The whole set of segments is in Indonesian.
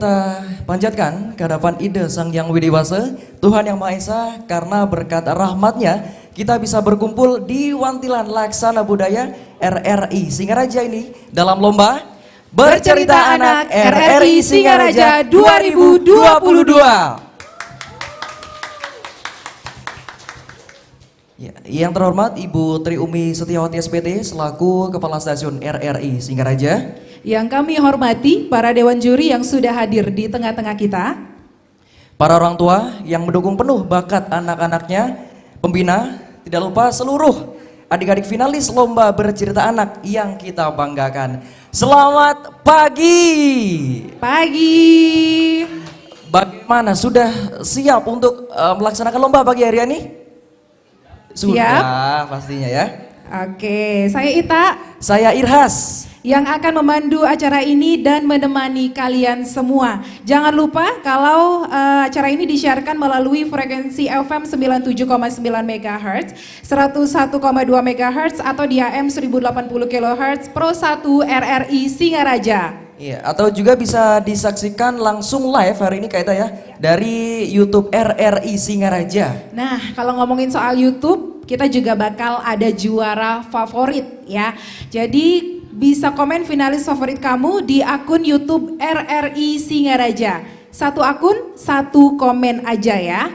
Kita panjatkan ke hadapan Ida Sang Yang Widiwasa, Tuhan Yang Maha Esa, karena berkat rahmat-Nya kita bisa berkumpul di Wantilan Laksana Budaya RRI Singaraja ini dalam lomba Bercerita Anak RRI Singaraja 2022. Ya, yang terhormat Ibu Tri Umi Setiawati SPT selaku Kepala Stasiun RRI Singaraja. Yang kami hormati para dewan juri yang sudah hadir di tengah-tengah kita. Para orang tua yang mendukung penuh bakat anak-anaknya, pembina, tidak lupa seluruh adik-adik finalis lomba bercerita anak yang kita banggakan. Selamat pagi. Pagi. Bagaimana, sudah siap untuk melaksanakan lomba pagi hari ini? Sudah, pastinya ya. Oke, saya Ita. Saya Irhas yang akan memandu acara ini dan menemani kalian semua. Jangan lupa kalau acara ini disiarkan melalui frekuensi FM 97,9 MHz, 101,2 MHz atau di AM 1080 kHz Pro 1 RRI Singaraja. Iya, atau juga bisa disaksikan langsung live hari ini Kak Ita ya, dari YouTube RRI Singaraja. Nah, kalau ngomongin soal YouTube, kita juga bakal ada juara favorit ya. Jadi bisa komen finalis favorit kamu di akun YouTube RRI Singaraja. Satu akun, satu komen aja ya.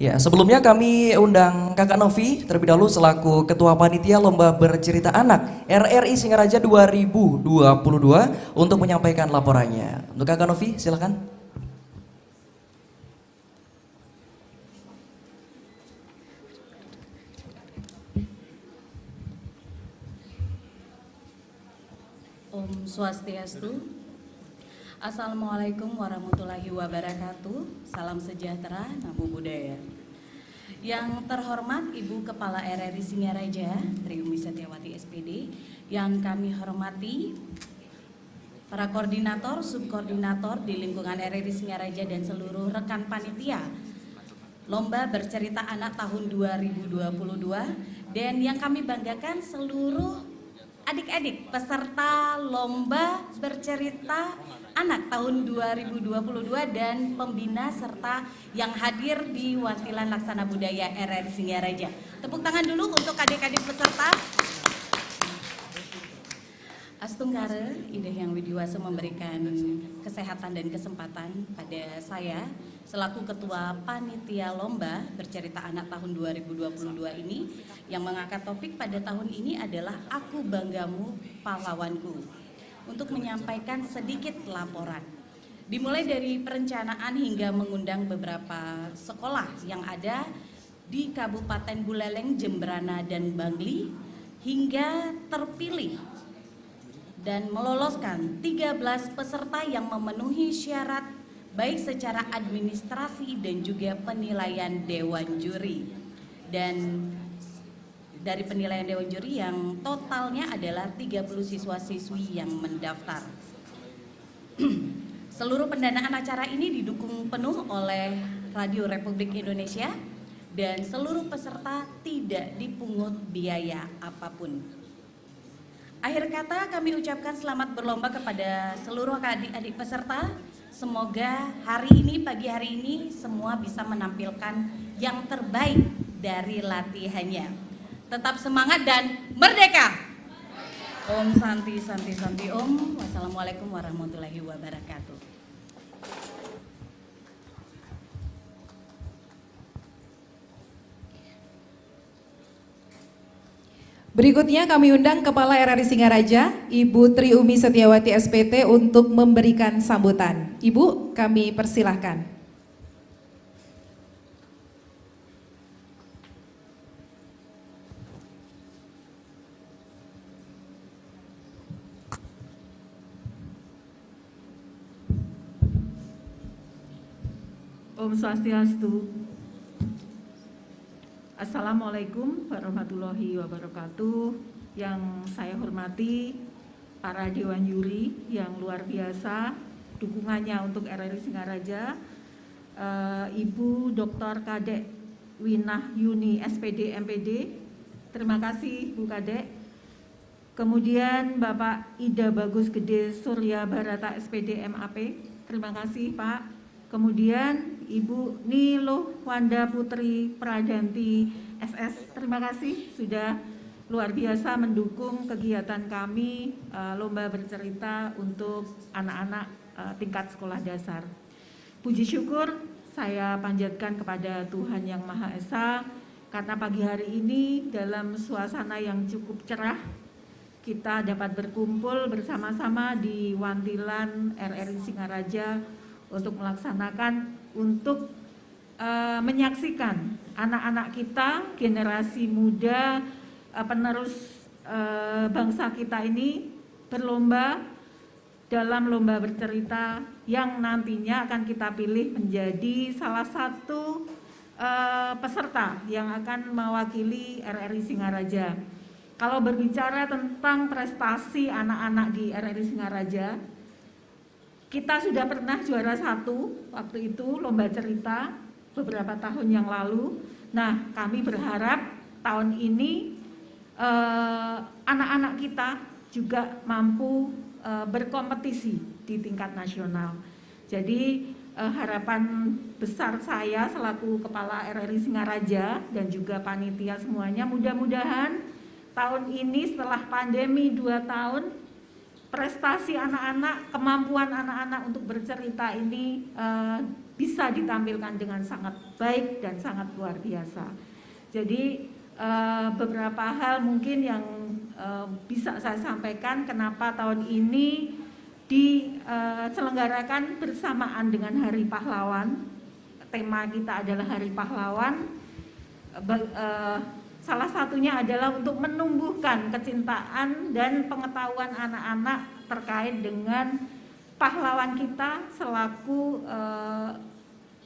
Ya, sebelumnya kami undang Kakak Novi terlebih dahulu selaku Ketua Panitia Lomba Bercerita Anak RRI Singaraja 2022 untuk menyampaikan laporannya. Untuk Kakak Novi, silakan. Om Swastiastu. Assalamualaikum warahmatullahi wabarakatuh. Salam sejahtera, namo buddhaya. Yang terhormat Ibu Kepala RRI Singaraja, Tri Umi Setiawati SPD. Yang kami hormati para koordinator, subkoordinator di lingkungan RRI Singaraja dan seluruh rekan panitia Lomba Bercerita Anak tahun 2022. Dan yang kami banggakan seluruh adik-adik peserta Lomba Bercerita Anak tahun 2022 dan pembina serta yang hadir di Wantilan Laksana Budaya RRI Singaraja. Tepuk tangan dulu untuk adik-adik peserta. Astunggara Ida Yang Widiwasa memberikan kesehatan dan kesempatan pada saya selaku Ketua Panitia Lomba Bercerita Anak tahun 2022 ini yang mengangkat topik pada tahun ini adalah Aku Banggamu Pahlawanku, untuk menyampaikan sedikit laporan. Dimulai dari perencanaan hingga mengundang beberapa sekolah yang ada di Kabupaten Buleleng, Jemberana, dan Bangli hingga terpilih dan meloloskan 13 peserta yang memenuhi syarat baik secara administrasi dan juga penilaian dewan juri. Dan dari penilaian dewan juri yang totalnya adalah 30 siswa-siswi yang mendaftar. Seluruh pendanaan acara ini didukung penuh oleh Radio Republik Indonesia dan seluruh peserta tidak dipungut biaya apapun. Akhir kata kami ucapkan selamat berlomba kepada seluruh adik-adik peserta. Semoga hari ini, pagi hari ini semua bisa menampilkan yang terbaik dari latihannya. Tetap semangat dan merdeka. Om Santi Santi Santi Om. Wassalamualaikum warahmatullahi wabarakatuh. Berikutnya kami undang Kepala RRI Singaraja, Ibu Tri Umi Setiawati SPT untuk memberikan sambutan. Ibu, kami persilahkan. Om Swastiastu. Assalamualaikum warahmatullahi wabarakatuh. Yang saya hormati para dewan juri yang luar biasa dukungannya untuk RRI Singaraja, Ibu Dr. Kadek Winah Yuni SPD MPD, terima kasih Bu Kadek. Kemudian Bapak Ida Bagus Gede Surya Barata SPD MAP, Terima kasih Pak. Kemudian Ibu Niluh Wanda Putri Pradanti SS, terima kasih sudah luar biasa mendukung kegiatan kami lomba bercerita untuk anak-anak tingkat sekolah dasar. Puji syukur saya panjatkan kepada Tuhan Yang Maha Esa karena pagi hari ini dalam suasana yang cukup cerah kita dapat berkumpul bersama-sama di Wantilan RRI Singaraja untuk melaksanakan, untuk menyaksikan anak-anak kita, generasi muda, penerus bangsa kita ini berlomba dalam lomba bercerita yang nantinya akan kita pilih menjadi salah satu peserta yang akan mewakili RRI Singaraja. Kalau berbicara tentang prestasi anak-anak di RRI Singaraja, kita sudah pernah juara 1 waktu itu lomba cerita beberapa tahun yang lalu. Nah, kami berharap tahun ini anak-anak kita juga mampu berkompetisi di tingkat nasional. Jadi harapan besar saya selaku Kepala RRI Singaraja dan juga panitia semuanya, mudah-mudahan tahun ini setelah pandemi 2 tahun, prestasi anak-anak, kemampuan anak-anak untuk bercerita ini bisa ditampilkan dengan sangat baik dan sangat luar biasa. Jadi beberapa hal mungkin yang bisa saya sampaikan kenapa tahun ini diselenggarakan bersamaan dengan Hari Pahlawan. Tema kita adalah Hari Pahlawan. Salah satunya adalah untuk menumbuhkan kecintaan dan pengetahuan anak-anak terkait dengan pahlawan kita selaku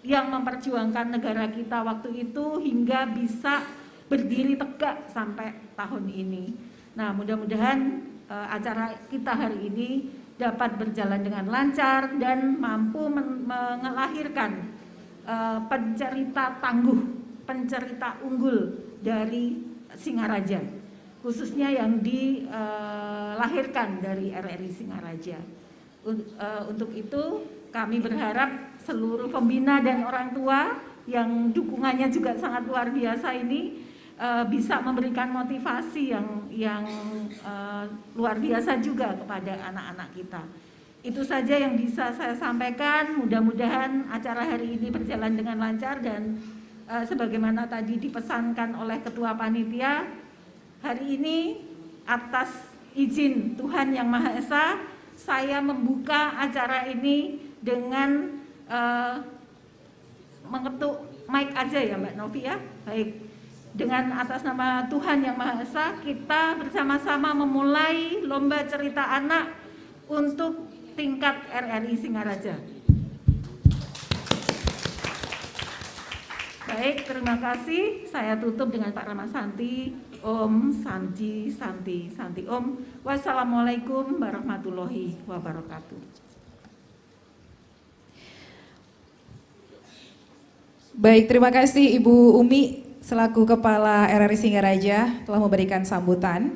yang memperjuangkan negara kita waktu itu hingga bisa berdiri tegak sampai tahun ini. Nah, mudah-mudahan acara kita hari ini dapat berjalan dengan lancar dan mampu melahirkan pencerita tangguh, pencerita unggul dari Singaraja, khususnya yang dilahirkan dari RRI Singaraja. Untuk itu kami berharap seluruh pembina dan orang tua yang dukungannya juga sangat luar biasa ini bisa memberikan motivasi yang luar biasa juga kepada anak-anak kita. Itu saja yang bisa saya sampaikan. Mudah-mudahan acara hari ini berjalan dengan lancar dan sebagaimana tadi dipesankan oleh Ketua Panitia, hari ini atas izin Tuhan Yang Maha Esa, saya membuka acara ini dengan mengetuk mic aja ya Mbak Novi ya. Baik, dengan atas nama Tuhan Yang Maha Esa, kita bersama-sama memulai lomba cerita anak untuk tingkat RRI Singaraja. Baik, terima kasih. Saya tutup dengan Pak Ramasanti. Om Santi Santi Santi Om. Wassalamualaikum warahmatullahi wabarakatuh. Baik, terima kasih Ibu Umi selaku Kepala RRI Singaraja telah memberikan sambutan.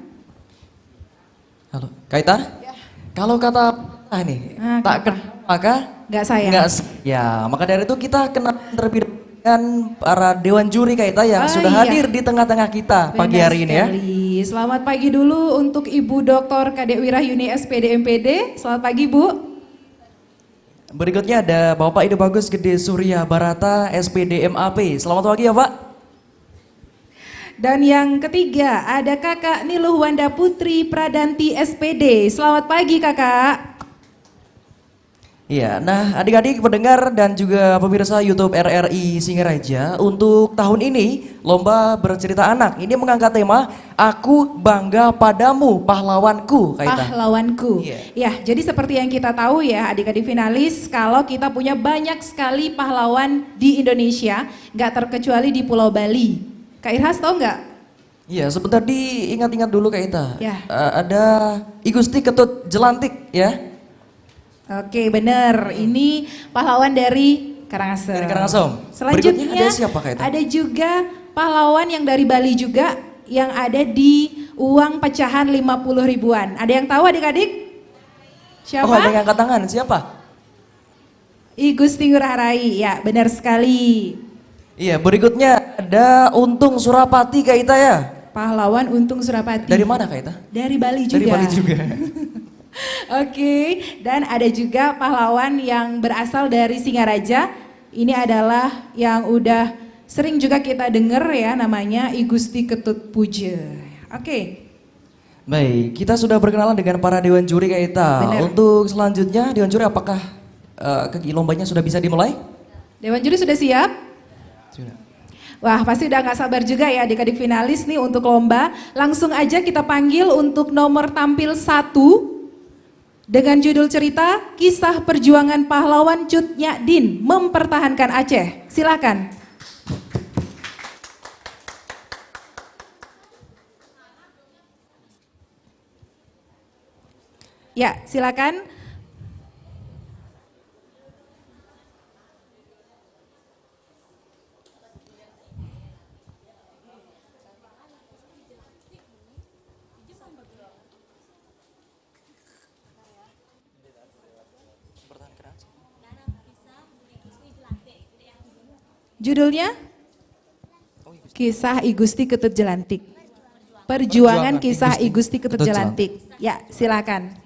Halo, Kaita? Ya. Kalau kata nih, tak kenal maka nggak sayang. Ya, maka dari itu kita kenal terlebih dahulu dengan para dewan juri Kaita yang sudah hadir di tengah-tengah kita pagi hari ini ya. Selamat pagi dulu untuk Ibu Dr. Kadek Wirayuni SPD MPD. Selamat pagi Bu. Berikutnya ada Bapak Ide Bagus Gede Surya Barata SPD MAP. Selamat pagi ya Pak. Dan yang ketiga ada Kakak Niluh Wanda Putri Pradanti SPD. Selamat pagi Kakak. Iya, nah adik-adik pendengar dan juga pemirsa YouTube RRI Singaraja, untuk tahun ini lomba bercerita anak ini mengangkat tema Aku Bangga Padamu Pahlawanku. Pahlawanku. Ya, jadi seperti yang kita tahu ya adik-adik finalis, kalau kita punya banyak sekali pahlawan di Indonesia, nggak terkecuali di Pulau Bali. Kak Irhas tahu nggak? Iya, sebentar diingat-ingat dulu Kak Ita. Ya. Ada I Gusti Ketut Jelantik ya. Oke, bener. Ini pahlawan dari Karangasem. Dari Karangasem. Selanjutnya ada siapa Kak Ita? ada juga pahlawan yang dari Bali juga yang ada di uang pecahan 50 ribuan. Ada yang tahu adik-adik? Siapa? Oh, ada yang angkat tangan. Siapa? I Gusti Ngurah Rai, ya benar sekali. Iya, berikutnya ada Untung Surapati Kak Ita ya. Pahlawan Untung Surapati. Dari mana Kak Ita? Dari Bali juga. Dari Bali juga. Oke, dan ada juga pahlawan yang berasal dari Singaraja. Ini adalah yang udah sering juga kita dengar ya, namanya I Gusti Ketut Puja. Oke. Baik, kita sudah berkenalan dengan para Dewan Juri Kak Ita. Benar. Untuk selanjutnya Dewan Juri apakah lombanya sudah bisa dimulai? Dewan Juri sudah siap? Sudah. Wah, pasti udah gak sabar juga ya adik-adik finalis nih untuk lomba. Langsung aja kita panggil untuk nomor tampil 1 dengan judul cerita Kisah Perjuangan Pahlawan Cut Nyak Din Mempertahankan Aceh. Silakan. Ya, silakan. Judulnya Kisah I Gusti Ketut Jelantik. Perjuangan Kisah I Gusti Ketut Jelantik. Ya, silakan.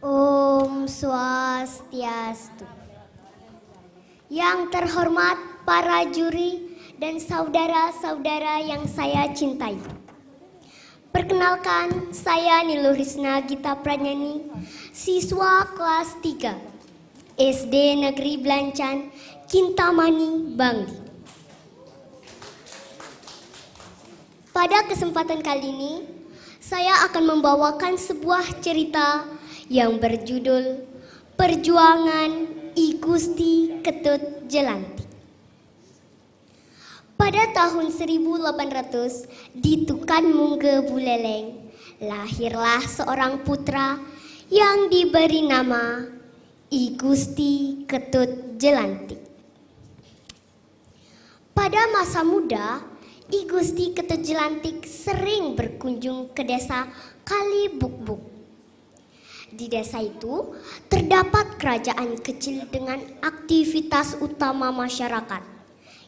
Om Swastiastu. Yang terhormat para juri dan saudara-saudara yang saya cintai. Perkenalkan, saya Niluh Risna Gita Pranyani, siswa kelas 3 SD Negeri Blancan, Kintamani, Bangli. Pada kesempatan kali ini, saya akan membawakan sebuah cerita yang berjudul Perjuangan I Gusti Ketut Jelantik. Pada tahun 1800 di Tukan Mungge Buleleng, lahirlah seorang putra yang diberi nama I Gusti Ketut Jelantik. Pada masa muda, I Gusti Ketut Jelantik sering berkunjung ke desa Kalibukbuk. Di desa itu terdapat kerajaan kecil dengan aktivitas utama masyarakat,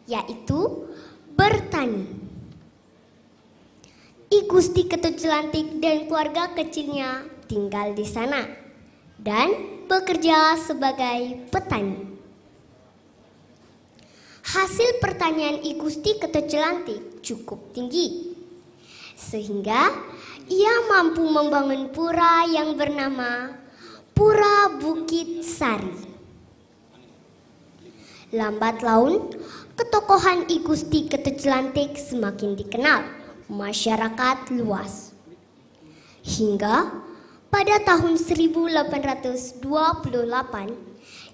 yaitu bertani. I Gusti Ketut Jelantik dan keluarga kecilnya tinggal di sana dan bekerja sebagai petani. Hasil pertanian I Gusti Ketut Jelantik cukup tinggi, sehingga ia mampu membangun pura yang bernama Pura Bukit Sari. Lambat laun, ketokohan I Gusti Ketut Jelantik semakin dikenal masyarakat luas. Hingga pada tahun 1828,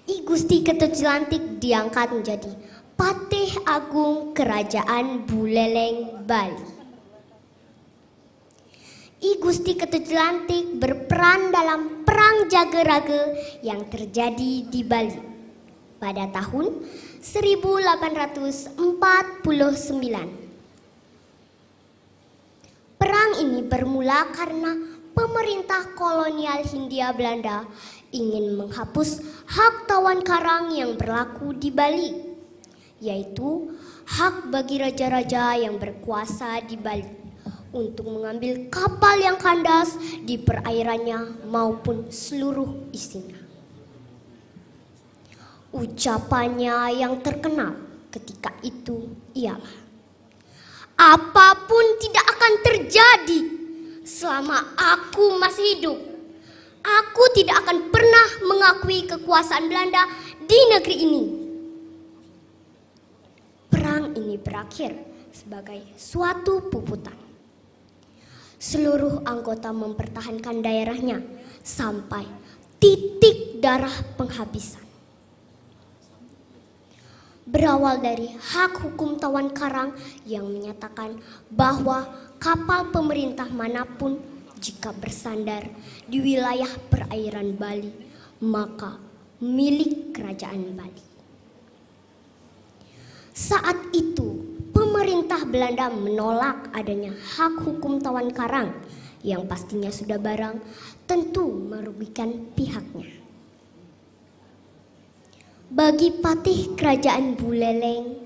I Gusti Ketut Jelantik diangkat menjadi Patih Agung Kerajaan Buleleng, Bali. I Gusti Ketut Jelantik berperan dalam Perang Jageraga yang terjadi di Bali pada tahun 1849. Perang ini bermula karena pemerintah kolonial Hindia Belanda ingin menghapus hak tawan karang yang berlaku di Bali, yaitu hak bagi raja-raja yang berkuasa di Bali untuk mengambil kapal yang kandas di perairannya maupun seluruh isinya. Ucapannya yang terkenal ketika itu ialah, apapun tidak akan terjadi selama aku masih hidup. Aku tidak akan pernah mengakui kekuasaan Belanda di negeri ini. Perang ini berakhir sebagai suatu puputan. Seluruh anggota mempertahankan daerahnya sampai titik darah penghabisan. Berawal dari hak hukum tawan karang yang menyatakan bahwa kapal pemerintah manapun jika bersandar di wilayah perairan Bali, maka milik kerajaan Bali. Saat itu Belanda menolak adanya hak hukum tawan karang yang pastinya sudah barang tentu merugikan pihaknya. Bagi patih kerajaan Buleleng,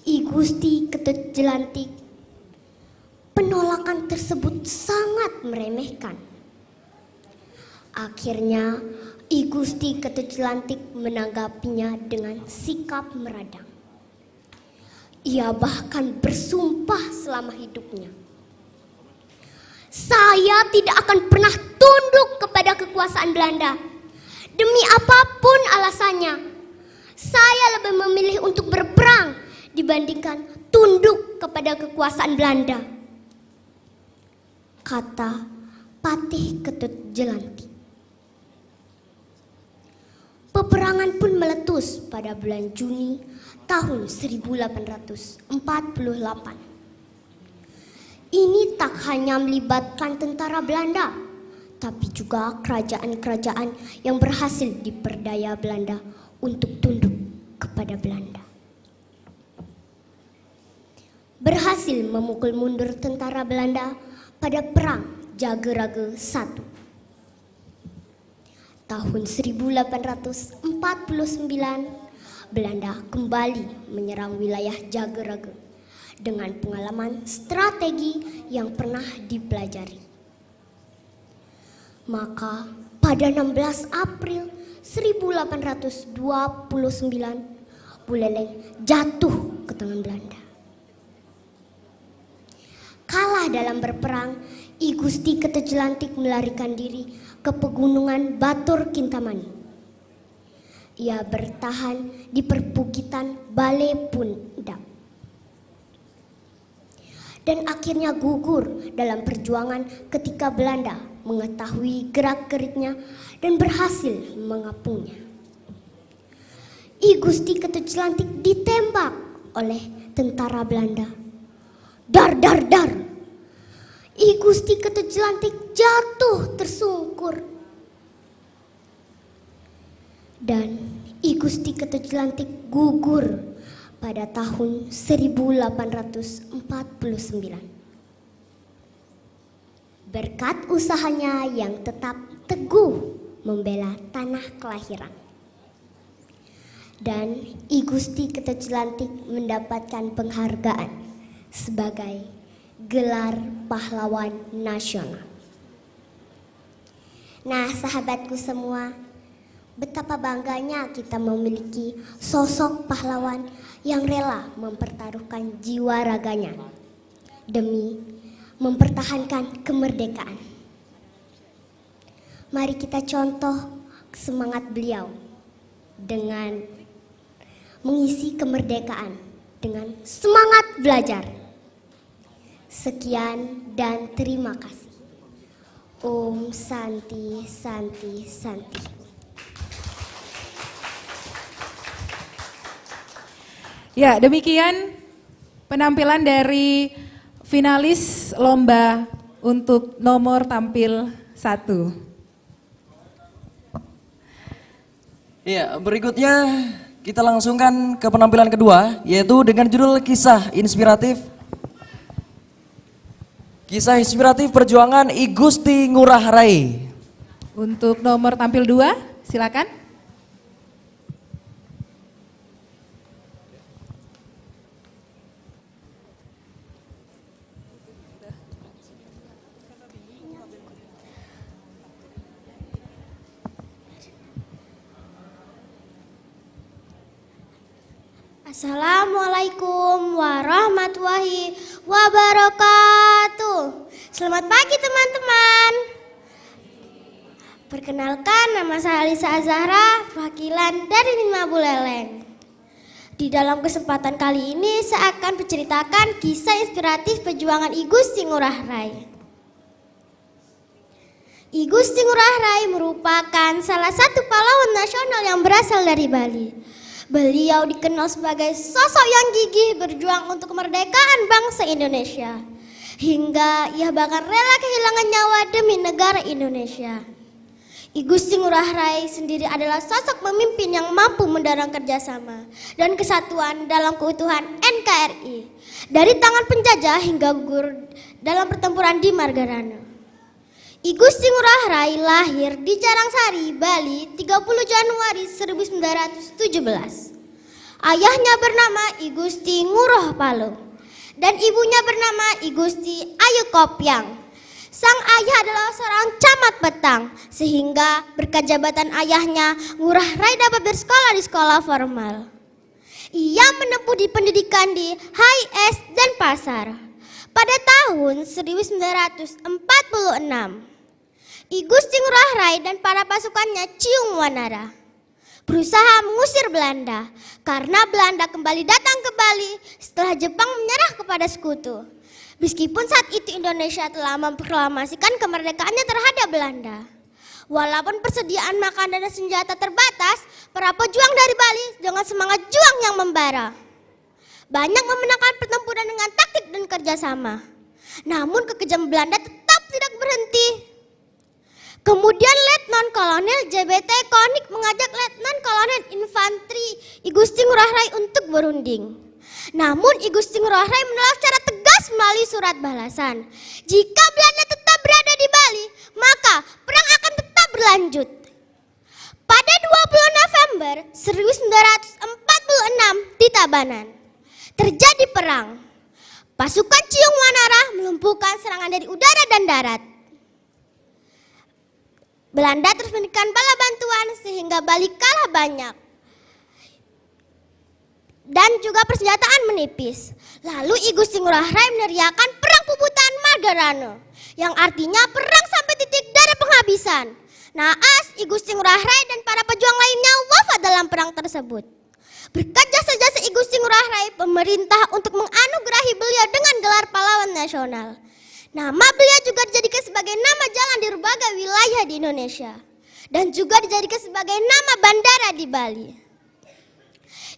I Gusti Ketut Jelantik, penolakan tersebut sangat meremehkan. Akhirnya I Gusti Ketut Jelantik menanggapinya dengan sikap meradang. Ia bahkan bersumpah selama hidupnya, "Saya tidak akan pernah tunduk kepada kekuasaan Belanda. Demi apapun alasannya, saya lebih memilih untuk berperang dibandingkan tunduk kepada kekuasaan Belanda," kata Patih Ketut Jelantik. Peperangan pun meletus pada bulan Juni tahun 1848. Ini tak hanya melibatkan tentara Belanda, tapi juga kerajaan-kerajaan yang berhasil diperdaya Belanda untuk tunduk kepada Belanda. Berhasil memukul mundur tentara Belanda pada Perang Jageraga I. Tahun 1849, Belanda kembali menyerang wilayah Jageraga dengan pengalaman strategi yang pernah dipelajari. Maka pada 16 April 1829, Buleleng jatuh ke tangan Belanda. Kalah dalam berperang, I Gusti Ketut Jelantik melarikan diri ke pegunungan Batur Kintamani. Ia bertahan di perbukitan Bale Pundap dan akhirnya gugur dalam perjuangan ketika Belanda mengetahui gerak-geriknya dan berhasil mengepungnya. I Gusti Ketut Jelantik ditembak oleh tentara Belanda. Dar dar dar. I Gusti Ketut Jelantik jatuh tersungkur. Dan I Gusti Ketut Jelantik gugur pada tahun 1849. Berkat usahanya yang tetap teguh membela tanah kelahiran. Dan I Gusti Ketut Jelantik mendapatkan penghargaan sebagai gelar pahlawan nasional. Nah, sahabatku semua, betapa bangganya kita memiliki sosok pahlawan yang rela mempertaruhkan jiwa raganya demi mempertahankan kemerdekaan. Mari kita contoh semangat beliau dengan mengisi kemerdekaan dengan semangat belajar. Sekian dan terima kasih. Om Santi Santi Santi. Ya, demikian penampilan dari finalis lomba untuk nomor tampil 1. Iya, berikutnya kita langsungkan ke penampilan kedua, yaitu dengan judul Kisah Inspiratif. Kisah inspiratif perjuangan I Gusti Ngurah Rai. Untuk nomor tampil 2, silakan. Assalamualaikum warahmatullahi wabarakatuh. Selamat pagi teman-teman. Perkenalkan, nama saya Alisa Azahra, wakilan dari Lima Buleleng. Di dalam kesempatan kali ini saya akan menceritakan kisah inspiratif perjuangan I Gusti Ngurah Rai. I Gusti Ngurah Rai merupakan salah satu pahlawan nasional yang berasal dari Bali. Beliau dikenal sebagai sosok yang gigih berjuang untuk kemerdekaan bangsa Indonesia. Hingga ia bahkan rela kehilangan nyawa demi negara Indonesia. I Gusti Ngurah Rai sendiri adalah sosok pemimpin yang mampu mendorong kerjasama dan kesatuan dalam keutuhan NKRI dari tangan penjajah hingga gugur dalam pertempuran di Margarana. I Gusti Ngurah Rai lahir di Carangsari, Bali 30 Januari 1917. Ayahnya bernama I Gusti Nguroh Palo dan ibunya bernama I Gusti Ayu Kopyang. Sang ayah adalah seorang camat Petang, sehingga berkat jabatan ayahnya, Ngurah Rai dapat bersekolah di sekolah formal. Ia menempuh di pendidikan di HIS dan Pasar. Pada tahun 1946, I Gusti Ngurah Rai dan para pasukannya Ciung Wanara berusaha mengusir Belanda karena Belanda kembali datang ke Bali setelah Jepang menyerah kepada sekutu. Meskipun saat itu Indonesia telah memproklamasikan kemerdekaannya terhadap Belanda. Walaupun persediaan makanan dan senjata terbatas, para pejuang dari Bali dengan semangat juang yang membara banyak memenangkan pertempuran dengan taktik dan kerjasama. Namun kekejaman Belanda tetap tidak berhenti. Kemudian Letnan Kolonel JBT Konik mengajak Letnan Kolonel Infanteri I Gusti Ngurah Rai untuk berunding. Namun I Gusti Ngurah Rai menolak secara tegas melalui surat balasan. Jika Belanda tetap berada di Bali, maka perang akan tetap berlanjut. Pada 20 November 1946 di Tabanan, terjadi perang. Pasukan Ciung Wanara melumpuhkan serangan dari udara dan darat. Belanda terus memberikan bala bantuan sehingga Bali kalah banyak. Dan juga persenjataan menipis. Lalu I Gusti Ngurah Rai meneriakan perang puputan Margarana, yang artinya perang sampai titik darah penghabisan. Naas I Gusti Ngurah Rai dan para pejuang lainnya wafat dalam perang tersebut. Berkat jasa-jasa I Gusti Ngurah Rai, pemerintah untuk menganugerahi beliau dengan gelar pahlawan nasional. Nama beliau juga dijadikan sebagai nama jalan di berbagai wilayah di Indonesia dan juga dijadikan sebagai nama bandara di Bali.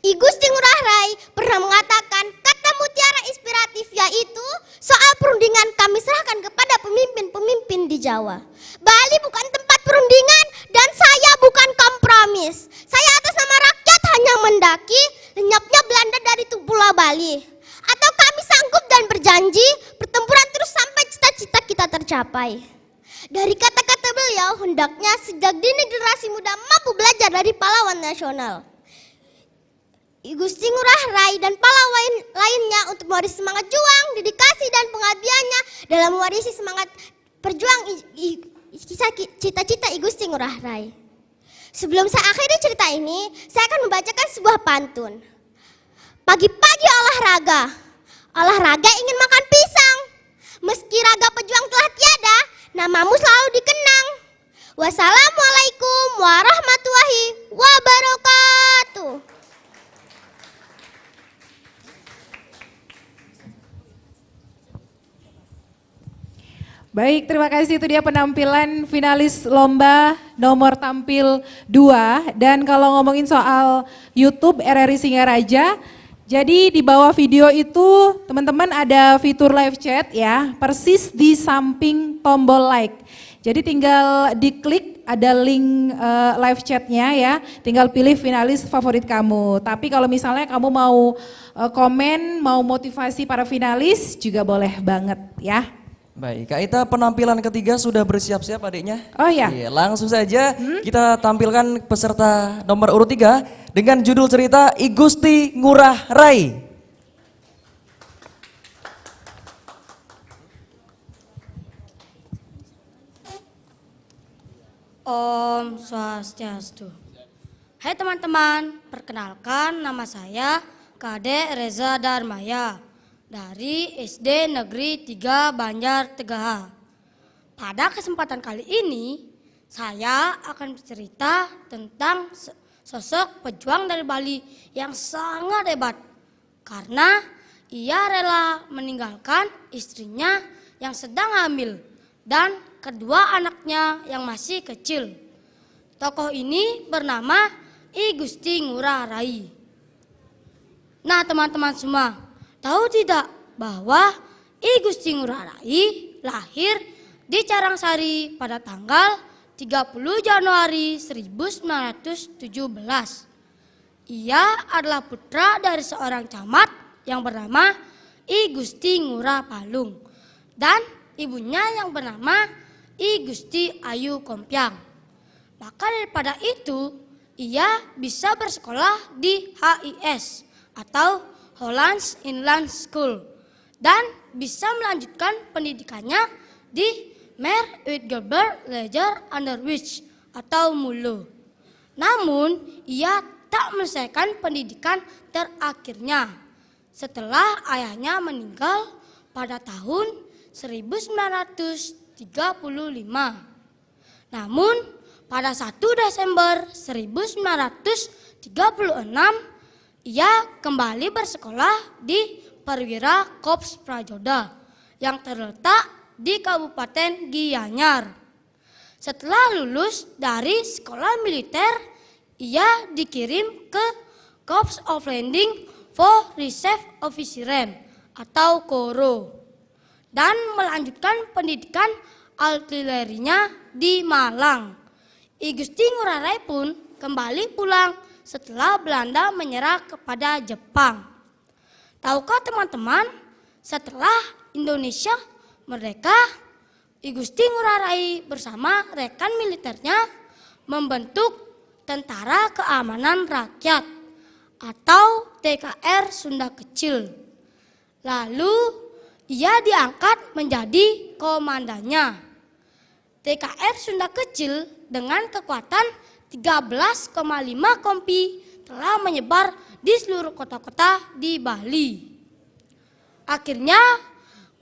I Gusti Ngurah Rai pernah mengatakan kata mutiara inspiratif, yaitu soal perundingan kami serahkan kepada pemimpin-pemimpin di Jawa. Bali bukan tempat perundingan dan saya bukan kompromis. Saya atas nama rakyat hanya mendaki lenyapnya Belanda dari Pulau Bali. Atau kami sanggup dan berjanji pertempuran terus sampai cita-cita kita tercapai. Dari kata-kata beliau, hendaknya sejak dini generasi muda mampu belajar dari pahlawan nasional. I Gusti Ngurah Rai dan pahlawan lainnya untuk mewarisi semangat juang, dedikasi dan pengabdiannya dalam mewarisi semangat perjuang cita-cita I Gusti Ngurah Rai. Sebelum saya akhiri cerita ini, saya akan membacakan sebuah pantun. Pagi-pagi olahraga ingin makan pisang. Meski raga pejuang telah tiada, namamu selalu dikenang. Wassalamualaikum warahmatullahi wabarakatuh. Baik, terima kasih. Itu dia penampilan finalis lomba nomor tampil 2. Dan kalau ngomongin soal YouTube RRI Singaraja, jadi di bawah video itu teman-teman ada fitur live chat ya, persis di samping tombol like. Jadi tinggal diklik, ada link live chatnya ya, tinggal pilih finalis favorit kamu. Tapi kalau misalnya kamu mau komen, mau motivasi para finalis juga boleh banget ya. Baik, Kak Ita, penampilan ketiga sudah bersiap-siap adiknya? Oh iya. Langsung saja kita tampilkan peserta nomor urut 3 dengan judul cerita I Gusti Ngurah Rai. Om Swastiastu. Hai teman-teman, perkenalkan nama saya Kade Reza Darmaya dari SD Negeri 3 Banjar Tegaha. Pada kesempatan kali ini, saya akan bercerita tentang sosok pejuang dari Bali yang sangat hebat. Karena ia rela meninggalkan istrinya yang sedang hamil dan kedua anaknya yang masih kecil. Tokoh ini bernama I Gusti Ngurah Rai. Nah teman-teman semua, tahu tidak bahwa I Gusti Ngurah Rai lahir di Carangsari pada tanggal 3 30 Januari 1917. Ia adalah putra dari seorang camat yang bernama I Gusti Ngurah Palung dan ibunya yang bernama I Gusti Ayu Kompiang. Maka daripada itu, ia bisa bersekolah di HIS atau Hollands Inland School dan bisa melanjutkan pendidikannya di Mer Uitgeberg Leger Onderwijs atau MULO. Namun, ia tak menyelesaikan pendidikan terakhirnya setelah ayahnya meninggal pada tahun 1935. Namun, pada 1 Desember 1936, ia kembali bersekolah di Perwira Korps Prajoda yang terletak di Kabupaten Gianyar. Setelah lulus dari sekolah militer, ia dikirim ke Corps of Landing for Reserve Officerem atau KORO dan melanjutkan pendidikan artilerinya di Malang. I Gusti Ngurah Rai pun kembali pulang setelah Belanda menyerah kepada Jepang. Tahukah teman-teman, setelah Indonesia merdeka, I Gusti Ngurah Rai bersama rekan militernya membentuk Tentara Keamanan Rakyat atau TKR Sunda Kecil. Lalu ia diangkat menjadi komandannya. TKR Sunda Kecil dengan kekuatan 13,5 kompi telah menyebar di seluruh kota-kota di Bali. Akhirnya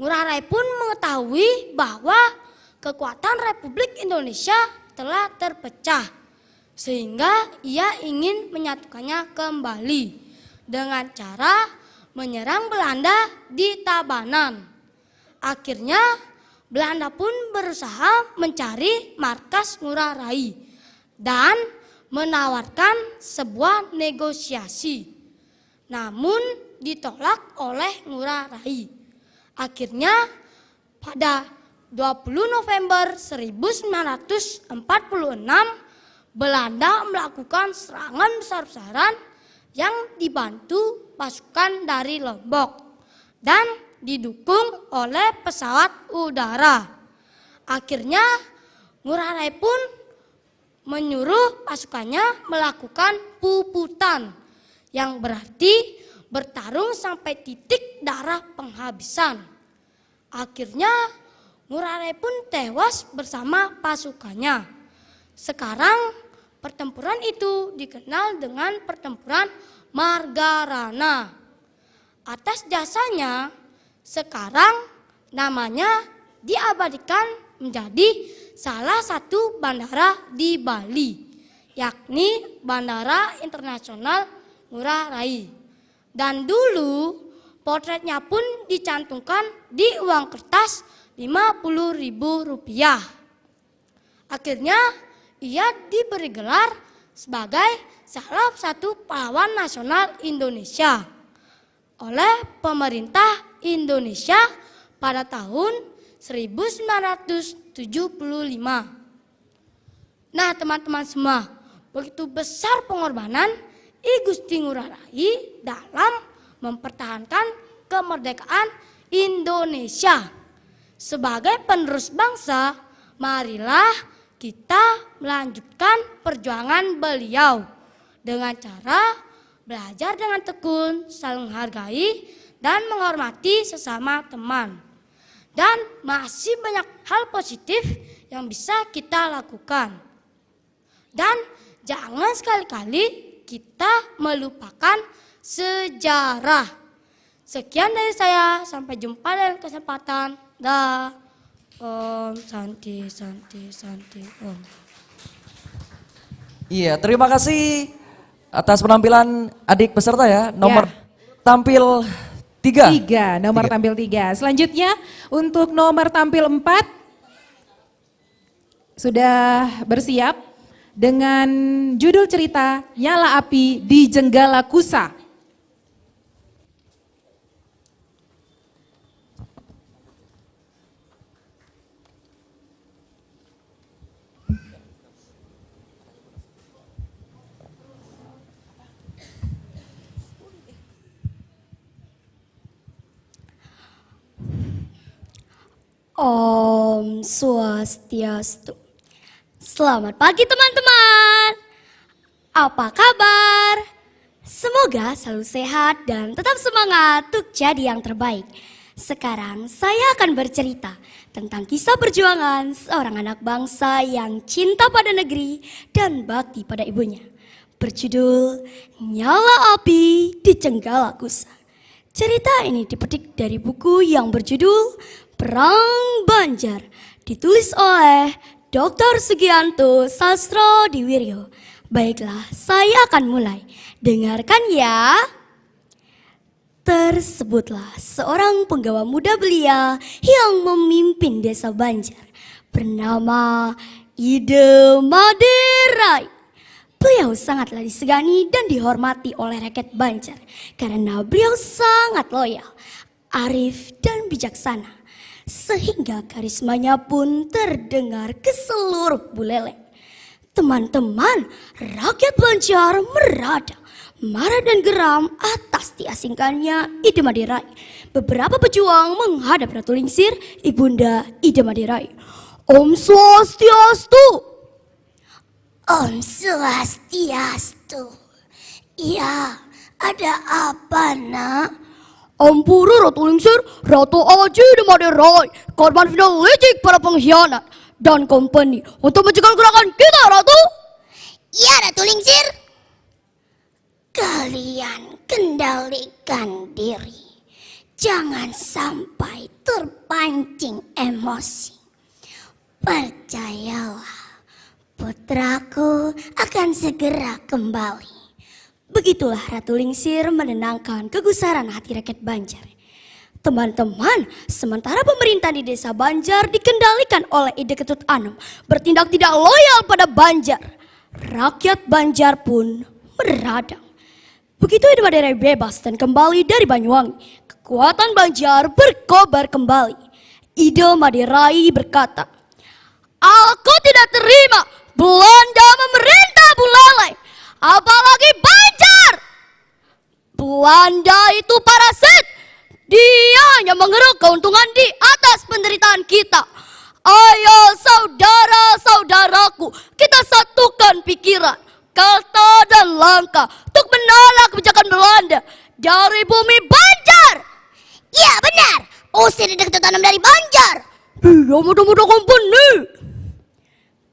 Ngurah Rai pun mengetahui bahwa kekuatan Republik Indonesia telah terpecah, sehingga ia ingin menyatukannya kembali dengan cara menyerang Belanda di Tabanan. Akhirnya Belanda pun berusaha mencari markas Ngurah Rai dan menawarkan sebuah negosiasi. Namun ditolak oleh Ngurah Rai. Akhirnya pada 20 November 1946 Belanda melakukan serangan besar-besaran yang dibantu pasukan dari Lombok dan didukung oleh pesawat udara. Akhirnya Ngurah Rai pun menyuruh pasukannya melakukan puputan yang berarti bertarung sampai titik darah penghabisan. Akhirnya Ngurah Rai pun tewas bersama pasukannya. Sekarang pertempuran itu dikenal dengan pertempuran Margarana. Atas jasanya, sekarang namanya diabadikan menjadi salah satu bandara di Bali, yakni Bandara Internasional Ngurah Rai. Dan dulu potretnya pun dicantumkan di uang kertas Rp50.000. Akhirnya ia diberi gelar sebagai salah satu pahlawan nasional Indonesia oleh pemerintah Indonesia pada tahun 1975. Nah teman-teman semua, begitu besar pengorbanan I Gusti Ngurah Rai dalam mempertahankan kemerdekaan Indonesia. Sebagai penerus bangsa, marilah kita melanjutkan perjuangan beliau dengan cara belajar dengan tekun, saling menghargai dan menghormati sesama teman. Dan masih banyak hal positif yang bisa kita lakukan. Dan jangan sekali-kali kita melupakan sejarah. Sekian dari saya, sampai jumpa dalam kesempatan. Dah. Om Santi Santi Santi Om. Iya, terima kasih atas penampilan adik peserta ya. Nomor tampil 3. Nomor tampil 3. Selanjutnya untuk nomor tampil 4 sudah bersiap dengan judul cerita Nyala Api di Jenggala Kusa. Om Swastiastu. Selamat pagi teman-teman. Apa kabar? Semoga selalu sehat dan tetap semangat untuk jadi yang terbaik. Sekarang saya akan bercerita tentang kisah perjuangan seorang anak bangsa yang cinta pada negeri dan bakti pada ibunya. Berjudul Nyala Api di Cenggala Kusa. Cerita ini dipetik dari buku yang berjudul Perang Banjar, ditulis oleh Dr. Sugianto Sastro-Diwiryo. Baiklah, saya akan mulai. Dengarkan ya. Tersebutlah seorang penggawa muda belia yang memimpin desa Banjar bernama Ide Maderai. Beliau sangatlah disegani dan dihormati oleh rakyat Banjar karena beliau sangat loyal, arif dan bijaksana. Sehingga karismanya pun terdengar ke seluruh Buleleng. Teman-teman, rakyat Banjar merada, marah dan geram atas diasingkannya Ide Maderai. Beberapa pejuang menghadap Ratu Lingsir, Ibunda Ide Maderai. Om Swastiastu. Om Swastiastu. Ya, ada apa nak? Ampura Ratu Lingsir, Ratu Aji Ide Maderai, korban final licik para pengkhianat dan company untuk mencegah gerakan kita, Ratu. Ya, Ratu Lingsir. Kalian kendalikan diri. Jangan sampai terpancing emosi. Percayalah, putraku akan segera kembali. Begitulah Ratu Lingsir menenangkan kegusaran hati rakyat Banjar. Teman-teman, sementara pemerintah di desa Banjar dikendalikan oleh Ide Ketut Anom bertindak tidak loyal pada Banjar, rakyat Banjar pun meradang. Begitu Ide Maderai bebas dan kembali dari Banyuwangi, kekuatan Banjar berkobar kembali. Ide Maderai berkata, "Aku tidak terima Belanda memerintah Buleleng, apalagi Banjar. Belanda itu parasit. Dia hanya mengeruk keuntungan di atas penderitaan kita. Ayo saudara-saudaraku, kita satukan pikiran, kata dan langkah untuk menolak kebijakan Belanda dari bumi Banjar." Ya benar, usir Ide Ketut Anom dari Banjar. Iya, mudah-mudah company.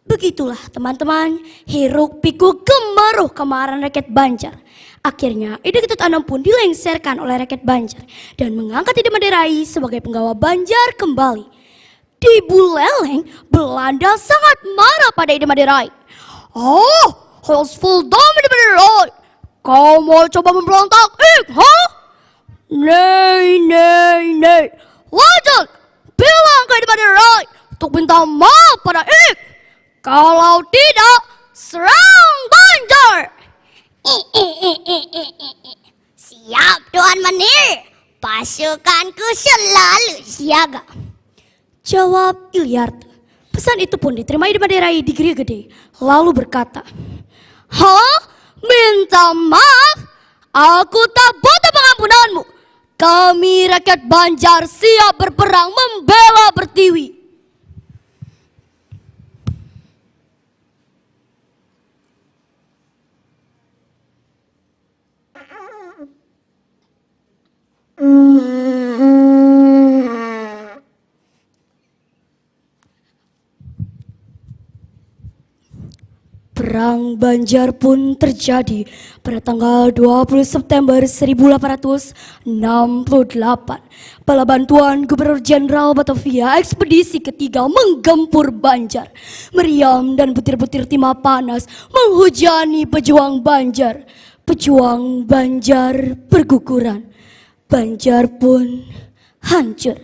Begitulah teman-teman, hiruk pikuk kemeruh kemarahan rakyat Banjar. Akhirnya Ide Ketut Anom pun dilengserkan oleh rakyat Banjar dan mengangkat Ide Maderai sebagai penggawa Banjar kembali. Di Buleleng, Belanda sangat marah pada Ide Maderai. "Oh, Hosful Dom Ide Maderai, kau mau coba memberontak, ha? Nei. Lanjut, bilang ke Ide Maderai untuk minta maaf pada Kalau tidak, serang Banjar." Siap Tuan Menir, pasukanku selalu siaga. Jawab Ilyarte. Pesan itu pun diterima Ide Maderai di Geria Gede, lalu berkata, "Hah? Minta maaf? Aku tak butuh pengampunanmu. Kami rakyat Banjar siap berperang membela Pertiwi." Perang Banjar pun terjadi pada tanggal 20 September 1868. Bala bantuan Gubernur Jenderal Batavia ekspedisi ketiga menggempur Banjar. Meriam dan butir-butir timah panas menghujani pejuang Banjar. Pejuang Banjar berguguran. Banjar pun hancur.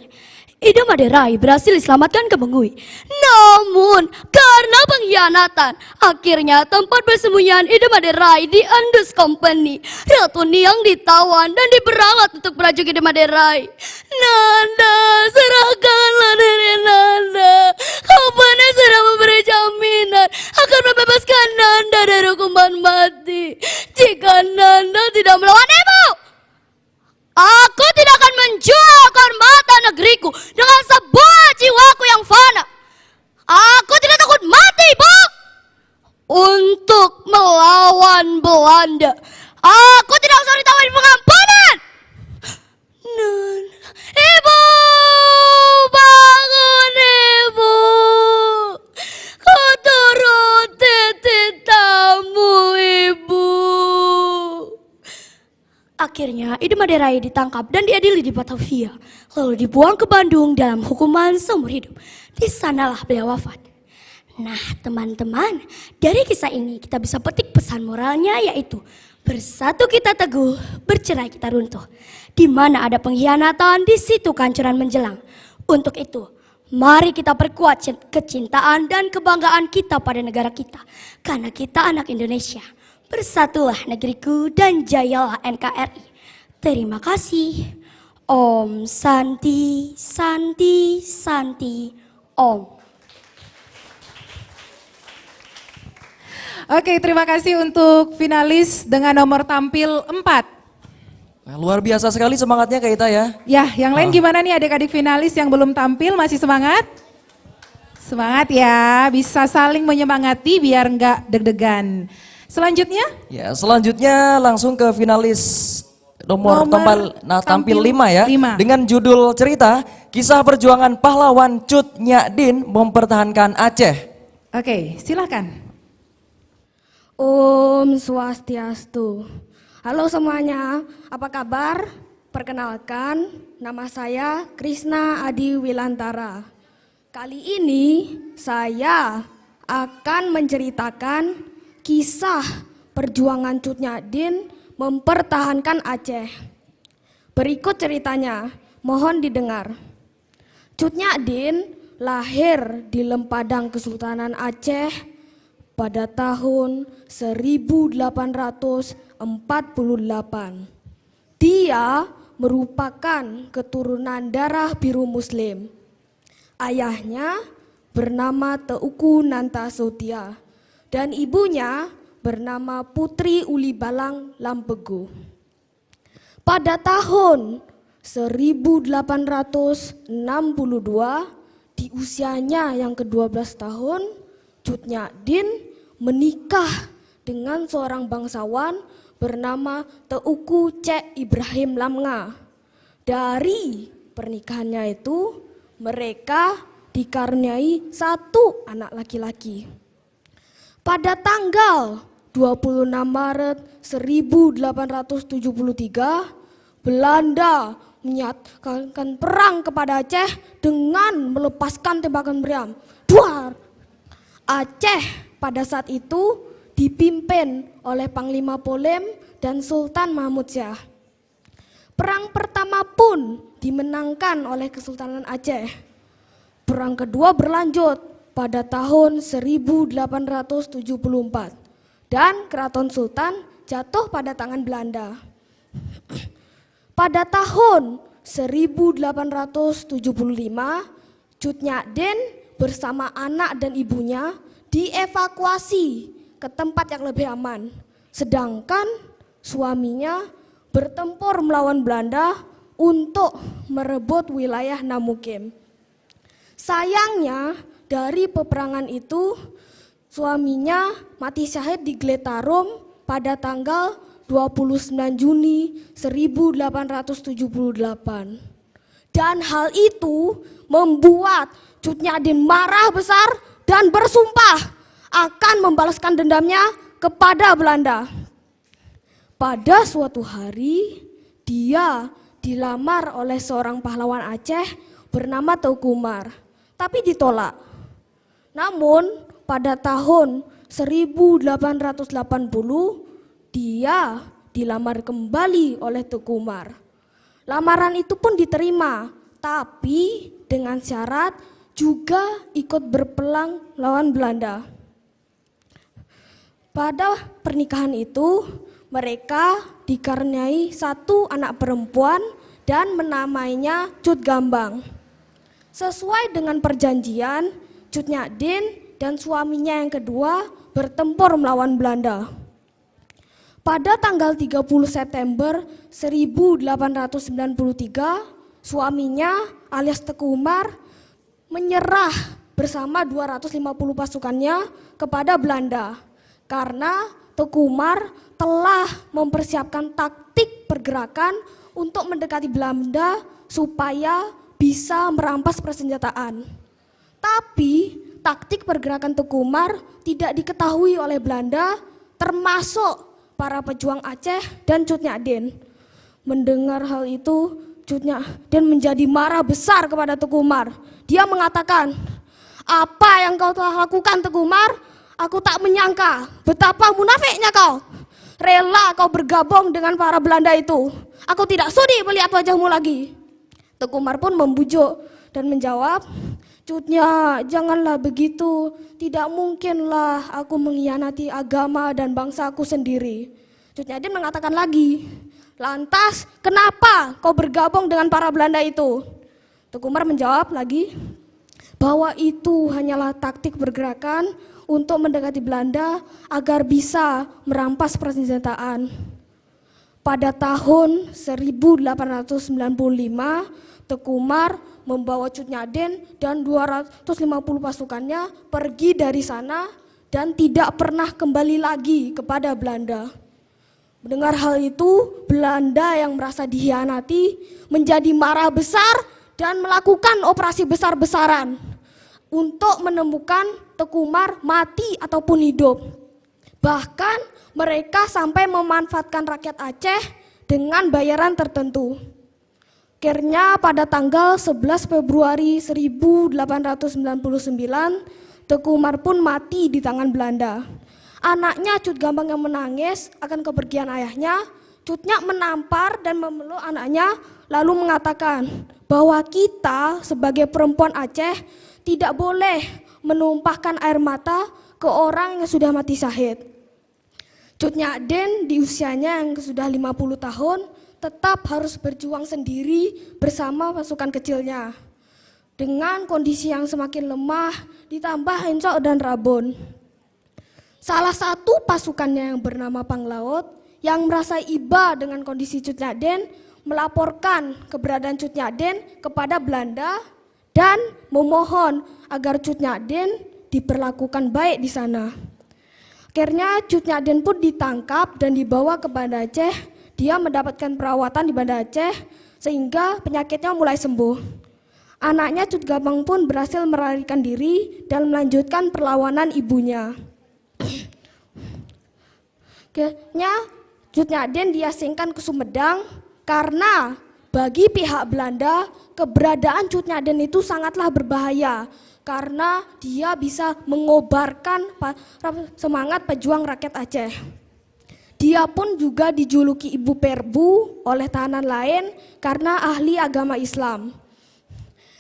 Ide Maderai berhasil diselamatkan ke Bengui. Namun karena pengkhianatan, akhirnya tempat persembunyian Ide Maderai di Andus Company. Ratu Niang ditawan dan diperalat untuk merajuk Ide Maderai. "Nanda, serahkanlah diri Nanda. Company sudah memberi jaminan akan membebaskan Nanda dari hukuman mati jika Nanda tidak melawan ibu. Aku tidak akan menjual kehormatan negeriku dengan sebuah jiwaku Maderai ditangkap dan diadili di Batavia, lalu dibuang ke Bandung dalam hukuman seumur hidup. Di sanalah beliau wafat. Nah teman-teman, dari kisah ini kita bisa petik pesan moralnya, yaitu bersatu kita teguh, bercerai kita runtuh. Di mana ada pengkhianatan, di situ kehancuran menjelang. Untuk itu, mari kita perkuat kecintaan dan kebanggaan kita pada negara kita. Karena kita anak Indonesia. Bersatulah negeriku dan jayalah NKRI. Terima kasih. Om Santi, Santi, Santi, Om. Oke, terima kasih untuk finalis dengan nomor tampil 4. Nah, luar biasa sekali semangatnya Kak Ita ya. Ya, yang lain gimana nih adik-adik finalis yang belum tampil, masih semangat? Semangat ya, bisa saling menyemangati biar nggak deg-degan. Selanjutnya? Ya, selanjutnya langsung ke finalis nomor tampil 5 ya. 5. Dengan judul cerita Kisah Perjuangan Pahlawan Cut Nyak Din Mempertahankan Aceh. Oke, silakan. Om Swastiastu. Halo semuanya, apa kabar? Perkenalkan, nama saya Krisna Adi Wilantara. Kali ini saya akan menceritakan kisah perjuangan Cut Nyak Din mempertahankan Aceh. Berikut ceritanya, mohon didengar. Cut Nyak Din lahir di Lempadang Kesultanan Aceh pada tahun 1848. Dia merupakan keturunan darah biru Muslim. Ayahnya bernama Teuku Nantasutia dan ibunya bernama Putri Uli Balang Lampegu. Pada tahun 1862, di usianya yang ke-12 tahun, Cut Nyak Din menikah dengan seorang bangsawan bernama Teuku Cek Ibrahim Lamnga. Dari pernikahannya itu, mereka dikaruniai satu anak laki-laki. Pada tanggal 26 Maret 1873, Belanda menyatakan perang kepada Aceh dengan melepaskan tembakan meriam. Duar! Aceh pada saat itu dipimpin oleh Panglima Polem dan Sultan Mahmud Syah. Perang pertama pun dimenangkan oleh Kesultanan Aceh. Perang kedua berlanjut pada tahun 1874 dan Keraton Sultan jatuh pada tangan Belanda. Pada tahun 1875, Cut Nyak Din bersama anak dan ibunya dievakuasi ke tempat yang lebih aman. Sedangkan suaminya bertempur melawan Belanda untuk merebut wilayah Namukim. Sayangnya dari peperangan itu suaminya mati syahid di Gletarum pada tanggal 29 Juni 1878. Dan hal itu membuat Cut Nyak Din marah besar dan bersumpah akan membalaskan dendamnya kepada Belanda. Pada suatu hari, dia dilamar oleh seorang pahlawan Aceh bernama Teuku Umar, tapi ditolak. Namun, pada tahun 1880, dia dilamar kembali oleh Teuku Umar. Lamaran itu pun diterima, tapi dengan syarat juga ikut berperang lawan Belanda. Pada pernikahan itu, mereka dikaruniai satu anak perempuan dan menamainya Cut Gambang. Sesuai dengan perjanjian, Cut Nyak Din dan suaminya yang kedua bertempur melawan Belanda. Pada tanggal 30 September 1893, suaminya alias Teuku Umar menyerah bersama 250 pasukannya kepada Belanda karena Teuku Umar telah mempersiapkan taktik pergerakan untuk mendekati Belanda supaya bisa merampas persenjataan. Tapi taktik pergerakan Teuku Umar tidak diketahui oleh Belanda, termasuk para pejuang Aceh dan Cut Nyak Din. Mendengar hal itu, Cut Nyak menjadi marah besar kepada Teku Umar. Dia mengatakan, "Apa yang kau telah lakukan, Teku Umar? Aku tak menyangka betapa munafiknya kau. Rela kau bergabung dengan para Belanda itu. Aku tidak sudi melihat wajahmu lagi." Teku Umar pun membujuk dan menjawab, "Cut Nyak, janganlah begitu. Tidak mungkinlah aku mengkhianati agama dan bangsaku sendiri." Cut Nyak mengatakan lagi, "Lantas kenapa kau bergabung dengan para Belanda itu?" Teku Umar menjawab lagi bahwa itu hanyalah taktik pergerakan untuk mendekati Belanda agar bisa merampas persenjataan. Pada tahun 1895, Teku Umar membawa Cut Nyak dan 250 pasukannya pergi dari sana dan tidak pernah kembali lagi kepada Belanda. Mendengar hal itu, Belanda yang merasa dikhianati menjadi marah besar dan melakukan operasi besar-besaran untuk menemukan Teku Umar mati ataupun hidup. Bahkan mereka sampai memanfaatkan rakyat Aceh dengan bayaran tertentu. Akhirnya pada tanggal 11 Februari 1899, Teku Umar pun mati di tangan Belanda. Anaknya Cut Gambang yang menangis akan kepergian ayahnya, Cut Nyak menampar dan memeluk anaknya lalu mengatakan bahwa kita sebagai perempuan Aceh tidak boleh menumpahkan air mata ke orang yang sudah mati syahid. Cut Nyak di usianya yang sudah 50 tahun tetap harus berjuang sendiri bersama pasukan kecilnya. Dengan kondisi yang semakin lemah ditambah Encok dan Rabon. Salah satu pasukannya yang bernama Panglaut yang merasa iba dengan kondisi Cut Nyak melaporkan keberadaan Cut Nyak kepada Belanda dan memohon agar Cut Nyak diperlakukan baik di sana. Akhirnya Cut Nyak pun ditangkap dan dibawa ke Banda Aceh. Dia mendapatkan perawatan di Banda Aceh sehingga penyakitnya mulai sembuh. Anaknya Cut Gambang pun berhasil melarikan diri dan melanjutkan perlawanan ibunya. Akhirnya Cut Nyak diasingkan ke Sumedang karena bagi pihak Belanda keberadaan Cut Nyak itu sangatlah berbahaya karena dia bisa mengobarkan semangat pejuang rakyat Aceh. Dia pun juga dijuluki Ibu Perbu oleh tahanan lain karena ahli agama Islam.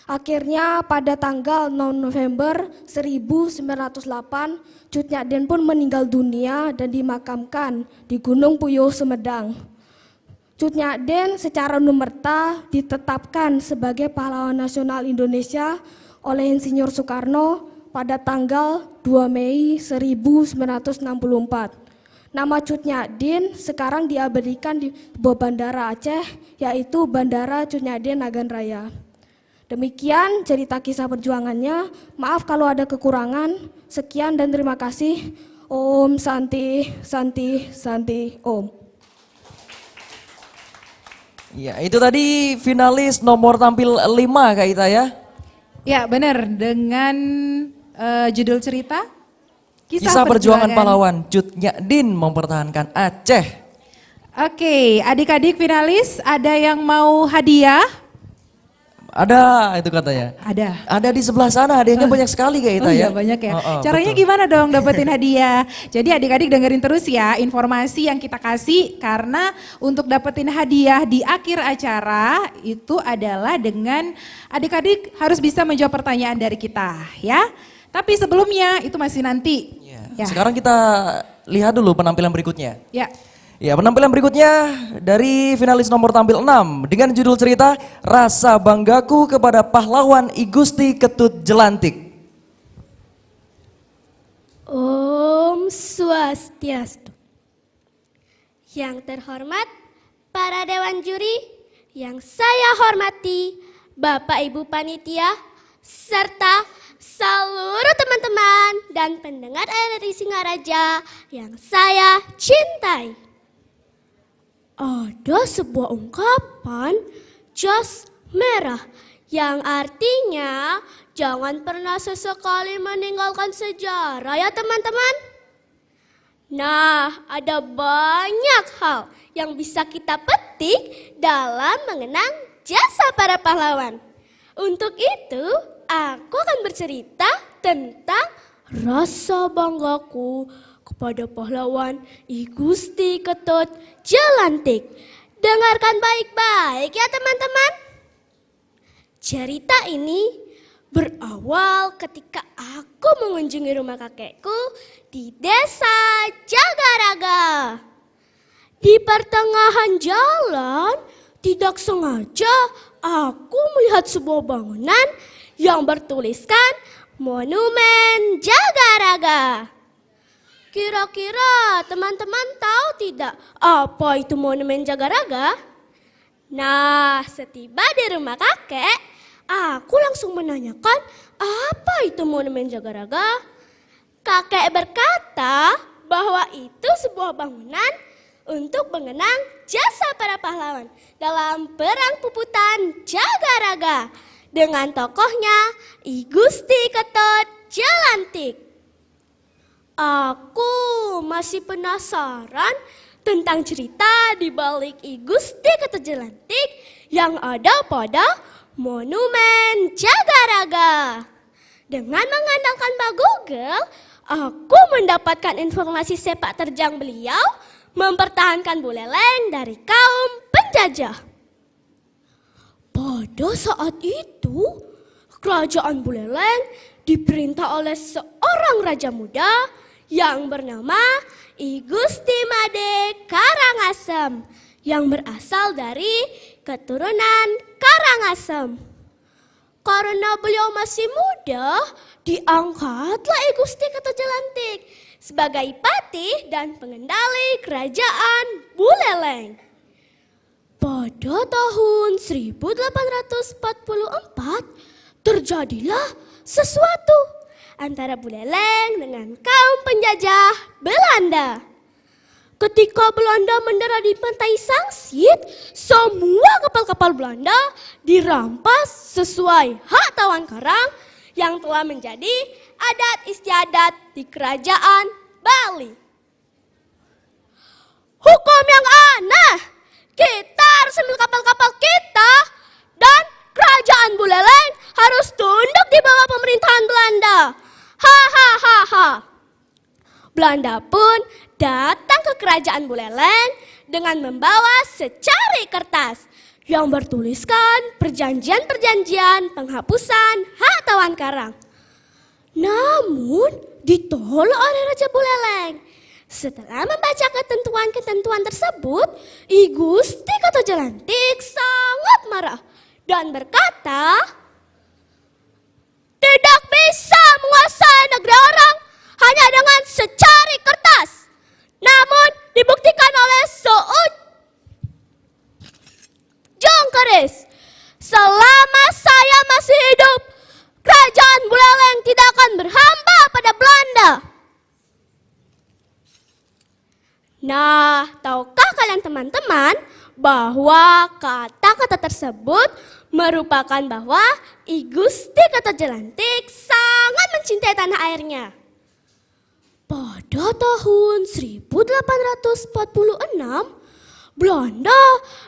Akhirnya pada tanggal 6 November 1908, Cut Nyak pun meninggal dunia dan dimakamkan di Gunung Puyuh, Sumedang. Cut Nyak secara numerta ditetapkan sebagai pahlawan nasional Indonesia oleh Insinyur Soekarno pada tanggal 2 Mei 1964. Nama Cut Nyak sekarang diabadikan di sebuah bandara Aceh, yaitu Bandara Cut Nyak Nagan Raya. Demikian cerita kisah perjuangannya. Maaf kalau ada kekurangan. Sekian dan terima kasih. Om Santi, Santi, Santi, Om. Ya, itu tadi finalis nomor tampil 5 Kak Ita ya. Ya benar, dengan judul cerita Kisah perjuangan pahlawan Cut Nyak mempertahankan Aceh. Oke, adik-adik finalis ada yang mau hadiah? Ada itu katanya. Ada di sebelah sana, hadiahnya banyak sekali Kak Ita ya. Iya banyak ya. Caranya betul. Gimana dong dapetin hadiah? Jadi adik-adik dengerin terus ya informasi yang kita kasih karena untuk dapetin hadiah di akhir acara itu adalah dengan adik-adik harus bisa menjawab pertanyaan dari kita ya. Tapi sebelumnya itu masih nanti. Ya. Sekarang kita lihat dulu penampilan berikutnya. Ya. Ya, penampilan berikutnya dari finalis nomor tampil 6 dengan judul cerita Rasa Banggaku kepada Pahlawan I Gusti Ketut Jelantik. Om Swastiastu. Yang terhormat para dewan juri, yang saya hormati Bapak Ibu Panitia, serta seluruh teman-teman dan pendengar RRI Singaraja yang saya cintai. Ada sebuah ungkapan jas merah yang artinya jangan pernah sesekali meninggalkan sejarah ya teman-teman. Nah, ada banyak hal yang bisa kita petik Jelantik dalam mengenang jasa para pahlawan. Untuk itu, aku akan bercerita tentang rasa banggaku kepada pahlawan I Gusti Ketut Jelantik. Dengarkan baik-baik ya teman-teman. Cerita ini berawal ketika aku mengunjungi rumah kakekku di desa Jagaraga. Di pertengahan jalan, tidak sengaja aku melihat sebuah bangunan yang bertuliskan Monumen Jagaraga. Kira-kira teman-teman tahu tidak apa itu Monumen Jagaraga? Nah, setiba di rumah kakek, aku langsung menanyakan apa itu Monumen Jagaraga. Kakek berkata bahwa itu sebuah bangunan untuk mengenang jasa para pahlawan dalam Perang Puputan Jagaraga dengan tokohnya I Gusti Ketut Jelantik. Aku masih penasaran tentang cerita di balik I Gusti Ketut Jelantik yang ada pada Monumen Jagaraga. Dengan mengandalkan Google, aku mendapatkan informasi sepak terjang beliau mempertahankan Buleleng dari kaum penjajah. Pada saat itu, kerajaan Buleleng diperintah oleh seorang raja muda yang bernama I Gusti Made Karangasem yang berasal dari keturunan Karangasem. Karena beliau masih muda, diangkatlah I Gusti Ketut Jelantik sebagai patih dan pengendali kerajaan Buleleng. Pada tahun 1844 terjadilah sesuatu antara Buleleng dengan kaum penjajah Belanda. Ketika Belanda mendarat di pantai Sangsit, semua kapal-kapal Belanda dirampas sesuai hak tawan karang yang telah menjadi adat istiadat di kerajaan Bali. Hukum yang aneh, kita harus ambil kapal-kapal kita dan kerajaan Buleleng harus tunduk di bawah pemerintahan Belanda. Hahaha. Belanda pun datang ke kerajaan Buleleng dengan membawa secari kertas yang bertuliskan perjanjian-perjanjian penghapusan hak tawan karang. Namun ditolak oleh Raja Buleleng. Setelah membaca ketentuan-ketentuan tersebut, I Gusti Ketut Jelantik sangat marah dan berkata, "Tidak bisa menguasai negeri orang hanya dengan secari kertas. Namun dibuktikan oleh seujung keris. Selama saya masih hidup, kerajaan Buleleng tidak akan berhamba pada Belanda." Nah, tahukah kalian teman-teman bahwa kata-kata tersebut merupakan bahwa I Gusti Ketut Jelantik sangat mencintai tanah airnya. Pada tahun 1846, Belanda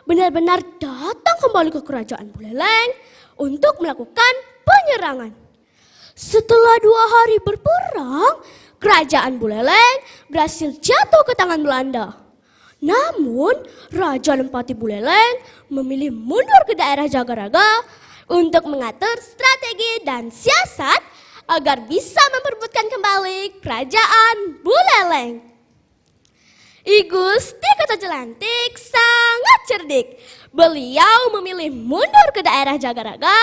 benar-benar datang kembali ke kerajaan Buleleng untuk melakukan penyerangan. Setelah 2 hari berperang, kerajaan Buleleng berhasil jatuh ke tangan Belanda. Namun, Raja Lempati Buleleng memilih mundur ke daerah Jagaraga untuk mengatur strategi dan siasat agar bisa memperebutkan kembali kerajaan Buleleng. I Gusti Ketut Jelantik sangat cerdik. Beliau memilih mundur ke daerah Jagaraga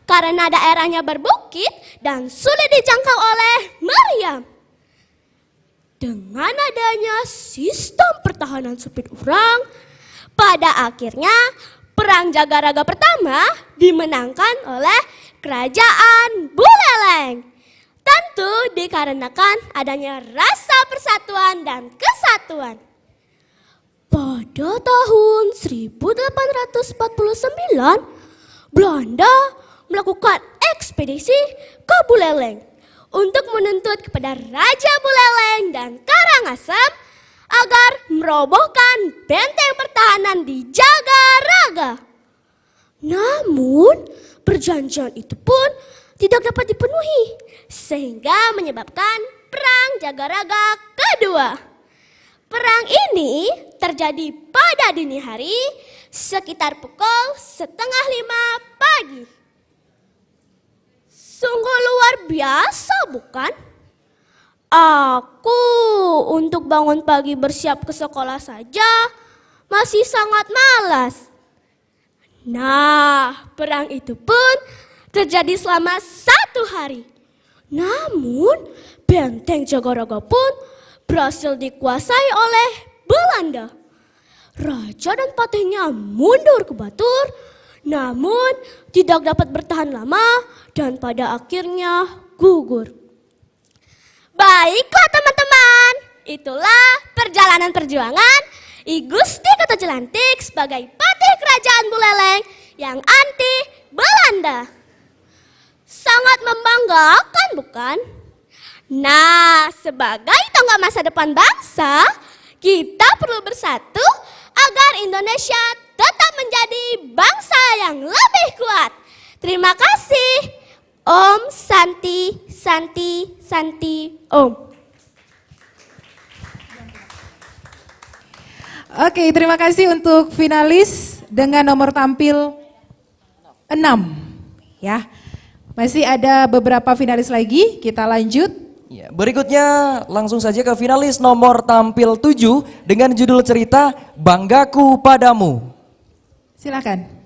karena daerahnya berbukit dan sulit dijangkau oleh meriam. Dengan adanya sistem pertahanan sempit urang, pada akhirnya Perang Jagaraga pertama dimenangkan oleh kerajaan Buleleng. Tentu dikarenakan adanya rasa persatuan dan kesatuan. Pada tahun 1849, Belanda melakukan ekspedisi ke Buleleng untuk menuntut kepada Raja Buleleng dan Karangasem agar merobohkan benteng pertahanan di Jagaraga. Namun, perjanjian itu pun tidak dapat dipenuhi, sehingga menyebabkan Perang Jagaraga kedua. Perang ini terjadi pada dini hari sekitar pukul 4:30 pagi. Sungguh luar biasa, bukan? Aku untuk bangun pagi bersiap ke sekolah saja masih sangat malas. Nah, perang itu pun terjadi selama 1 hari. Namun, benteng Jagaraga pun berhasil dikuasai oleh Belanda. Raja dan patihnya mundur ke Batur, namun tidak dapat bertahan lama dan pada akhirnya gugur. Baiklah teman-teman, itulah perjalanan perjuangan I Gusti Kertojelantik sebagai patih kerajaan Buleleng yang anti Belanda. Sangat membanggakan, bukan? Nah, sebagai tonggak masa depan bangsa, kita perlu bersatu agar Indonesia tetap menjadi bangsa yang lebih kuat. Terima kasih. Om Santi, Santi, Santi, Om. Oke, terima kasih untuk finalis dengan nomor tampil 6. Ya. Masih ada beberapa finalis lagi, kita lanjut. Ya, berikutnya langsung saja ke finalis nomor tampil 7 dengan judul cerita Banggaku Padamu. Silakan.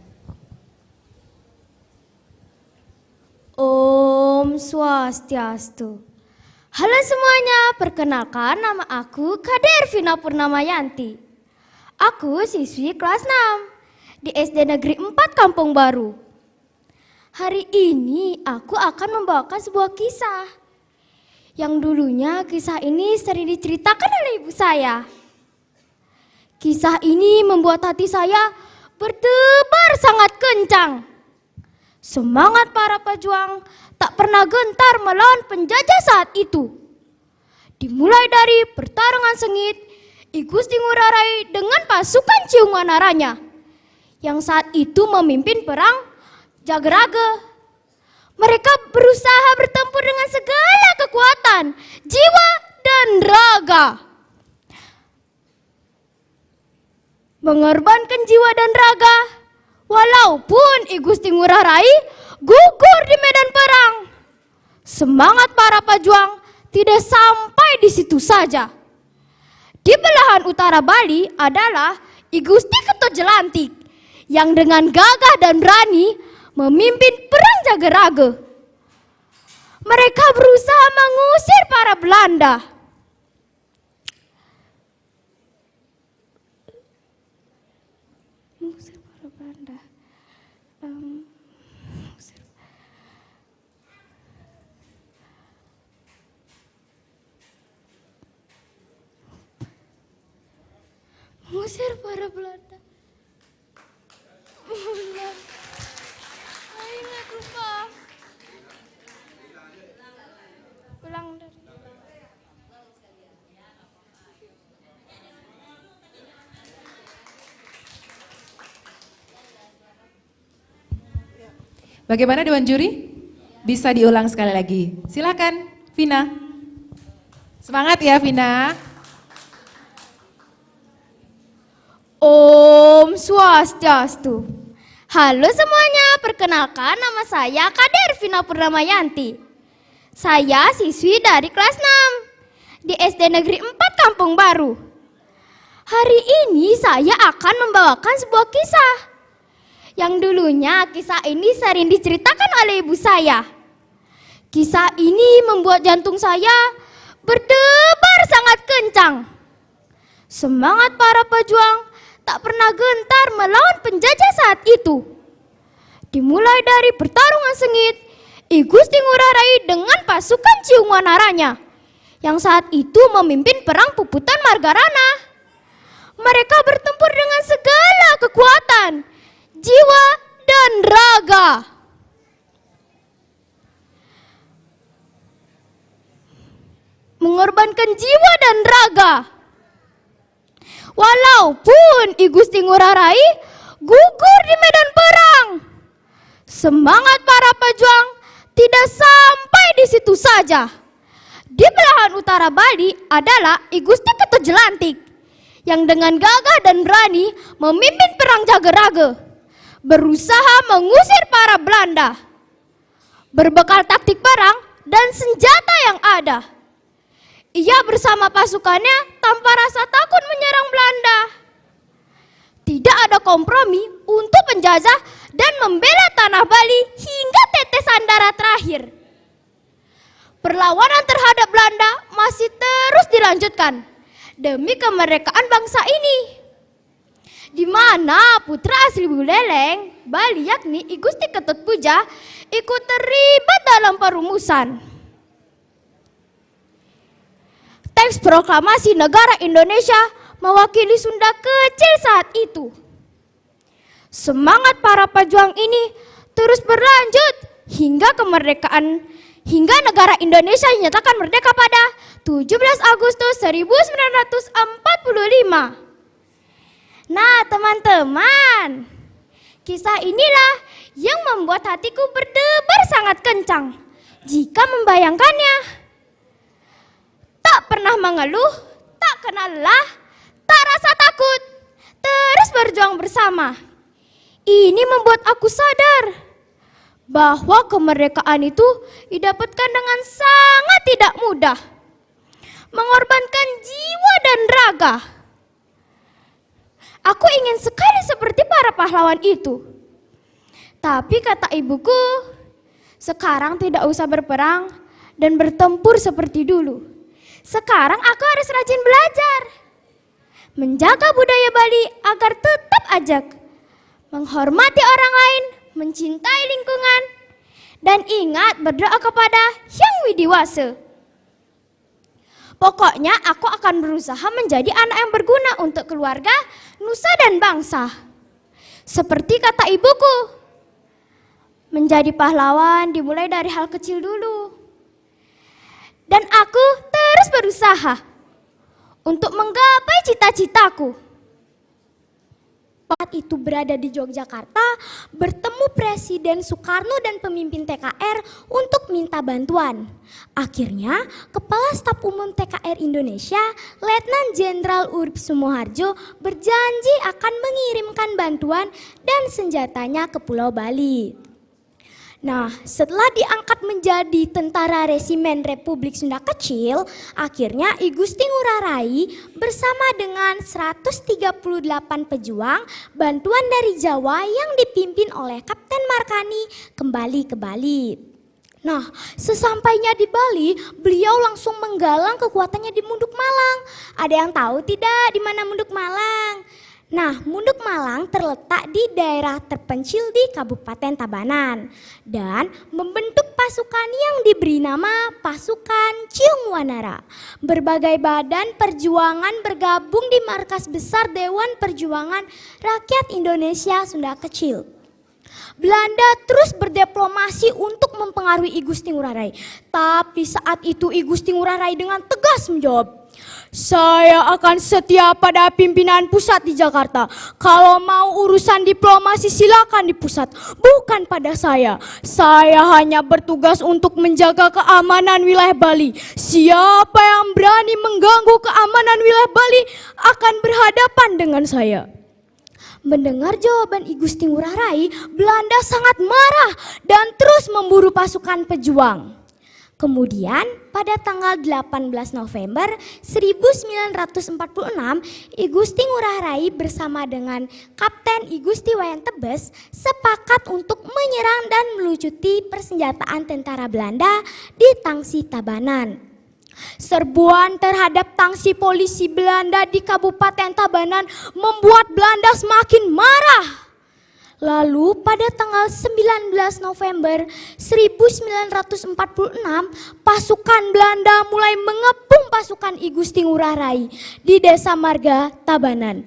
Om Swastiastu. Halo semuanya, perkenalkan nama aku Kader Vina Purnamayanti. Aku siswi kelas 6 di SD Negeri 4 Kampung Baru. Hari ini aku akan membawakan sebuah kisah. Yang dulunya kisah ini sering diceritakan oleh ibu saya. Kisah ini membuat hati saya berdebar sangat kencang. Semangat para pejuang tak pernah gentar melawan penjajah saat itu. Dimulai dari pertarungan sengit I Gusti Ngurah Rai dengan pasukan Ciunganaranya yang saat itu memimpin perang Jagaraga. Mereka berusaha bertempur dengan segala kekuatan, jiwa dan raga. Mengorbankan jiwa dan raga, walaupun I Gusti Ngurah Rai gugur di medan perang. Semangat para pejuang tidak sampai di situ saja. Di belahan utara Bali adalah I Gusti Kertojelantik yang dengan gagah dan berani memimpin perang Jagaraga. Mereka berusaha mengusir para Belanda. Mengusir para Belanda. Mengusir para Belanda. Ingat lupa. Pulang dari. Bagaimana Dewan Juri? Bisa diulang sekali lagi. Silakan, Vina. Semangat ya, Vina. Om Swastiastu. Halo semuanya, perkenalkan nama saya Kader Vina Purnamayanti. Saya siswi dari kelas 6 di SD Negeri 4 Kampung Baru. Hari ini saya akan membawakan sebuah kisah. Yang dulunya kisah ini sering diceritakan oleh ibu saya. Kisah ini membuat jantung saya berdebar sangat kencang. Semangat para pejuang tak pernah gentar melawan penjajah saat itu. Dimulai dari pertarungan sengit I Gusti Ngurah Rai dengan pasukan Ciunganaranya yang saat itu memimpin perang Puputan Margarana. Mereka bertempur dengan segala kekuatan, jiwa dan raga. Mengorbankan jiwa dan raga. Walaupun I Gusti Ngurah Rai gugur di medan perang, semangat para pejuang tidak sampai di situ saja. Di belahan utara Bali adalah I Gusti Ketut Jelantik yang dengan gagah dan berani memimpin perang Jagerage, berusaha mengusir para Belanda. Berbekal taktik perang dan senjata yang ada, ia bersama pasukannya tanpa rasa takut menyerang Belanda. Tidak ada kompromi untuk menjajah dan membela tanah Bali hingga tetesan darah terakhir. Perlawanan terhadap Belanda masih terus dilanjutkan demi kemerdekaan bangsa ini, di mana putra asli Buleleng, Bali yakni I Gusti Ketut Puja ikut terlibat dalam perumusan teks proklamasi negara Indonesia mewakili Sunda kecil saat itu. Semangat para pejuang ini terus berlanjut hingga negara Indonesia dinyatakan merdeka pada 17 Agustus 1945. Nah, teman-teman, kisah inilah yang membuat hatiku berdebar sangat kencang jika membayangkannya. Tak pernah mengeluh, tak kenal lelah, tak rasa takut, terus berjuang bersama. Ini membuat aku sadar bahwa kemerdekaan itu didapatkan dengan sangat tidak mudah, mengorbankan jiwa dan raga. Aku ingin sekali seperti para pahlawan itu. Tapi kata ibuku, sekarang tidak usah berperang dan bertempur seperti dulu. Sekarang aku harus rajin belajar, menjaga budaya Bali agar tetap ajak, menghormati orang lain, mencintai lingkungan, dan ingat berdoa kepada Hyang Widiwasa. Pokoknya aku akan berusaha menjadi anak yang berguna untuk keluarga, nusa dan bangsa. Seperti kata ibuku, menjadi pahlawan dimulai dari hal kecil dulu. Dan aku terus berusaha untuk menggapai cita-citaku. Saat itu berada di Yogyakarta, bertemu Presiden Soekarno dan pemimpin TKR untuk minta bantuan. Akhirnya, Kepala Staf Umum TKR Indonesia, Letnan Jenderal Urip Sumoharjo berjanji akan mengirimkan bantuan dan senjatanya ke Pulau Bali. Nah, setelah diangkat menjadi tentara resimen Republik Sunda Kecil, akhirnya I Gusti Ngurah Rai bersama dengan 138 pejuang bantuan dari Jawa yang dipimpin oleh Kapten Markani kembali ke Bali. Nah, sesampainya di Bali, beliau langsung menggalang kekuatannya di Munduk Malang. Ada yang tahu tidak di mana Munduk Malang? Nah, Munduk Malang terletak di daerah terpencil di Kabupaten Tabanan dan membentuk pasukan yang diberi nama Pasukan Ciung Wanara. Berbagai badan perjuangan bergabung di markas besar Dewan Perjuangan Rakyat Indonesia Sunda Kecil. Belanda terus berdiplomasi untuk mempengaruhi I Gusti Ngurah Rai. Tapi saat itu I Gusti Ngurah Rai dengan tegas menjawab, "Saya akan setia pada pimpinan pusat di Jakarta. Kalau mau urusan diplomasi silakan di pusat, bukan pada saya. Saya hanya bertugas untuk menjaga keamanan wilayah Bali. Siapa yang berani mengganggu keamanan wilayah Bali akan berhadapan dengan saya." Mendengar jawaban I Gusti Ngurah Rai, Belanda sangat marah dan terus memburu pasukan pejuang. Kemudian pada tanggal 18 November 1946, I Gusti Ngurah Rai bersama dengan Kapten I Gusti Wayan Tebes sepakat untuk menyerang dan melucuti persenjataan tentara Belanda di Tangsi Tabanan. Serbuan terhadap tangsi polisi Belanda di Kabupaten Tabanan membuat Belanda semakin marah. Lalu pada tanggal 19 November 1946, pasukan Belanda mulai mengepung pasukan I Gusti Ngurah Rai di Desa Marga, Tabanan.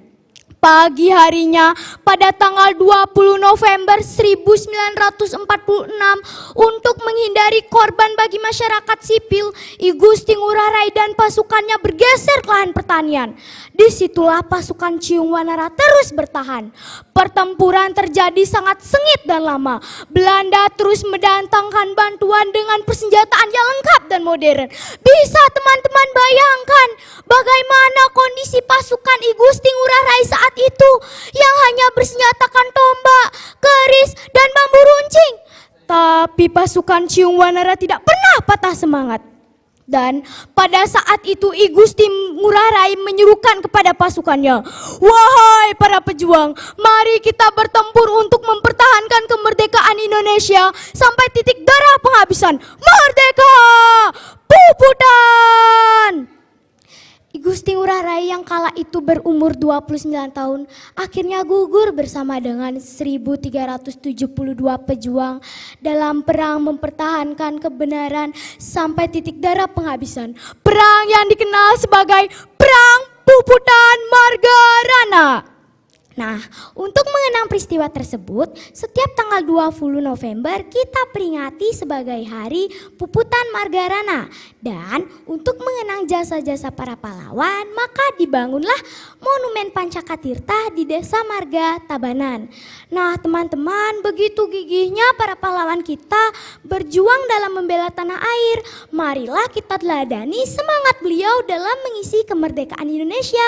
Pagi harinya pada tanggal 20 November 1946 untuk menghindari korban bagi masyarakat sipil, I Gusti Ngurah Rai dan pasukannya bergeser ke lahan pertanian. Disitulah pasukan Ciung Wanara terus bertahan. Pertempuran terjadi sangat sengit dan lama. Belanda terus mendatangkan bantuan dengan persenjataan yang lengkap dan modern. Bisa teman-teman bayangkan bagaimana kondisi pasukan I Gusti Ngurah Rai saat itu yang hanya bersenjatakan tombak, keris, dan bambu runcing. Tapi pasukan Ciung Wanara tidak pernah patah semangat. Dan pada saat itu I Gusti Ngurah Rai menyerukan kepada pasukannya, "Wahai para pejuang, mari kita bertempur untuk mempertahankan kemerdekaan Indonesia sampai titik darah penghabisan. Merdeka! Puputan!" I Gusti Ngurah Rai yang kala itu berumur 29 tahun akhirnya gugur bersama dengan 1372 pejuang dalam perang mempertahankan kebenaran sampai titik darah penghabisan. Perang yang dikenal sebagai Perang Puputan Margarana. Nah, untuk mengenang peristiwa tersebut, setiap tanggal 20 November kita peringati sebagai Hari Puputan Margarana. Dan untuk mengenang jasa-jasa para pahlawan, maka dibangunlah Monumen Pancakatirta di Desa Marga, Tabanan. Nah, teman-teman, begitu gigihnya para pahlawan kita berjuang dalam membela tanah air. Marilah kita teladani semangat beliau dalam mengisi kemerdekaan Indonesia.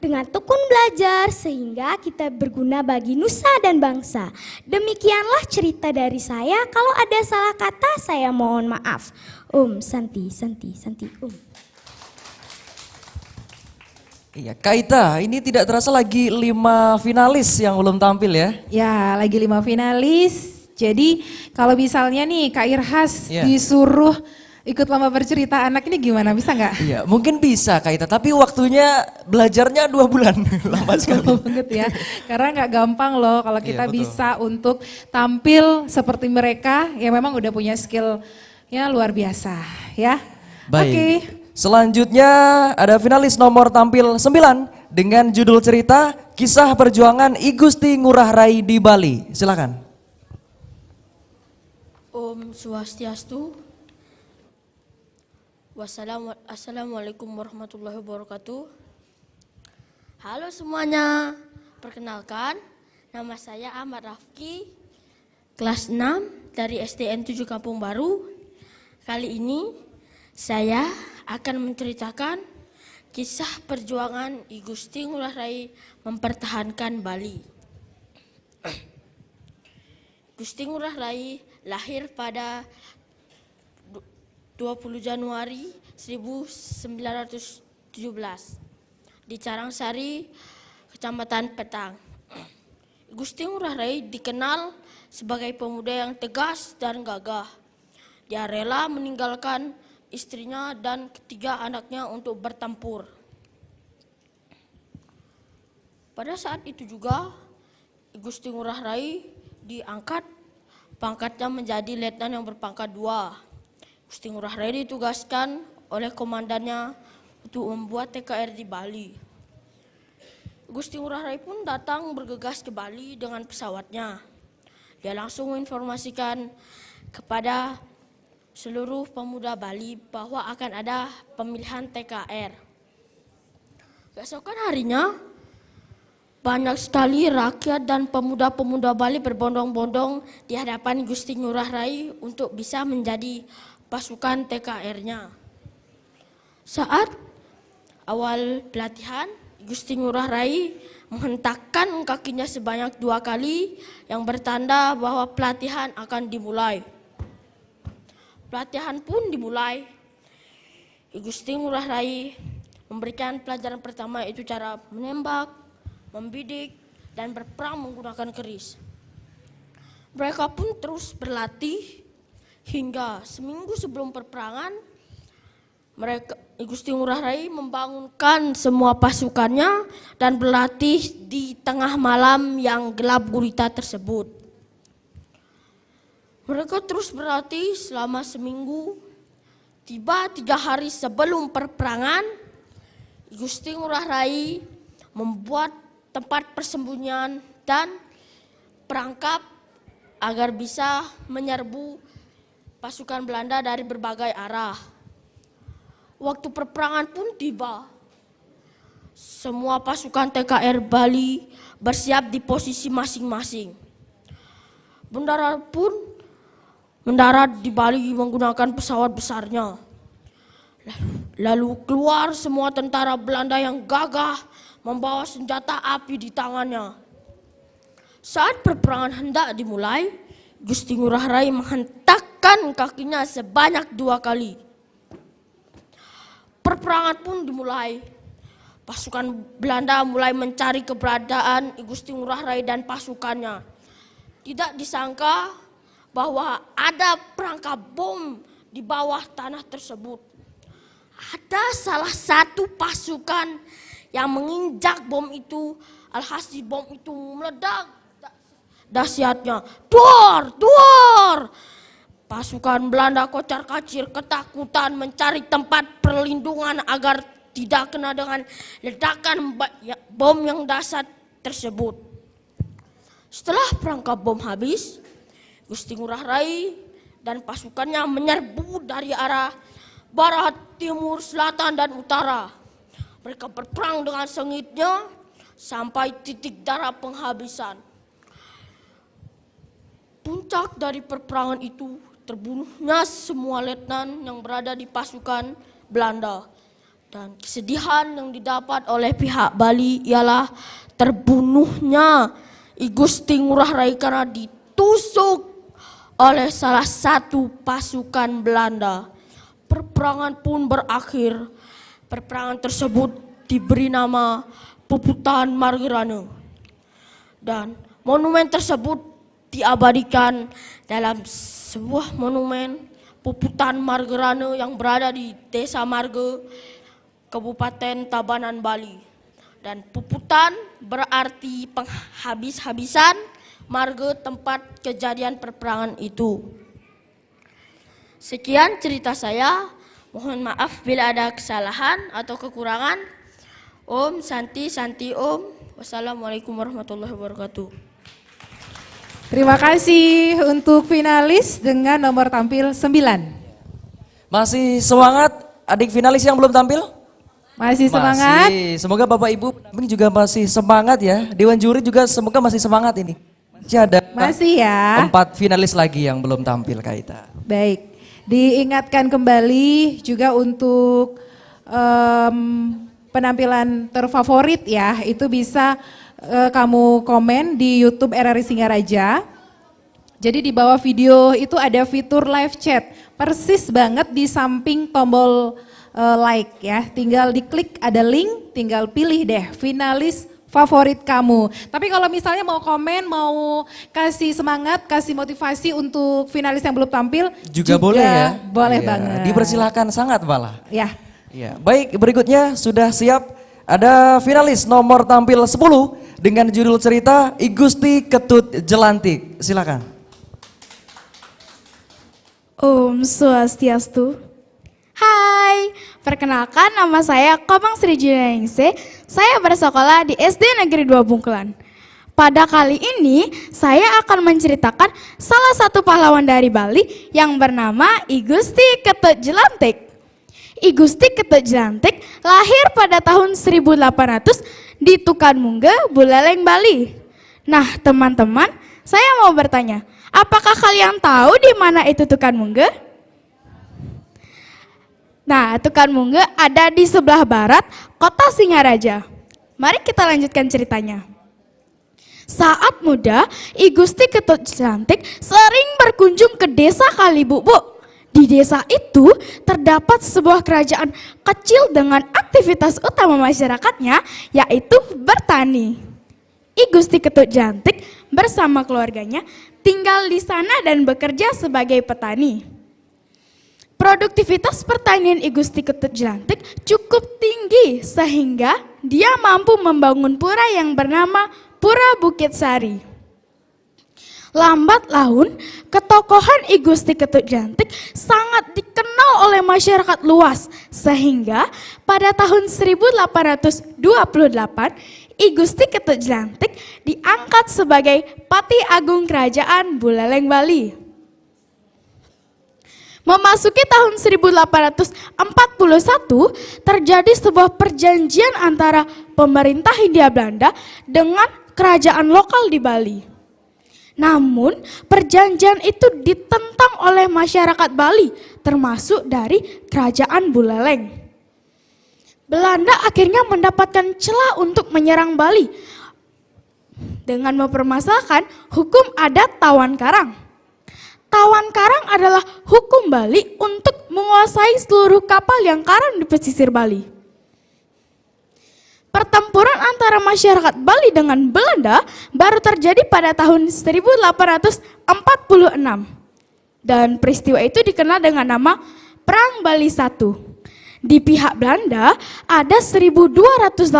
Dengan tekun belajar sehingga kita berguna bagi nusa dan bangsa. Demikianlah cerita dari saya. Kalau ada salah kata saya mohon maaf. Santi. Iya, Kak Ita, ini tidak terasa lagi 5 finalis yang belum tampil ya. Ya, lagi 5 finalis. Jadi kalau misalnya nih Kak Irhas Iya. disuruh ikut lomba bercerita anak ini gimana, bisa nggak? Iya, mungkin bisa Kak Ita, tapi waktunya belajarnya 2 bulan. Lama sekali. Banget ya, karena nggak gampang loh kalau Iya, kita betul. bisa untuk tampil seperti mereka yang memang udah punya skill ya luar biasa ya. Baik. Oke. Selanjutnya ada finalis nomor tampil 9 dengan judul cerita Kisah Perjuangan I Gusti Ngurah Rai di Bali. Silakan. Om Swastiastu. Assalamualaikum warahmatullahi wabarakatuh. Halo semuanya, perkenalkan nama saya Ahmad Rafki, kelas 6 dari SDN 7 Kampung Baru. Kali ini saya akan menceritakan kisah perjuangan I Gusti Ngurah Rai mempertahankan Bali. Gusti Ngurah Rai lahir pada 20 Januari 1917 di Carangsari, Kecamatan Petang. Gusti Ngurah Rai dikenal sebagai pemuda yang tegas dan gagah. Dia rela meninggalkan istrinya dan ketiga anaknya untuk bertempur. Pada saat itu juga Gusti Ngurah Rai diangkat pangkatnya menjadi letnan yang berpangkat 2. Gusti Ngurah Rai ditugaskan oleh komandannya untuk membuat TKR di Bali. Gusti Ngurah Rai pun datang bergegas ke Bali dengan pesawatnya. Dia langsung menginformasikan kepada seluruh pemuda Bali bahwa akan ada pemilihan TKR. Keesokan harinya, banyak sekali rakyat dan pemuda-pemuda Bali berbondong-bondong di hadapan Gusti Ngurah Rai untuk bisa menjadi pasukan TKR-nya. Saat awal pelatihan, Gusti Ngurah Rai menghentakkan kakinya sebanyak 2 kali yang bertanda bahwa pelatihan akan dimulai. Pelatihan pun dimulai. Gusti Ngurah Rai memberikan pelajaran pertama yaitu cara menembak, membidik, dan berperang menggunakan keris. Mereka pun terus berlatih hingga seminggu sebelum perperangan, Gusti Ngurah Rai membangunkan semua pasukannya dan berlatih di tengah malam yang gelap gulita tersebut. Mereka terus berlatih selama seminggu. Tiba 3 hari sebelum perperangan, Gusti Ngurah Rai membuat tempat persembunyian dan perangkap agar bisa menyerbu pasukan Belanda dari berbagai arah. Waktu perperangan pun tiba. Semua pasukan TKR Bali bersiap di posisi masing-masing. Bendara pun mendarat di Bali menggunakan pesawat besarnya. Lalu keluar semua tentara Belanda yang gagah membawa senjata api di tangannya. Saat perperangan hendak dimulai, Gusti Ngurah Rai menghentakkan kakinya sebanyak 2 kali. Perperangan pun dimulai. Pasukan Belanda mulai mencari keberadaan Gusti Ngurah Rai dan pasukannya. Tidak disangka bahwa ada perangkap bom di bawah tanah tersebut. Ada salah satu pasukan yang menginjak bom itu, alhasil bom itu meledak. Dahsyatnya, duar! Pasukan Belanda kocar-kacir ketakutan mencari tempat perlindungan agar tidak kena dengan ledakan bom yang dahsyat tersebut. Setelah perangkap bom habis, Gusti Ngurah Rai dan pasukannya menyerbu dari arah barat, timur, selatan, dan utara. Mereka berperang dengan sengitnya sampai titik darah penghabisan. Puncak dari perperangan itu terbunuhnya semua letnan yang berada di pasukan Belanda. Dan kesedihan yang didapat oleh pihak Bali ialah terbunuhnya I Gusti Ngurah Rai karena ditusuk oleh salah satu pasukan Belanda. Perperangan pun berakhir. Perperangan tersebut diberi nama Puputan Margerane. Dan monumen tersebut diabadikan dalam sebuah monumen Puputan Margerane yang berada di Desa Marge, Kabupaten Tabanan, Bali. Dan Puputan berarti penghabis-habisan, Marge tempat kejadian perperangan itu. Sekian cerita saya. Mohon maaf bila ada kesalahan atau kekurangan. Om Santi Om. Wassalamualaikum warahmatullahi wabarakatuh. Terima kasih untuk finalis dengan nomor tampil 9. Masih semangat adik finalis yang belum tampil? Masih semangat? Masih. Semoga Bapak Ibu ini juga masih semangat ya. Dewan juri juga semoga masih semangat ini. Masih ya. 4 finalis lagi yang belum tampil Kaita. Baik. Diingatkan kembali juga untuk penampilan terfavorit ya, itu bisa kamu komen di YouTube RRI Singaraja. Jadi di bawah video itu ada fitur live chat, persis banget di samping tombol like ya. Tinggal diklik ada link, tinggal pilih deh finalis favorit kamu. Tapi kalau misalnya mau komen, mau kasih semangat, kasih motivasi untuk finalis yang belum tampil juga boleh ya. Boleh ya, banget. Dipersilahkan sangat malah. Ya. Ya, baik, berikutnya sudah siap. Ada finalis nomor tampil 10 dengan judul cerita I Gusti Ketut Jelantik. Silakan. Om Swastiastu. Hai, perkenalkan nama saya Komang Sri Julianingsih. Saya bersekolah di SD Negeri 2 Bungkulan. Pada kali ini saya akan menceritakan salah satu pahlawan dari Bali yang bernama I Gusti Ketut Jelantik. I Gusti Ketut Jelantik lahir pada tahun 1800 di Tukanmungge, Buleleng, Bali. Nah, teman-teman, saya mau bertanya, apakah kalian tahu di mana itu Tukanmungge? Nah, Tukanmungge ada di sebelah barat kota Singaraja. Mari kita lanjutkan ceritanya. Saat muda, I Gusti Ketut Jelantik sering berkunjung ke desa Kalibubuk. Di desa itu terdapat sebuah kerajaan kecil dengan aktivitas utama masyarakatnya yaitu bertani. I Gusti Ketut Jelantik bersama keluarganya tinggal di sana dan bekerja sebagai petani. Produktivitas pertanian I Gusti Ketut Jelantik cukup tinggi sehingga dia mampu membangun pura yang bernama Pura Bukit Sari. Lambat laun, ketokohan I Gusti Ketut Jelantik sangat dikenal oleh masyarakat luas sehingga pada tahun 1828 I Gusti Ketut Jelantik diangkat sebagai Pati Agung Kerajaan Buleleng Bali. Memasuki tahun 1841, terjadi sebuah perjanjian antara pemerintah Hindia Belanda dengan kerajaan lokal di Bali. Namun, perjanjian itu ditentang oleh masyarakat Bali, termasuk dari kerajaan Buleleng. Belanda akhirnya mendapatkan celah untuk menyerang Bali dengan mempermasalahkan hukum adat Tawan Karang. Tawan Karang adalah hukum Bali untuk menguasai seluruh kapal yang karam di pesisir Bali. Pertempuran antara masyarakat Bali dengan Belanda baru terjadi pada tahun 1846. Dan peristiwa itu dikenal dengan nama Perang Bali I. Di pihak Belanda ada 1.280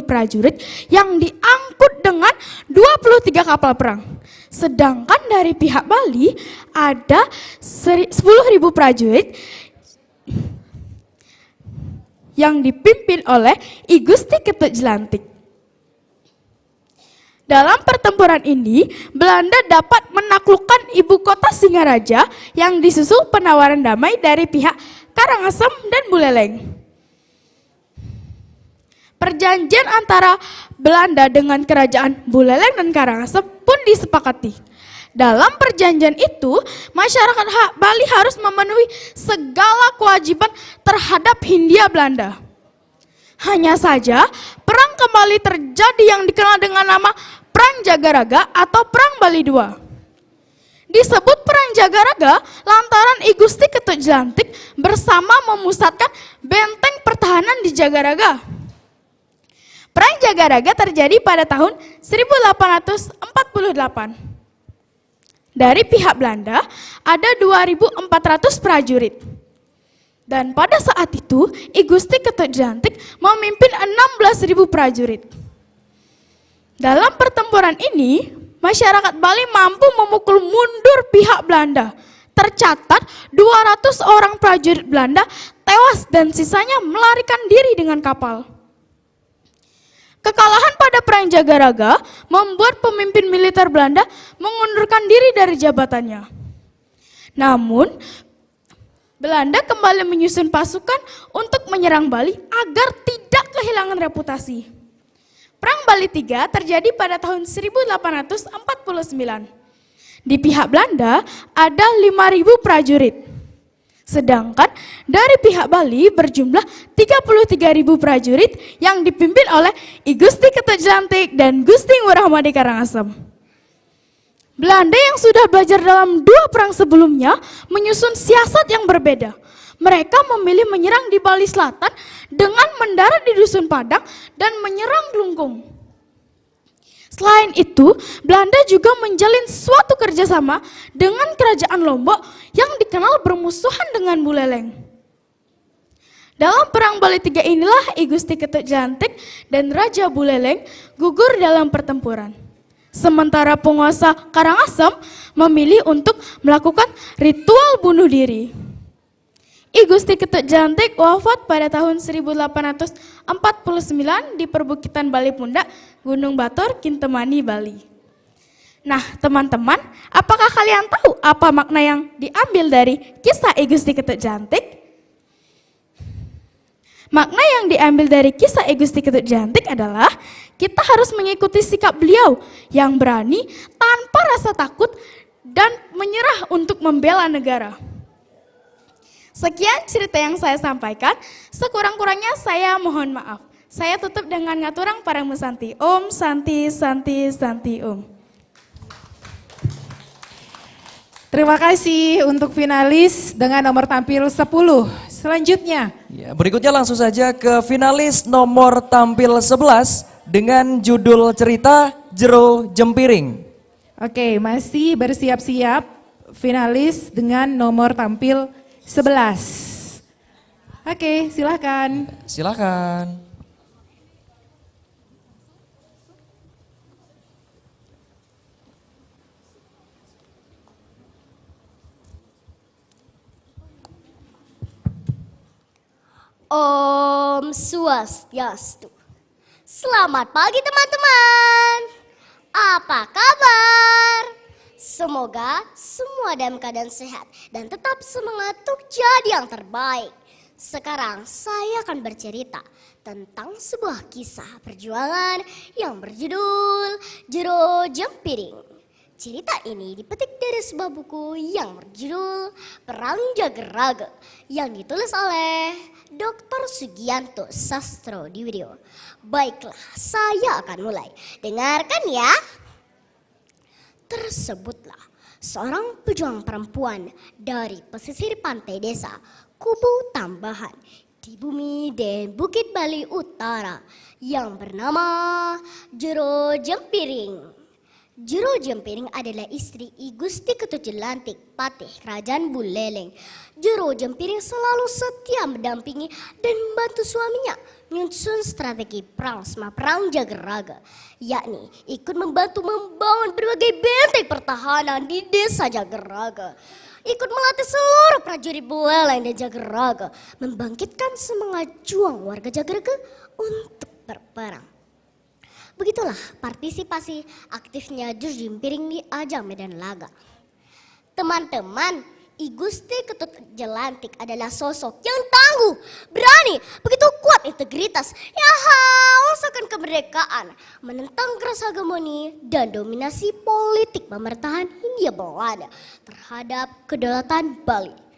prajurit yang diangkut dengan 23 kapal perang. Sedangkan dari pihak Bali ada 10.000 prajurit yang dipimpin oleh I Gusti Ketut Jelantik. Dalam pertempuran ini, Belanda dapat menaklukkan ibu kota Singaraja yang disusul penawaran damai dari pihak Karangasem dan Buleleng. Perjanjian antara Belanda dengan kerajaan Buleleng dan Karangasem pun disepakati. Dalam perjanjian itu, masyarakat Bali harus memenuhi segala kewajiban terhadap Hindia Belanda. Hanya saja, perang kembali terjadi yang dikenal dengan nama Perang Jagaraga atau Perang Bali II. Disebut Perang Jagaraga lantaran I Gusti Ketut Jelantik bersama memusatkan benteng pertahanan di Jagaraga. Perang Jagaraga terjadi pada tahun 1848. Dari pihak Belanda ada 2.400 prajurit. Dan pada saat itu I Gusti Ketut Jelantik memimpin 16.000 prajurit. Dalam pertempuran ini, masyarakat Bali mampu memukul mundur pihak Belanda. Tercatat 200 orang prajurit Belanda tewas dan sisanya melarikan diri dengan kapal. Kekalahan pada Perang Jagaraga membuat pemimpin militer Belanda mengundurkan diri dari jabatannya. Namun, Belanda kembali menyusun pasukan untuk menyerang Bali agar tidak kehilangan reputasi. Perang Bali III terjadi pada tahun 1849. Di pihak Belanda ada 5.000 prajurit. Sedangkan dari pihak Bali berjumlah 33.000 prajurit yang dipimpin oleh I Gusti Ketut Jelantik dan Gusti Ngurah Madi Karangasem. Belanda yang sudah belajar dalam 2 perang sebelumnya menyusun siasat yang berbeda. Mereka memilih menyerang di Bali Selatan dengan mendarat di Dusun Padang dan menyerang Glungkung. Selain itu, Belanda juga menjalin suatu kerjasama dengan Kerajaan Lombok yang dikenal bermusuhan dengan Buleleng. Dalam Perang Bali III inilah I Gusti Ketut Jelantik dan Raja Buleleng gugur dalam pertempuran. Sementara penguasa Karangasem memilih untuk melakukan ritual bunuh diri. I Gusti Ketut Jelantik wafat pada tahun 1849 di perbukitan Bali Pundak, Gunung Batur, Kintemani, Bali. Nah, teman-teman, apakah kalian tahu apa makna yang diambil dari kisah I Gusti Ketut Jelantik? Makna yang diambil dari kisah I Gusti Ketut Jelantik adalah kita harus mengikuti sikap beliau yang berani tanpa rasa takut dan menyerah untuk membela negara. Sekian cerita yang saya sampaikan, sekurang-kurangnya saya mohon maaf. Saya tutup dengan ngaturang parang musanti. Om Santi Santi Santi Om. Terima kasih untuk finalis dengan nomor tampil 10. Selanjutnya. Ya, berikutnya langsung saja ke finalis nomor tampil 11 dengan judul cerita Jero Jempiring. Oke, masih bersiap-siap finalis dengan nomor tampil 11. Oke, silakan. Silakan. Om Swastiastu. Selamat pagi teman-teman. Apa kabar? Semoga semua dalam keadaan sehat dan tetap semangat untuk jadi yang terbaik. Sekarang saya akan bercerita tentang sebuah kisah perjuangan yang berjudul Jero Jempiring. Cerita ini dipetik dari sebuah buku yang berjudul Perang Jageraga yang ditulis oleh Dr. Sugianto Sastro Diwiryo. Baiklah, saya akan mulai. Dengarkan ya. Tersebutlah seorang pejuang perempuan dari pesisir pantai desa Kubu Tambahan di bumi dan Bukit Bali Utara yang bernama Jero Jempiring. Jero Jempiring adalah istri I Gusti Ketujulantik Patih Kerajaan Buleleng. Jero Jempiring selalu setia mendampingi dan membantu suaminya menyusun strategi perang selama Perang Jageraga, yakni ikut membantu membangun berbagai benteng pertahanan di desa Jageraga. Ikut melatih seluruh prajurit Buleleng dan Jageraga, membangkitkan semangat juang warga Jageraga untuk berperang. Begitulah partisipasi aktifnya Jero Jempiring di ajang medan laga. Teman-teman, I Gusti Ketujulantik adalah sosok yang tangguh, berani, begitu kuat integritas, yang haus akan kemerdekaan, menentang keras hegemoni dan dominasi politik pemerintahan Hindia Belanda terhadap kedaulatan Bali.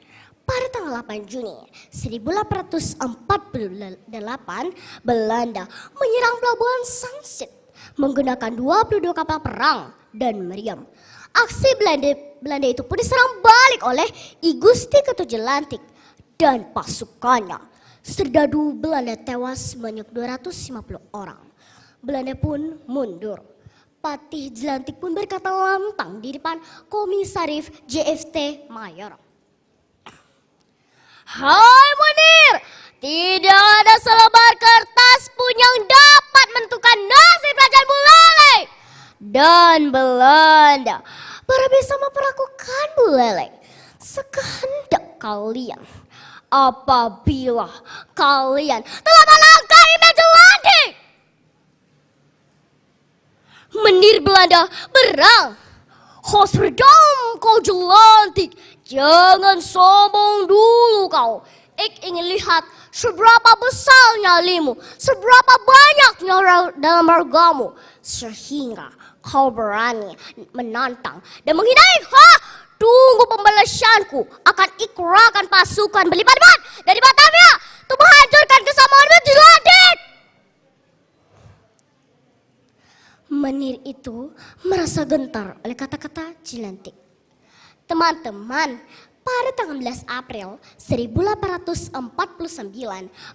Pada tanggal 8 Juni 1848, Belanda menyerang pelabuhan Sangsit menggunakan 22 kapal perang dan meriam. Aksi Belanda itu pun diserang balik oleh I Gusti Ketujulantik dan pasukannya. Serdadu Belanda tewas sebanyak 250 orang. Belanda pun mundur. Patih Jelantik pun berkata lantang di depan Komisaris JFT Mayor. Hai Munir, tidak ada selebar kertas pun yang dapat menentukan nasib Kerajaan Buleleng dan Belanda. Para bisa memperlakukan Buleleng sekehendak kalian. Apabila kalian telah melangkahi Jelantik, Menir Belanda berang. Hosredam kau Jelantik, jangan sombong dulu kau. Ik ingin lihat seberapa besar nyalimu, seberapa banyaknya dalam margamu, sehingga kau berani menantang dan menghina ik. Tunggu pembalasanku, akan ikrahkan pasukan berlipat-lipat dari Batavia untuk menghancurkan kesamaanmu Jelantik. Menir itu merasa gentar oleh kata-kata Jelantik. Teman-teman, pada tanggal 11 April 1849,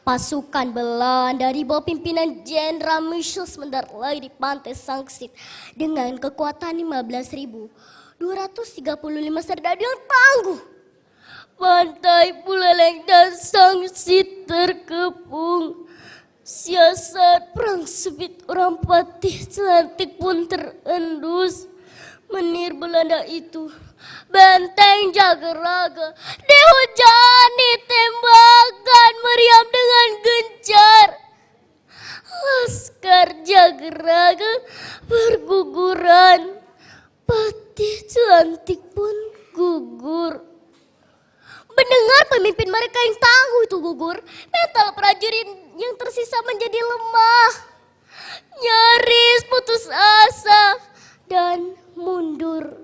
pasukan Belanda di bawah pimpinan Jenderal Michels mendarat di pantai Sangsit dengan kekuatan 15.235 serdadu yang tangguh. Pantai Buleleng dan Sangsit terkepung. Siasat perang sebit orang Patih Jelantik pun terendus. Menir Belanda itu, benteng Jageraga dihujani tembakan meriam dengan gencar. Laskar Jageraga berguguran. Patih Jelantik pun gugur. Mendengar pemimpin mereka yang tangguh itu gugur, mental prajurit yang tersisa menjadi lemah. Nyaris putus asa dan mundur.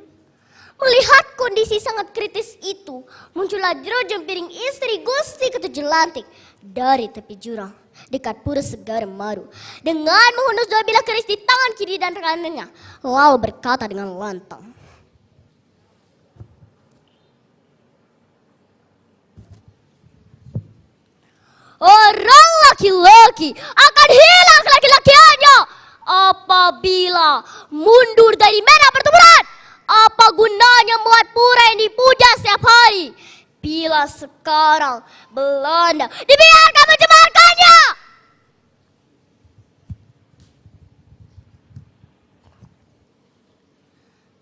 Melihat kondisi sangat kritis itu, muncullah Jero Jempiring istri Gusti Ketujulantik dari tepi jurang dekat Pura Segara Maru dengan menghunus dua bilah keris di tangan kiri dan kanannya, lalu berkata dengan lantang, orang laki-laki akan hilang kelaki-lakiannya apabila mundur dari medan pertempuran. Apa gunanya membuat pura yang dipuja setiap hari bila sekarang Belanda dibiarkan mencemarkannya?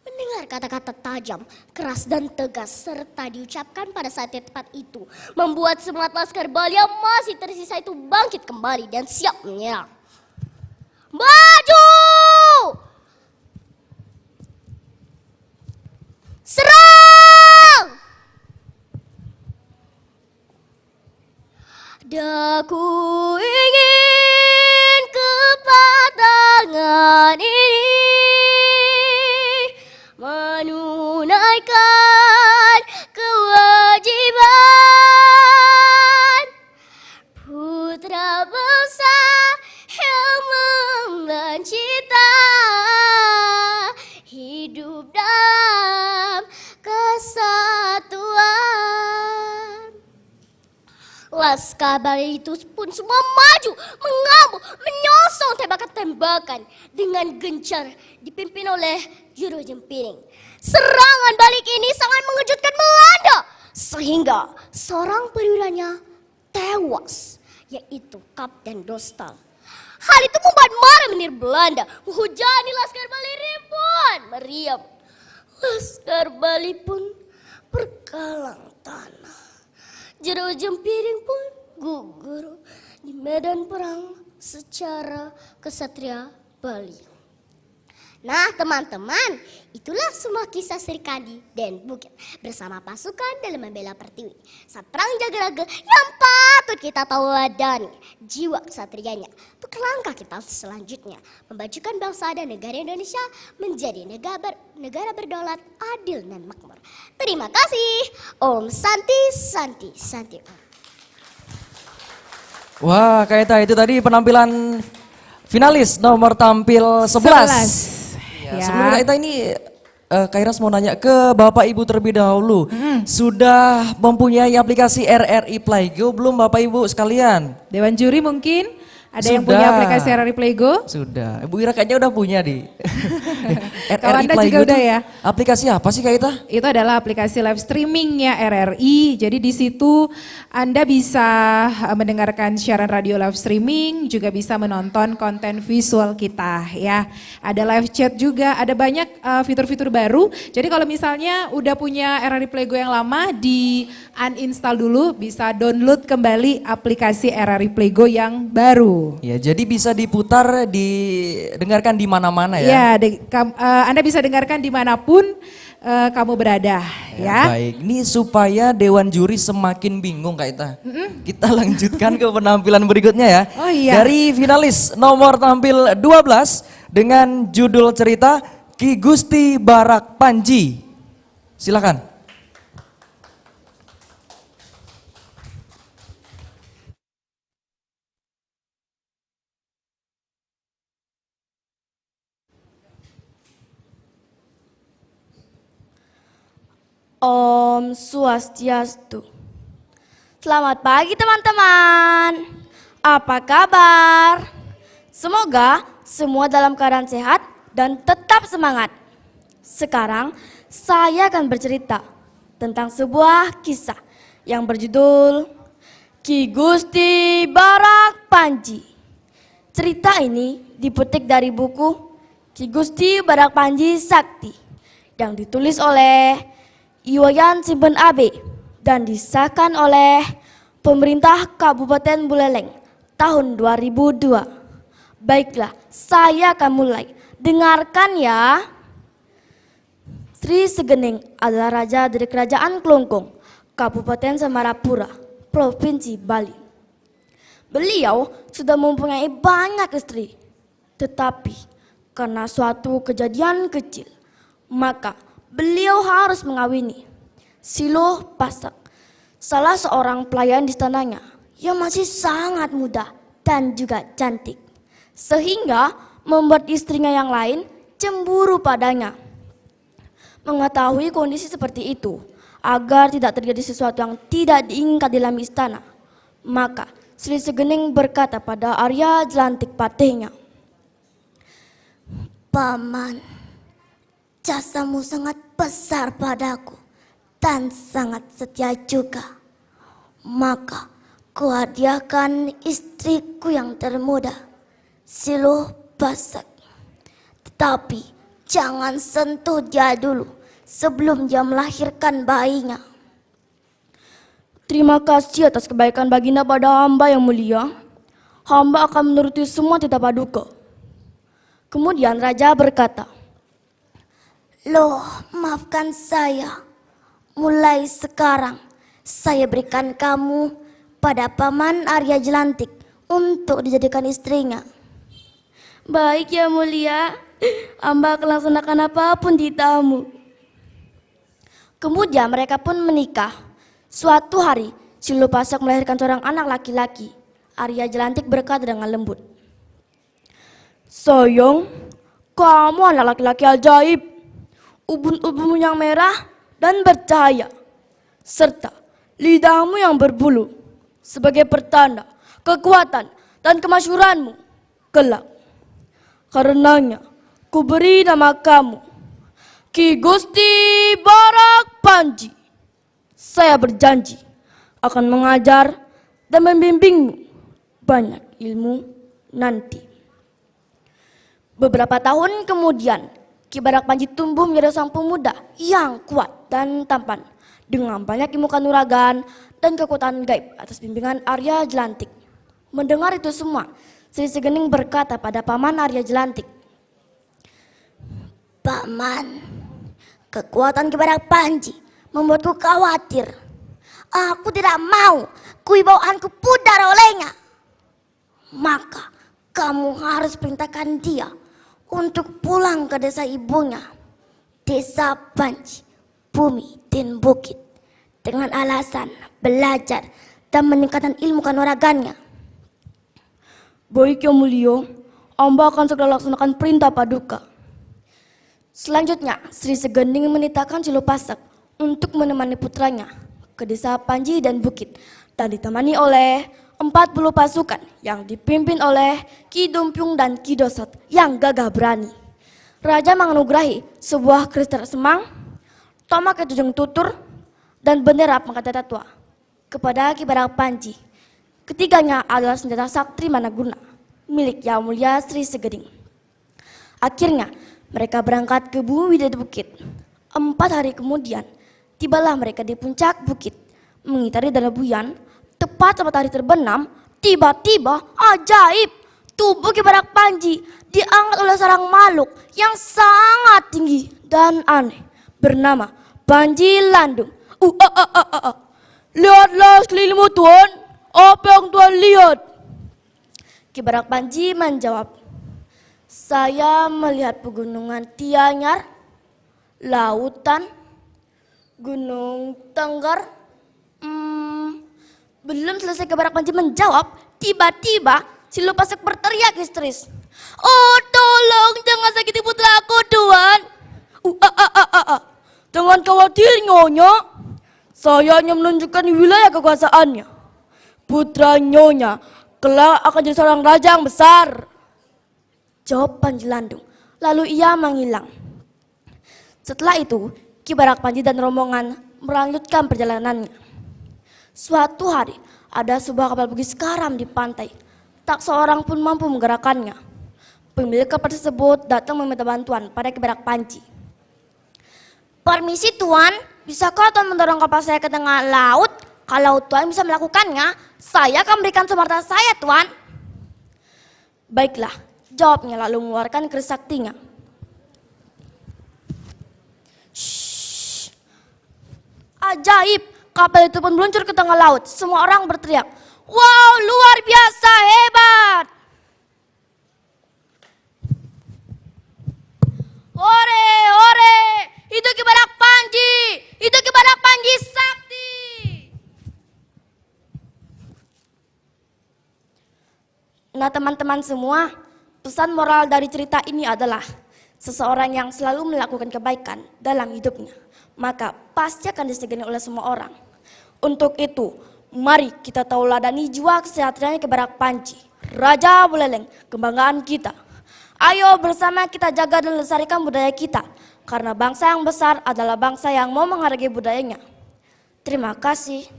Mendengar kata-kata tajam, keras dan tegas serta diucapkan pada saat yang tepat itu membuat semangat laskar Bali yang masih tersisa itu bangkit kembali dan siap menyerang. Maju! Serang! Daku ingin kepatangan ini menunaikan kewajiban putra bangsa yang memban cita hidup dalam kesatuan. Laskar Bali itu pun semua maju, mengamuk, menyosong tembakan-tembakan dengan gencar dipimpin oleh Juru Jempiring. Serangan balik ini sangat mengejutkan Belanda sehingga seorang perwiranya tewas, yaitu Kapten Dostal. Hal itu membuat marah menir Belanda, menghujani Laskar Bali ribuan meriam. Laskar Bali pun bergalang tanah. Juru Jempiring pun gugur di medan perang secara kesatria Bali. Nah teman-teman, itulah semua kisah Serikandi dan Bukit bersama pasukan dalam membela Pertiwi. Saat perang Jagaraga yang patut kita teladani jiwa kesatrianya untuk langkah kita selanjutnya memajukan bangsa dan negara Indonesia menjadi negara berdaulat, adil dan makmur. Terima kasih. Om Santi Santi Santi. Wah, Kak Ita, itu tadi penampilan finalis nomor tampil 11. Ya. Sebelum Kak Ita ini, Kak Iras mau nanya ke Bapak Ibu terlebih dahulu. Sudah mempunyai aplikasi RRI Playgo belum Bapak Ibu sekalian? Dewan juri mungkin ada yang Sudah. punya aplikasi RRI Playgo? Sudah, Ibu Ira kayaknya udah punya di Kalau Anda juga udah ya? Aplikasi apa sih Kak Ita? Itu adalah aplikasi live streamingnya RRI. Jadi di situ Anda bisa mendengarkan siaran radio live streaming, juga bisa menonton konten visual kita ya. Ada live chat juga, ada banyak fitur-fitur baru. Jadi kalau misalnya udah punya RRI Playgo yang lama, di uninstall dulu, bisa download kembali aplikasi RRI Playgo yang baru. Ya, jadi bisa diputar, didengarkan di mana-mana ya. Ya, Anda bisa dengarkan dimanapun kamu berada ya. Baik, ini supaya Dewan Juri semakin bingung Kak Ita. Kita lanjutkan ke penampilan berikutnya ya. Oh iya. Dari finalis nomor tampil 12 dengan judul cerita Ki Gusti Barak Panji. Silakan. Om Swastiastu. Selamat pagi teman-teman. Apa kabar? Semoga semua dalam keadaan sehat dan tetap semangat. Sekarang saya akan bercerita tentang sebuah kisah yang berjudul Ki Gusti Barak Panji. Cerita ini dipetik dari buku Ki Gusti Barak Panji Sakti yang ditulis oleh Iwayan Simpen AB dan disahkan oleh pemerintah Kabupaten Buleleng tahun 2002. Baiklah, saya akan mulai. Dengarkan ya. Sri Segening adalah raja dari Kerajaan Klungkung, Kabupaten Samarapura, Provinsi Bali. Beliau sudah mempunyai banyak istri, tetapi karena suatu kejadian kecil, maka beliau harus mengawini Siloh Pasak, salah seorang pelayan di istananya yang masih sangat muda dan juga cantik, sehingga membuat istrinya yang lain cemburu padanya. Mengetahui kondisi seperti itu, agar tidak terjadi sesuatu yang tidak diinginkan dalam istana, maka Sri Segening berkata pada Arya Jelantik Patihnya, "Paman, jasamu sangat besar padaku dan sangat setia juga. Maka kuhadiahkan istriku yang termuda, Siloh Pasak. Tetapi jangan sentuh dia dulu sebelum dia melahirkan bayinya." "Terima kasih atas kebaikan baginda pada hamba yang mulia. Hamba akan menuruti semua titah paduka." Kemudian raja berkata, Loh, maafkan saya. Mulai sekarang saya berikan kamu pada Paman Arya Jelantik untuk dijadikan istrinya. baik ya mulia, hamba akan laksanakan apapun titahmu. Kemudian mereka pun menikah. Suatu hari, Silopasak melahirkan seorang anak laki-laki. Arya Jelantik berkata dengan lembut, sayang, kamu anak laki-laki ajaib. Ubun-ubunmu yang merah dan bercahaya, serta lidahmu yang berbulu sebagai pertanda kekuatan dan kemasyhuranmu kelak. Karenanya, ku beri nama kamu Ki Gusti Barak Panji. Saya berjanji akan mengajar dan membimbingmu banyak ilmu nanti. Beberapa tahun kemudian, Ki Barak Panji tumbuh menjadi seorang pemuda yang kuat dan tampan dengan banyak ilmu kanuragan dan kekuatan gaib atas bimbingan Arya Jelantik. Mendengar itu semua, Sri Segening berkata pada Paman Arya Jelantik, Paman, kekuatan Ki Barak Panji membuatku khawatir. Aku tidak mau kewibawaanku pudar olehnya. Maka kamu harus perintahkan dia untuk pulang ke desa ibunya, desa Panji, bumi dan bukit, dengan alasan belajar dan meningkatkan ilmu kanuragannya. baik yang mulia, hamba akan segera laksanakan perintah paduka. Selanjutnya, Sri Segening menitahkan Silopasak untuk menemani putranya ke desa Panji dan Bukit dan ditemani oleh 40 pasukan yang dipimpin oleh Ki Dumpiung dan Ki Dosot yang gagah berani. Raja menganugerahi sebuah keris semang, tomak ketujung tutur, dan bendera pangkat tua kepada Ki Barak Panji. Ketiganya adalah senjata sakti managuna milik Yang Mulia Sri Segening. Akhirnya mereka berangkat ke bumi dari bukit. 4 hari kemudian tibalah mereka di puncak bukit, mengitari Danau Buyan. Tepat saat matahari terbenam, tiba-tiba ajaib, tubuh Ki Barak Panji diangkat oleh seorang makhluk yang sangat tinggi dan aneh bernama Panji Landung. Lihatlah sekelilingmu Tuan, apa yang Tuan lihat? Ki Barak Panji menjawab, saya melihat pegunungan Tianyar, lautan, Gunung Tenggar. Belum selesai Ki Barak Panji menjawab, tiba-tiba Silopasak berteriak histeris. Oh tolong, jangan sakiti putraku Tuan. Jangan khawatir Nyonya, saya hanya menunjukkan wilayah kekuasaannya. Putra Nyonya kelak akan jadi seorang raja yang besar, jawab Panji Landung. Lalu ia menghilang. Setelah itu, Ki Barak Panji dan rombongan melanjutkan perjalanannya. Suatu hari, ada sebuah kapal bugis karam di pantai. Tak seorang pun mampu menggerakkannya. Pemilik kapal tersebut datang meminta bantuan pada Ki Barak Panji. Permisi Tuan, bisakah Tuan mendorong kapal saya ke tengah laut? Kalau Tuan bisa melakukannya, saya akan berikan sumarta saya Tuan. Baiklah, jawabnya lalu mengeluarkan keris saktinya. Shhh. Ajaib, kapal itu pun meluncur ke tengah laut. Semua orang berteriak, wow, luar biasa, hebat. Ore, ore, itu Ki Barak Panji, itu Ki Barak Panji sakti. Nah teman-teman semua, pesan moral dari cerita ini adalah seseorang yang selalu melakukan kebaikan dalam hidupnya, maka pasti akan disegani oleh semua orang. Untuk itu, mari kita tauladani jiwa kesehatannya Ki Barak Panji, Raja Buleleng, kebanggaan kita. Ayo bersama kita jaga dan lestarikan budaya kita, karena bangsa yang besar adalah bangsa yang mau menghargai budayanya. Terima kasih.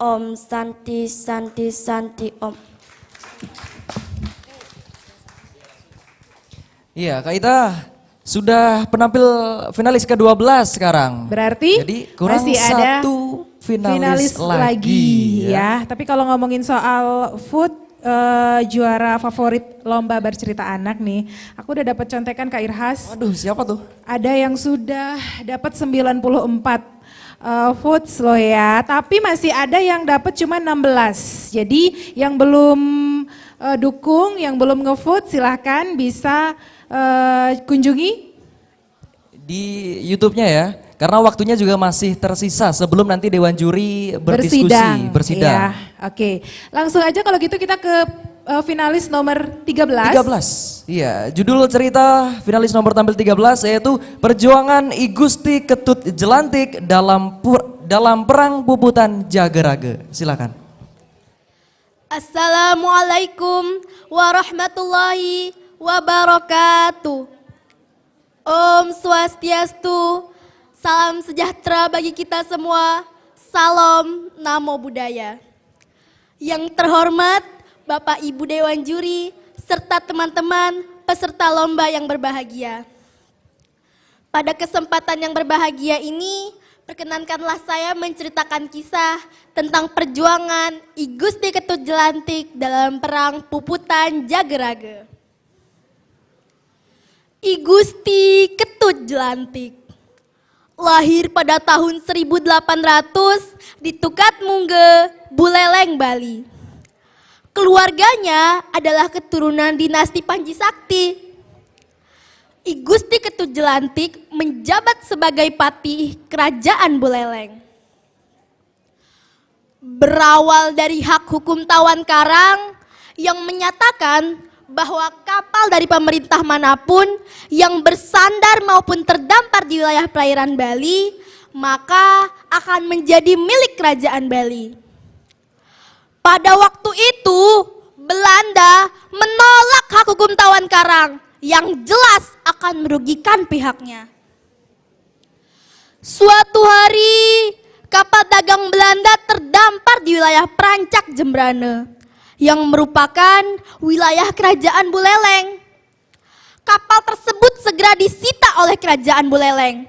Om Santi Santi Santi Om. Iya, Kak Ita sudah penampil finalis ke-12 sekarang. Berarti jadi kurang masih ada satu finalis lagi ya. ya. Tapi kalau ngomongin soal food juara favorit lomba bercerita anak nih. Aku udah dapat contekan Kak Irhas. Waduh, siapa tuh? Ada yang sudah dapat 94 votes loh ya, tapi masih ada yang dapat cuma 16. Jadi yang belum dukung, yang belum ngevote silahkan bisa kunjungi Di YouTube-nya ya. Karena waktunya juga masih tersisa sebelum nanti Dewan Juri berdiskusi, bersidang. Iya, oke. Langsung aja kalau gitu kita ke finalis nomor 13. 13. Iya, judul cerita finalis nomor tampil 13 yaitu Perjuangan I Gusti Ketut Jelantik dalam Perang Puputan Jagaraga. Silakan. Assalamualaikum warahmatullahi wabarakatuh. Om Swastiastu, salam sejahtera bagi kita semua, salam namo buddhaya. Yang terhormat Bapak Ibu Dewan Juri, serta teman-teman peserta lomba yang berbahagia. Pada kesempatan yang berbahagia ini, perkenankanlah saya menceritakan kisah tentang perjuangan I Gusti Ketut Jelantik dalam Perang Puputan Jagaraga. I Gusti Ketut Jelantik lahir pada tahun 1800 di Tukat Mungge, Buleleng, Bali. Keluarganya adalah keturunan dinasti Panji Sakti. I Gusti Ketut Jelantik menjabat sebagai patih Kerajaan Buleleng. Berawal dari hak hukum Tawan Karang yang menyatakan bahwa kapal dari pemerintah manapun yang bersandar maupun terdampar di wilayah perairan Bali maka akan menjadi milik Kerajaan Bali. Pada waktu itu Belanda menolak hak hukum Tawan Karang yang jelas akan merugikan pihaknya. Suatu hari kapal dagang Belanda terdampar di wilayah Perancak Jembrane yang merupakan wilayah Kerajaan Buleleng. Kapal tersebut segera disita oleh Kerajaan Buleleng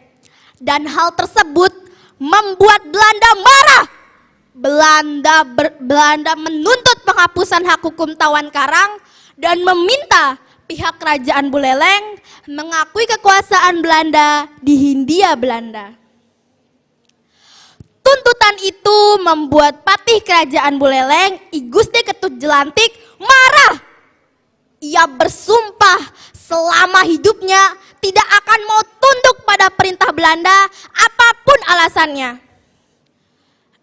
dan hal tersebut membuat Belanda marah. Belanda menuntut penghapusan hak hukum Tawan Karang dan meminta pihak Kerajaan Buleleng mengakui kekuasaan Belanda di Hindia Belanda. Tuntutan itu membuat patih Kerajaan Buleleng, I Gusti Ketut Jelantik marah. Ia bersumpah selama hidupnya tidak akan mau tunduk pada perintah Belanda apapun alasannya.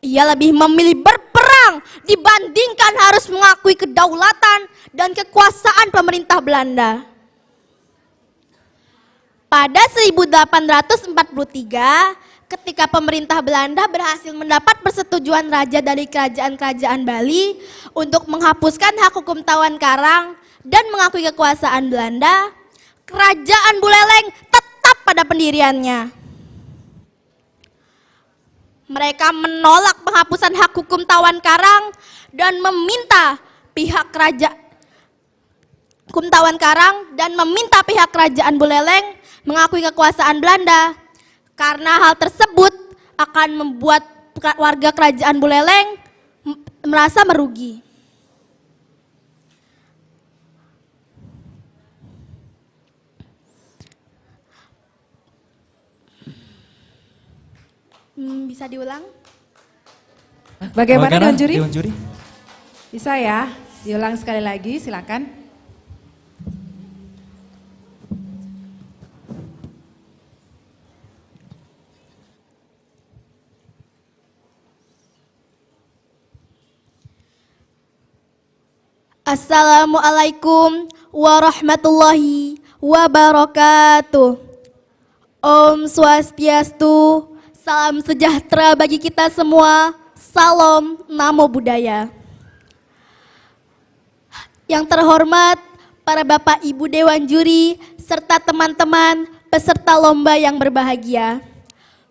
Ia lebih memilih berperang dibandingkan harus mengakui kedaulatan dan kekuasaan pemerintah Belanda. Pada 1843, ketika pemerintah Belanda berhasil mendapat persetujuan raja dari kerajaan-kerajaan Bali untuk menghapuskan hak hukum Tawan Karang dan mengakui kekuasaan Belanda, Kerajaan Buleleng tetap pada pendiriannya. Mereka menolak penghapusan hak hukum Tawan Karang dan meminta pihak Kerajaan Buleleng mengakui kekuasaan Belanda. Karena hal tersebut akan membuat warga Kerajaan Buleleng merasa merugi. Bisa diulang? Bagaimana Dewan Juri? Dewan Juri? Bisa ya? Diulang sekali lagi, silakan. Assalamualaikum warahmatullahi wabarakatuh. Om Swastiastu, salam sejahtera bagi kita semua, salam namo buddhaya. Yang terhormat para Bapak Ibu Dewan Juri serta teman-teman peserta lomba yang berbahagia.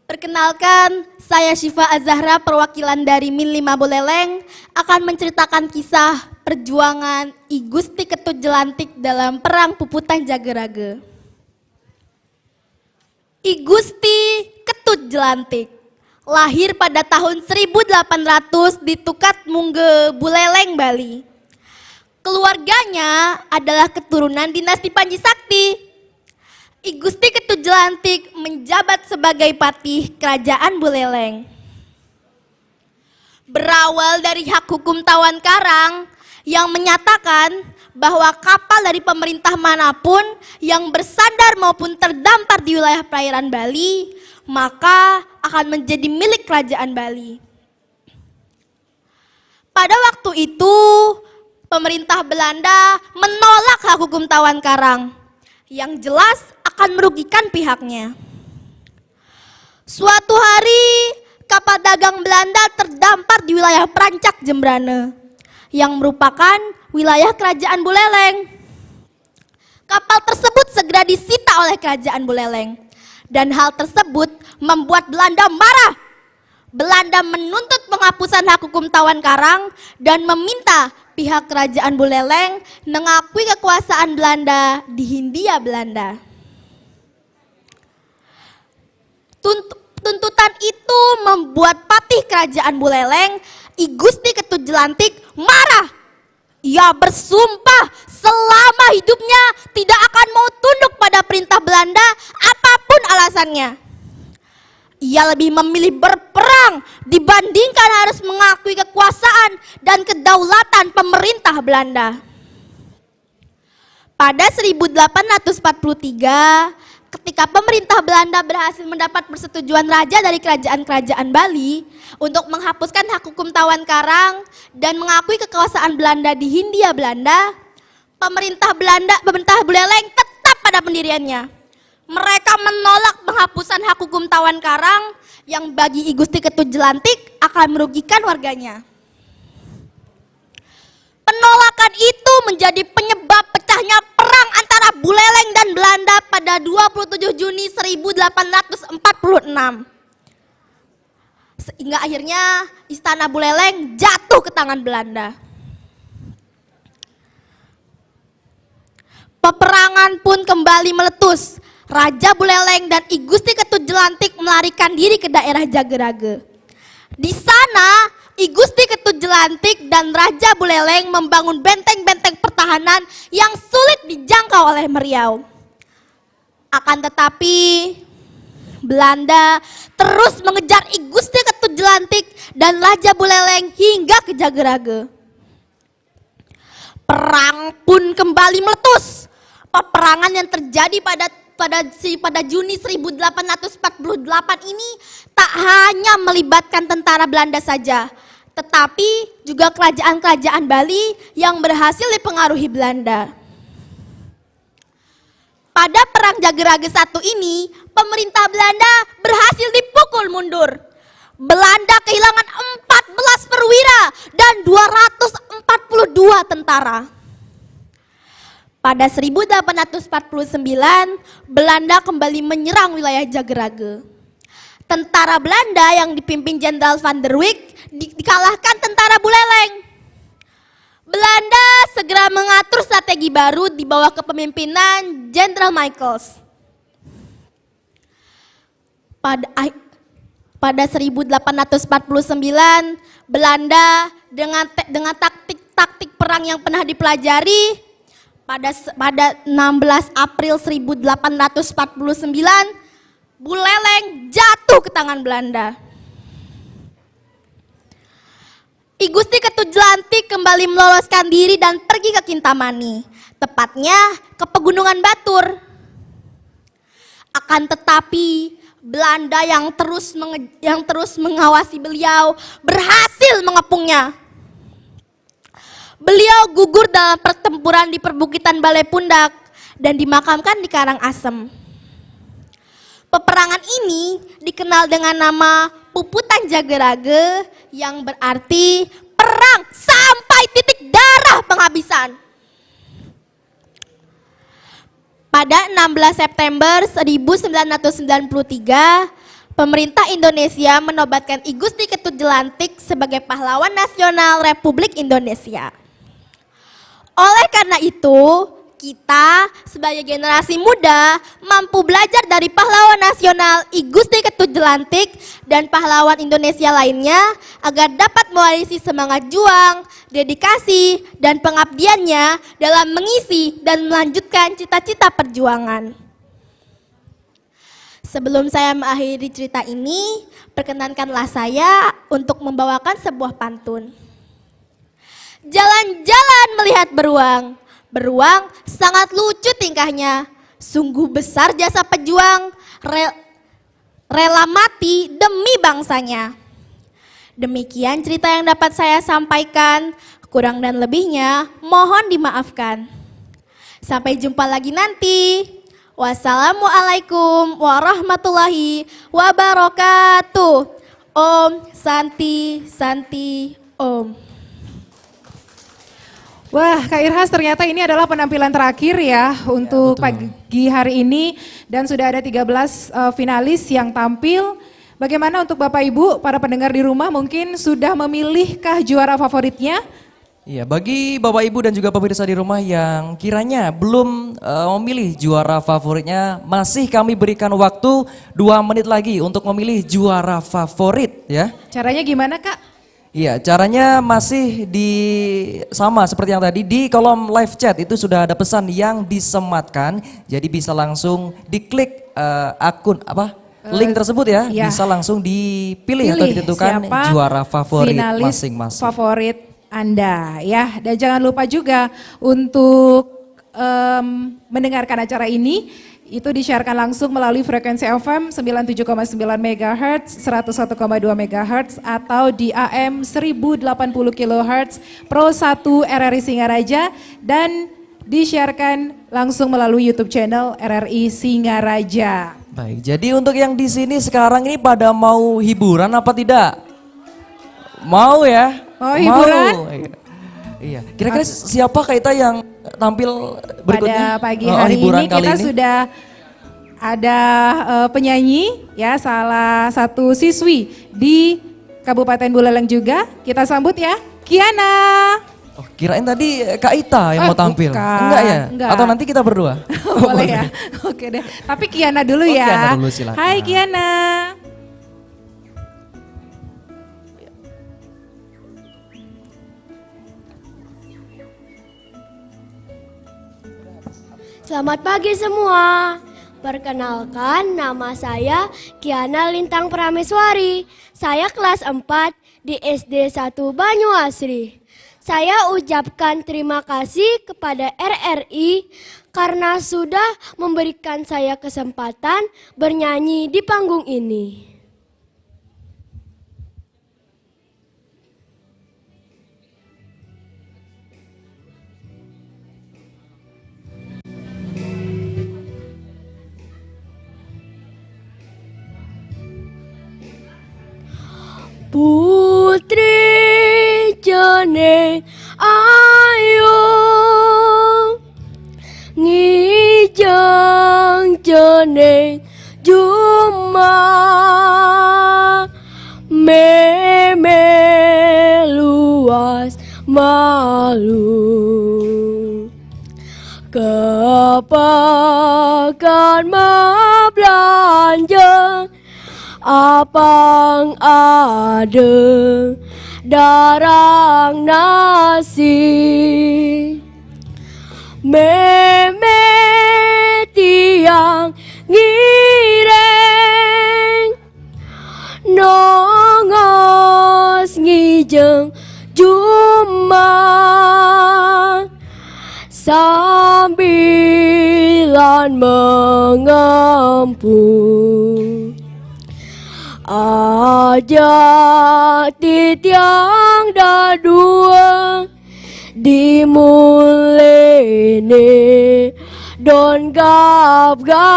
Perkenalkan, saya Syifa Az-Zahra, perwakilan dari Min 5 Buleleng, akan menceritakan kisah perjuangan I Gusti Ketut Jelantik dalam Perang Puputan Jagaraga. I Gusti Ketut Jelantik lahir pada tahun 1800 di Tukat Mungge, Buleleng, Bali. Keluarganya adalah keturunan dinasti Panji Sakti. I Gusti Ketujelantik menjabat sebagai patih Kerajaan Buleleng. Berawal dari hak hukum Tawan Karang yang menyatakan bahwa kapal dari pemerintah manapun yang bersandar maupun terdampar di wilayah perairan Bali, maka akan menjadi milik Kerajaan Bali. Pada waktu itu, pemerintah Belanda menolak hak hukum Tawan Karang yang jelas akan merugikan pihaknya. Suatu hari, kapal dagang Belanda terdampar di wilayah Perancak Jembrane yang merupakan wilayah Kerajaan Buleleng. Kapal tersebut segera disita oleh Kerajaan Buleleng dan hal tersebut membuat Belanda marah. Belanda menuntut penghapusan hak hukum Tawan Karang dan meminta pihak Kerajaan Buleleng mengakui kekuasaan Belanda di Hindia Belanda. Tuntutan itu membuat patih Kerajaan Buleleng, I Gusti Ketujelantik, marah. Ia bersumpah selama hidupnya tidak akan mau tunduk pada perintah Belanda apapun alasannya. Ia lebih memilih berperang dibandingkan harus mengakui kekuasaan dan kedaulatan pemerintah Belanda. Pada 1843, ketika pemerintah Belanda berhasil mendapat persetujuan raja dari kerajaan-kerajaan Bali untuk menghapuskan hak hukum Tawan Karang dan mengakui kekuasaan Belanda di Hindia Belanda, pemerintah Buleleng tetap pada pendiriannya. Mereka menolak penghapusan hak hukum Tawan Karang yang bagi I Gusti Ketujelantik akan merugikan warganya. Penolakan itu menjadi penyebab pecahnya perang antara Buleleng dan Belanda pada 27 Juni 1846. Sehingga akhirnya Istana Buleleng jatuh ke tangan Belanda. Peperangan pun kembali meletus. Raja Buleleng dan I Gusti Ketujelantik melarikan diri ke daerah Jagerage. Di sana, I Gusti Ketujelantik dan Raja Buleleng membangun benteng-benteng pertahanan yang sulit dijangkau oleh Meriau. Akan tetapi, Belanda terus mengejar I Gusti Ketujelantik dan Raja Buleleng hingga ke Jagerage. Perang pun kembali meletus. Peperangan yang terjadi pada Juni 1848 ini tak hanya melibatkan tentara Belanda saja, tetapi juga kerajaan-kerajaan Bali yang berhasil dipengaruhi Belanda. Pada Perang Jagerage I ini, pemerintah Belanda berhasil dipukul mundur. Belanda kehilangan 14 perwira dan 242 tentara. Pada 1849, Belanda kembali menyerang wilayah Jagerage. Tentara Belanda yang dipimpin Jenderal Van der Wijk dikalahkan tentara Buleleng. Belanda segera mengatur strategi baru di bawah kepemimpinan Jenderal Michaels. Pada 1849, Belanda dengan taktik perang yang pernah dipelajari, pada 16 April 1849, Buleleng jatuh ke tangan Belanda. I Gusti Ketujelantik kembali meloloskan diri dan pergi ke Kintamani, tepatnya ke Pegunungan Batur. Akan tetapi, Belanda yang terus mengawasi beliau berhasil mengepungnya. Beliau gugur dalam pertempuran di perbukitan Balai Pundak dan dimakamkan di Karangasem. Peperangan ini dikenal dengan nama Puputan Jagerage yang berarti perang sampai titik darah penghabisan. Pada 16 September 1993, pemerintah Indonesia menobatkan I Gusti Ketujelantik sebagai pahlawan nasional Republik Indonesia. Oleh karena itu, kita sebagai generasi muda mampu belajar dari pahlawan nasional I Gusti Ketut Jelantik dan pahlawan Indonesia lainnya agar dapat mewarisi semangat juang, dedikasi, dan pengabdiannya dalam mengisi dan melanjutkan cita-cita perjuangan. Sebelum saya mengakhiri cerita ini, perkenankanlah saya untuk membawakan sebuah pantun. Jalan-jalan melihat beruang, beruang sangat lucu tingkahnya, sungguh besar jasa pejuang, rela mati demi bangsanya. Demikian cerita yang dapat saya sampaikan, kurang dan lebihnya mohon dimaafkan. Sampai jumpa lagi nanti. Wassalamualaikum warahmatullahi wabarakatuh. Om Santi Santi Om. Wah, Kak Irhas, ternyata ini adalah penampilan terakhir ya untuk pagi hari ini dan sudah ada 13 finalis yang tampil. Bagaimana untuk Bapak Ibu, para pendengar di rumah mungkin sudah memilihkah juara favoritnya? Iya, bagi Bapak Ibu dan juga pemirsa di rumah yang kiranya belum memilih juara favoritnya, masih kami berikan waktu 2 menit lagi untuk memilih juara favorit ya. Caranya gimana, Kak? Iya, caranya masih sama seperti yang tadi, di kolom live chat itu sudah ada pesan yang disematkan, jadi bisa langsung diklik link tersebut ya, bisa langsung dipilih atau ditentukan juara favorit masing-masing. Favorit Anda ya, dan jangan lupa juga untuk mendengarkan acara ini. Itu disiarkan langsung melalui frekuensi FM 97,9 MHz, 101,2 MHz atau di AM 1080 kHz Pro 1 RRI Singaraja dan disiarkan langsung melalui YouTube channel RRI Singaraja. Baik, jadi untuk yang di sini sekarang ini pada mau hiburan apa tidak? Mau ya? Mau hiburan? Iya. Kira-kira siapa kita yang tampil berikutnya? Pada pagi hari ini kita sudah ada penyanyi ya, salah satu siswi di Kabupaten Buleleng juga. Kita sambut ya, Kiana. Oh, kirain tadi Kak Ita yang mau tampil. Bukan. Enggak ya? Enggak. Atau nanti kita berdua? Boleh ya? Oke deh. Tapi Kiana dulu ya. Kiana dulu silakan. Hai Kiana. Selamat pagi semua. Perkenalkan, nama saya Kiana Lintang Prameswari. Saya kelas 4 di SD 1 Banyuasri. Saya ucapkan terima kasih kepada RRI karena sudah memberikan saya kesempatan bernyanyi di panggung ini. Putri jeneng ayu ngijeng jeneng juma meme luas malu kepakan belanja apang ada darang nasi meme tiang ngireng nongos ngijeng juma sambilan mengampung ajak titiang dadua dimulene don gap-gape.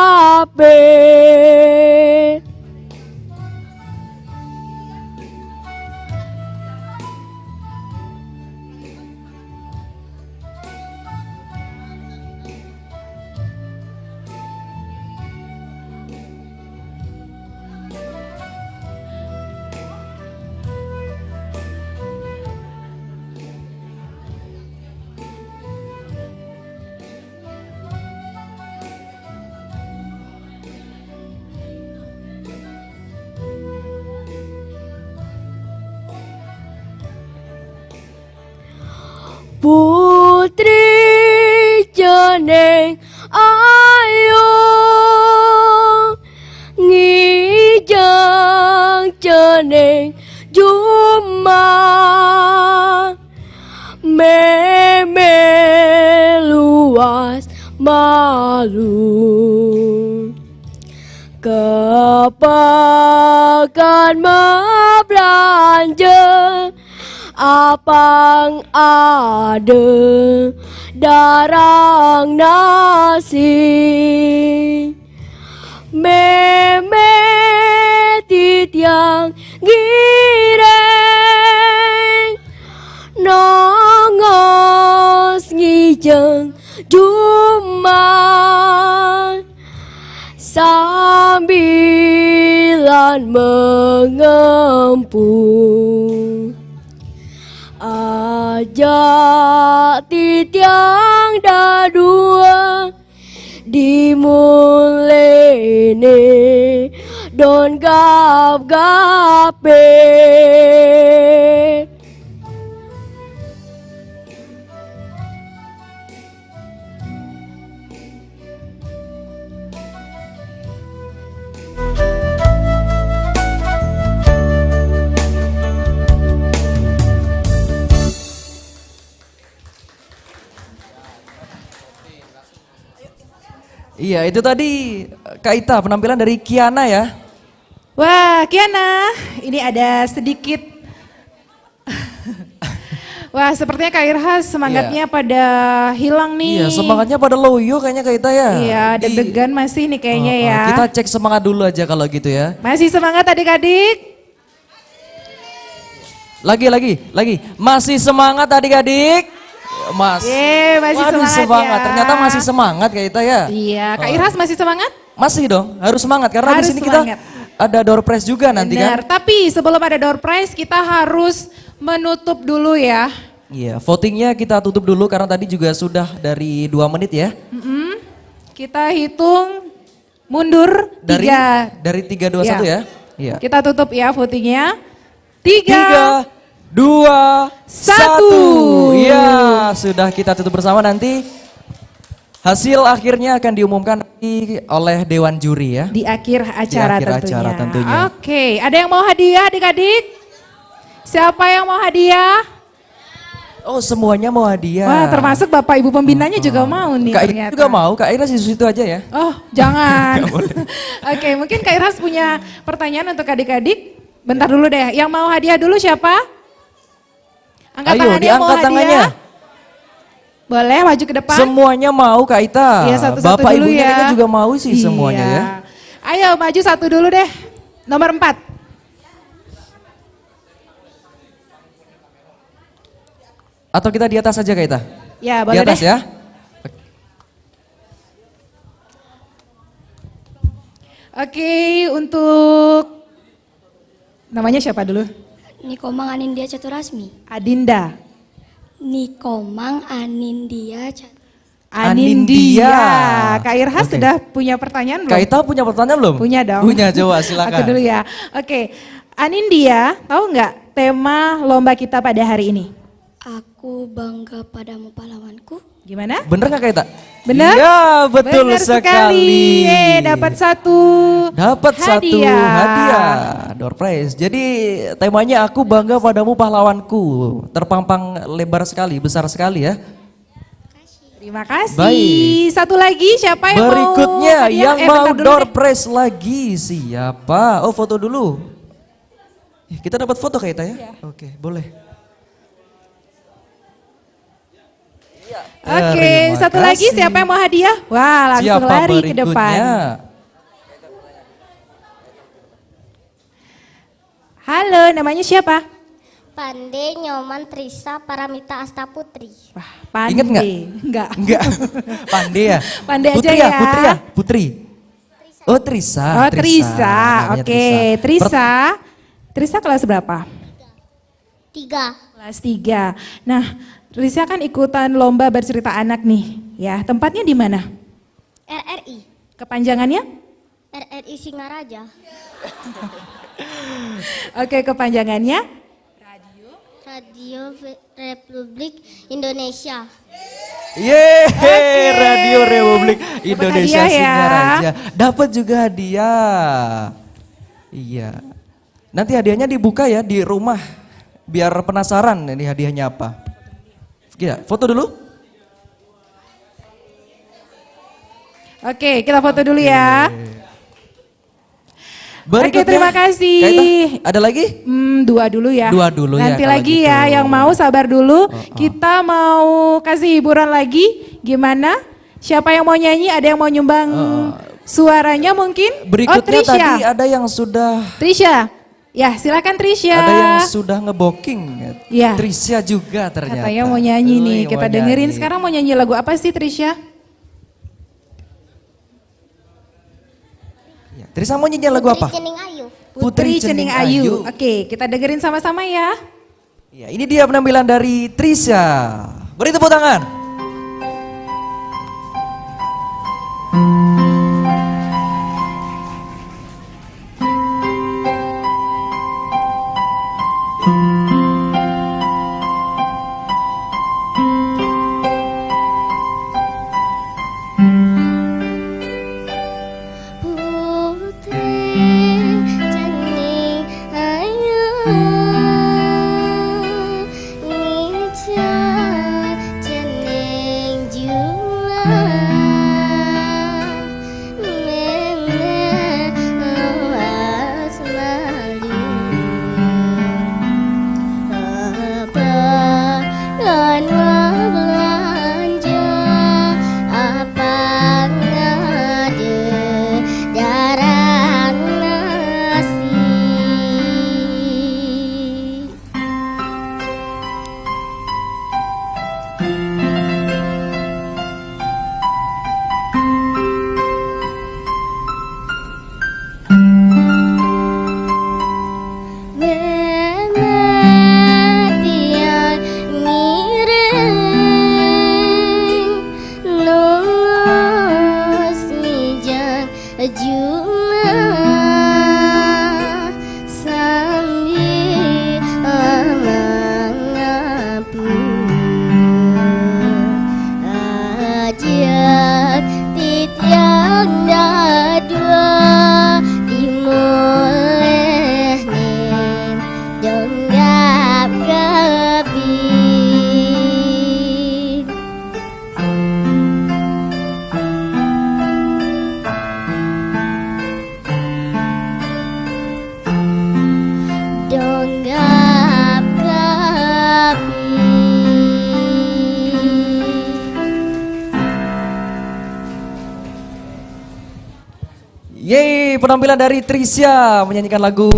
Putri jeneng ayo ngijang jeneng Juma meme luas malu kepakan belanja apang ada darang nasi meme titiang gireng nongos ngijeng Jumat sambilan mengempung ajak titiang dadua dimulene don gap-gape. Iya, itu tadi Kak Ita penampilan dari Kiana ya. Wah, Kiana, ini ada sedikit. Wah, sepertinya Kak Irhas semangatnya pada hilang nih. Iya, semangatnya pada loyo kayaknya Kak Ita ya. Iya, deg-degan masih nih kayaknya ya. Kita cek semangat dulu aja kalau gitu ya. Masih semangat adik-adik? Lagi. Masih semangat adik-adik? Masih Waduh, semangat. ya. Ternyata masih semangat Kak Ita ya. Iya, Kak Irhas masih semangat? Masih dong, harus semangat karena Harus di sini kita semangat. ada door prize juga nanti Benar, kan. tapi sebelum ada door prize kita harus menutup dulu ya. Iya, votingnya kita tutup dulu karena tadi juga sudah dari 2 menit ya. Kita hitung mundur Dari 3. 3, 2, 1 ya. Iya. Kita tutup ya votingnya. 3, 3, 2, 1. 1. Iya, sudah kita tutup bersama nanti. Hasil akhirnya akan diumumkan nanti oleh Dewan Juri ya. Di akhir acara, akhir acara tentunya. Oke, ada yang mau hadiah adik-adik? Siapa yang mau hadiah? Oh, semuanya mau hadiah. Wah, termasuk Bapak Ibu pembinanya juga mau nih Kak Ira ternyata. juga mau, Kak Ira di situ aja ya. Oh, jangan. Oke, mungkin Kak Irhas punya pertanyaan untuk adik-adik. Bentar dulu deh, yang mau hadiah dulu siapa? Angkat Ayo, tangannya yang mau diangkat hadiah. tangannya. Boleh maju ke depan. Semuanya mau Kak Ita. Iya, satu-satu Bapak dulu ibunya ya. kayaknya juga mau sih Iya. semuanya ya. Ayo maju satu dulu deh. Nomor 4. Atau kita di atas saja Kak Ita? Ya, Di boleh atas deh. ya. Oke, untuk namanya siapa dulu? Nikomang Anindya Caturasmi. Adinda. Nikomang Anindya Caturasmi. Anindya. Anindya. Kak Irhas Oke. sudah punya pertanyaan belum? Kak Ita punya pertanyaan belum? Punya dong. Punya, coba silakan. Aku dulu ya. Oke, Anindya, tahu nggak tema lomba kita pada hari ini? Aku bangga padamu pahlawanku. Gimana? Bener nggak Kak Ita? Benar? Iya, betul Benar sekali. Dapat satu Satu hadiah. Door prize. Jadi temanya aku bangga padamu pahlawanku. Terpampang lebar sekali, besar sekali ya. Terima kasih. Baik. Satu lagi siapa yang Berikutnya mau hadiah? yang mau bentar dulu door deh. prize lagi siapa? Oh, foto dulu. Kita dapat foto Kak Ita ya? Iya. Oke, boleh. Oke, Terima satu lagi kasih. siapa yang mau hadiah? Wah, langsung Siapa lari ke berikutnya? depan. Halo, namanya siapa? Pande Nyoman Trisa Paramita Astaputri. Wah, Pande. Ingat nggak? Enggak. Enggak. Pande ya? Pande aja Putri ya. Putri ya? Putri. Oh, Trisa. Oh, Trisa. Namanya Oke, Trisa. Trisa kelas berapa? 3. Kelas 3. Nah, Trisa kan ikutan lomba bercerita anak nih. Ya, tempatnya di mana? RRI. Kepanjangannya? RRI Singaraja. Oke, kepanjangannya? Radio Republik Indonesia. Yeay, Radio Republik Indonesia hadiah ya. Singaraja. Dapat juga hadiah. Iya. Nanti hadiahnya dibuka ya di rumah. Biar penasaran ini hadiahnya apa. Ya, foto dulu. Oke, kita foto dulu ya. Berikutnya, Oke, terima kasih. Kaita, ada lagi? Dua dulu ya. Dua dulu ya, Nanti kalau lagi gitu. ya, yang mau sabar dulu. Kita mau kasih hiburan lagi. Gimana? Siapa yang mau nyanyi? Ada yang mau nyumbang suaranya mungkin? Berikutnya Trisha. tadi ada yang sudah Trisha. Ya, silakan Trisha. ada yang sudah ngebooking. Ya. Trisha juga ternyata. Katanya mau nyanyi nih. yang Kita mau dengerin. nyanyi. Sekarang mau nyanyi lagu apa sih Trisha? Ya, Trisha mau nyanyi lagu apa? Putri Cening Ayu. Putri Cening Ayu. Oke, kita dengerin sama-sama ya. Ya, ini dia penampilan dari Trisha. Beri tepuk tangan. Putri Cening Ayu, Ninja Cening Jula, Nenek awas malu, apa kan belanja, apa ngade darah nasi. Memetian miring nungos nijan juma sambil mengapu ajar titiang dadua dimulai ning donggap kebin. Donggap kebin. Yeay, penampilan dari Trisha menyanyikan lagu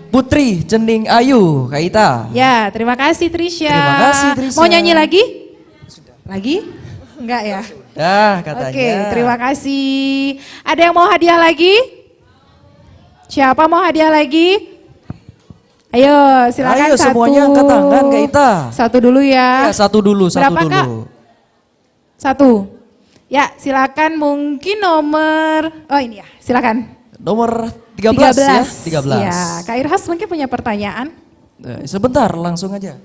Putri Cening Ayu, Kaita. Ya, terima kasih Trisha. Terima kasih, Trisha. Mau nyanyi lagi? Lagi? Enggak ya? Dah katanya. Oke, terima kasih. Ada yang mau hadiah lagi? Siapa mau hadiah lagi? Ayo, silakan Ayo satu. semuanya angkat tangan, Kaita. Satu dulu ya. Ya, satu dulu, satu Berapa, dulu. Kak? Satu. Ya, silakan mungkin nomor, oh ini ya, silakan. Nomor 13 ya, 13. Ya, Kak Irhas mungkin punya pertanyaan. Sebentar, langsung aja.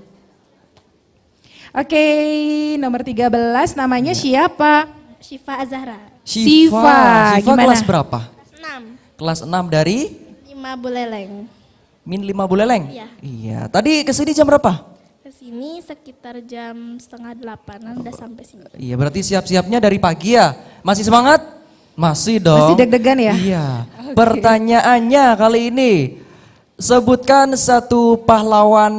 Oke, nomor 13 namanya siapa? Syifa Azahra. Syifa, Syifa gimana? kelas berapa? 6. Kelas 6 dari 5 buleleng. min 5 Buleleng? Iya. Iya, tadi kesini jam berapa? Kesini sekitar jam 7:30 udah sampai sini. Iya, berarti siap-siapnya dari pagi ya. Masih semangat? Masih dong. Masih deg-degan ya? Iya. Pertanyaannya kali ini, sebutkan satu pahlawan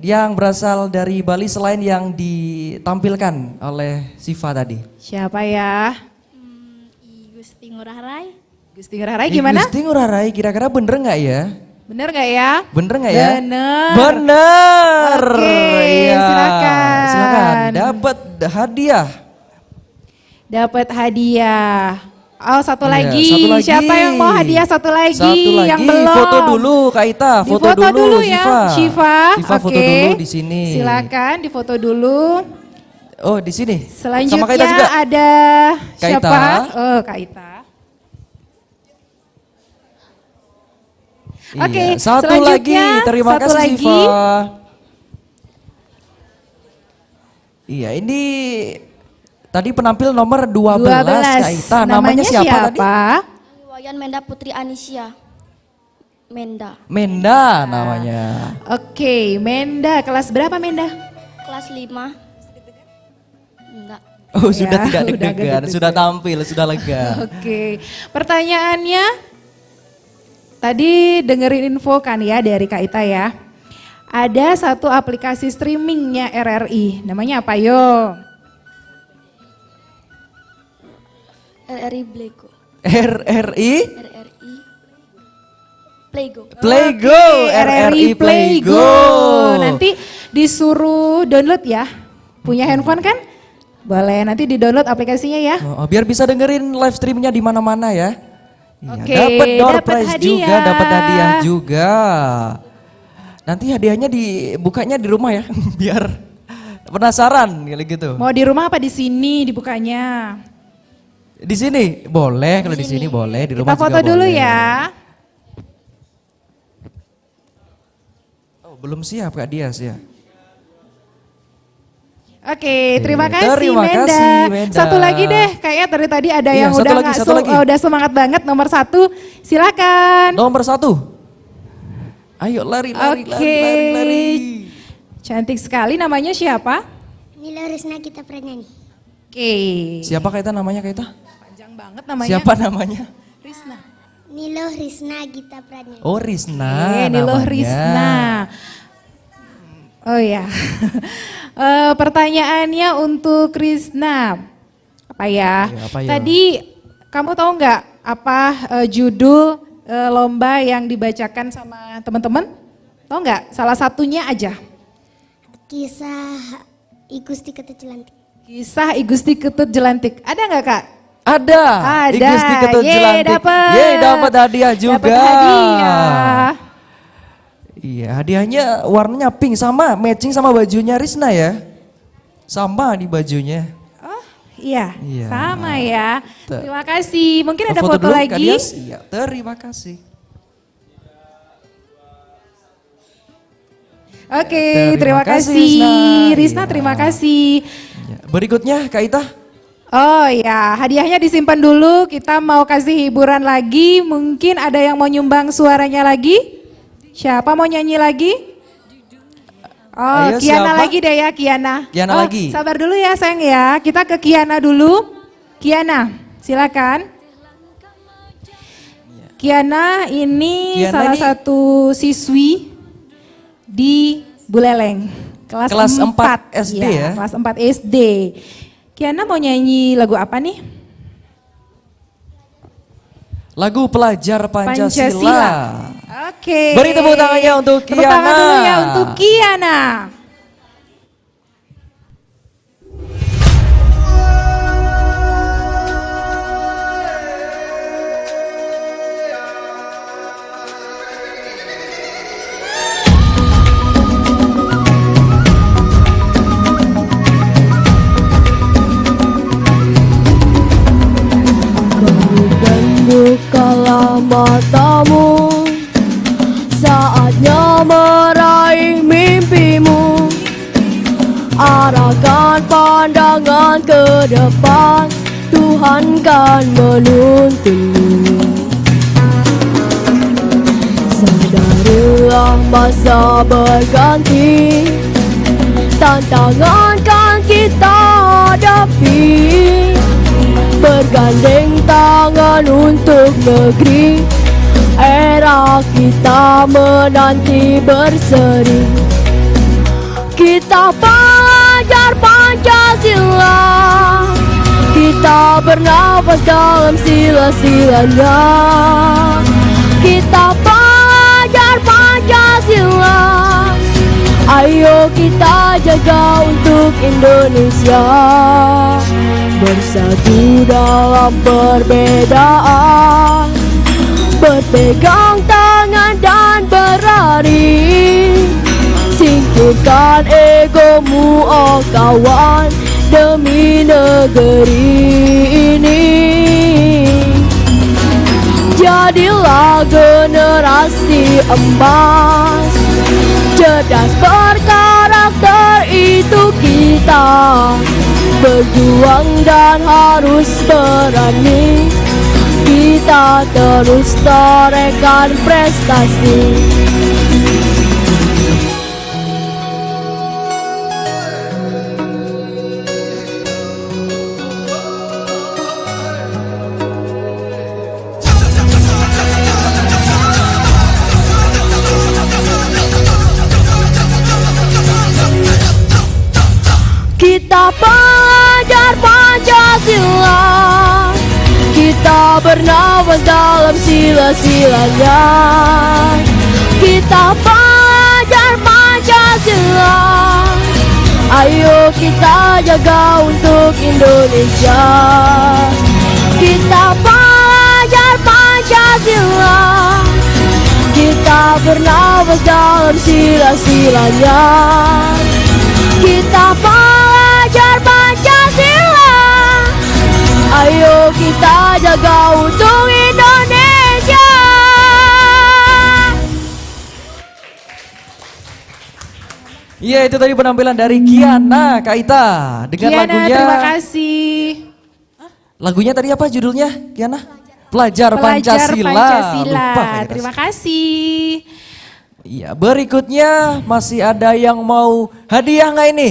yang berasal dari Bali selain yang ditampilkan oleh Syifa tadi. Siapa ya? I Gusti Ngurah Rai. Gusti Ngurah Rai gimana? Gusti Ngurah Rai, kira-kira bener nggak ya? Bener nggak ya? Bener nggak ya? Bener. Bener. Oke, Iya. silakan. Silakan, dapat hadiah. Dapat hadiah. Oh, satu Iya, lagi. satu lagi. Siapa yang mau hadiah satu lagi? Satu lagi, yang belum? foto dulu Kak Ita, foto dulu ya, Syifa. Syifa. Syifa foto Oke. dulu di sini. Silakan difoto dulu. Oh, di sini. Selanjutnya Sama Kak Ita juga. ada Kak siapa? Ita. Oh, Kak Ita. Iya, Oke, satu selanjutnya, lagi. Terima satu kasih lagi. Syifa. Iya, ini tadi penampil nomor 12 Kak Ita. Namanya siapa tadi? Wayan Menda Putri Anisia. Menda. Menda namanya. Oke, Menda. Kelas berapa Menda? Kelas 5. Enggak. Oh, sudah Ya, tidak udah deg-degan, deg-degan. sudah tampil, sudah lega. Oke, pertanyaannya tadi dengerin info kan ya dari Kak Ita ya. Ada satu aplikasi streamingnya RRI, namanya apa yo? RRI Playgo. RRI RRI Playgo. Playgo, Oke, RRI Playgo. Nanti disuruh download ya. Punya handphone kan? Boleh, nanti di-download aplikasinya ya. Oh, biar bisa dengerin live streamnya di mana-mana ya. Iya, Oke, dapat door dapat prize hadiah. juga, dapat hadiah juga. Nanti hadiahnya dibukanya di rumah ya, biar penasaran gitu. Mau di rumah apa di sini dibukanya? Di sini boleh, kalau di sini boleh, di rumah Kita foto juga dulu boleh. ya. Oh, belum siap Kak Dias ya. Oke, terima Oke, kasih, terima Menda. kasih, Menda. Satu lagi deh, kayaknya dari tadi ada Iya, yang satu udah lagi, nggak satu lagi. udah semangat banget. Nomor 1, silakan. Nomor 1. Ayo lari, lari, Oke. lari, lari, lari. Cantik sekali, namanya siapa? Mila Risna kita Pranyanyi. Oke. Siapa Kak Ita namanya Kak Ita? Panjang banget namanya. Siapa namanya? Risna. Nilo Risna Gita Pranyanyi. Oh Risna Nilo namanya. Risna. Oh ya. Pertanyaannya untuk Risna. Apa ya? Iya, apa ya? Tadi kamu tahu nggak apa judul lomba yang dibacakan sama teman-teman? Tahu nggak? Salah satunya aja. Kisah I Gusti Ketut Jelantik. Kisah I Gusti Ketut Jelantik. Ada nggak Kak? Ada. Ada. I Gusti Ketut Yeay, Jelantik. dapet. Yeay, dapat hadiah juga. Dapat hadiah. Iya, hadiahnya warnanya pink sama matching sama bajunya Risna ya. Sama di bajunya. Oh iya, Iya. sama ya. Tuh. Terima kasih. Mungkin ada foto dulu, Kak lagi. Dias? Iya, terima kasih. Oke, terima kasih, kasih. Risna, Iya. terima kasih. Ya, berikutnya Kak Ita. Oh ya, hadiahnya disimpan dulu. Kita mau kasih hiburan lagi. Mungkin ada yang mau nyumbang suaranya lagi? Siapa mau nyanyi lagi? Oh, Ayo, Kiana siapa? lagi deh ya, Kiana. Kiana Oh, lagi. sabar dulu ya sayang ya. Kita ke Kiana dulu. Kiana, silakan. Kiana ini Kiana salah ini- satu siswi di Buleleng. Kelas 4 SD ya? Kelas 4 SD. Kiana mau nyanyi lagu apa nih? Lagu Pelajar Pancasila. Oke. Beri tepuk tangannya untuk Tepuk tangan Kiana. dulu ya untuk Kiana. Dan bukalah matamu, saatnya meraih mimpimu. Arahkan pandangan ke depan, Tuhan kan menuntunmu. Sadarilah masa berganti, tantangan kan kita hadapi. Bergandeng tangan untuk negeri, era kita menanti berseri. Kita pelajar Pancasila, kita bernafas dalam sila-silanya. Kita pelajar Pancasila, ayo kita jaga untuk Indonesia. Bersatu dalam perbedaan, berpegang tangan dan berlari. Singkirkan egomu oh kawan, demi negeri ini. Jadilah generasi emas, cerdas berkarakter itu kita. berjuang dan harus berani. Kita terus torehkan prestasi. Kita pelajar Pancasila, kita bernafas dalam sila-silanya. Kita pelajar Pancasila, ayo kita jaga untuk Indonesia. Kita pelajar Pancasila, kita bernafas dalam sila-silanya. Kita pelajar Pancasila, ayo kita jaga untuk Indonesia. Iya, itu tadi penampilan dari Kiana Kaita dengan Kiana, lagunya. terima kasih. Lagunya tadi apa judulnya, Kiana? Pelajar Pelajar Pancasila. Pancasila. Lupa kayaknya. Terima kasih. Iya, berikutnya masih ada yang mau hadiah nggak ini?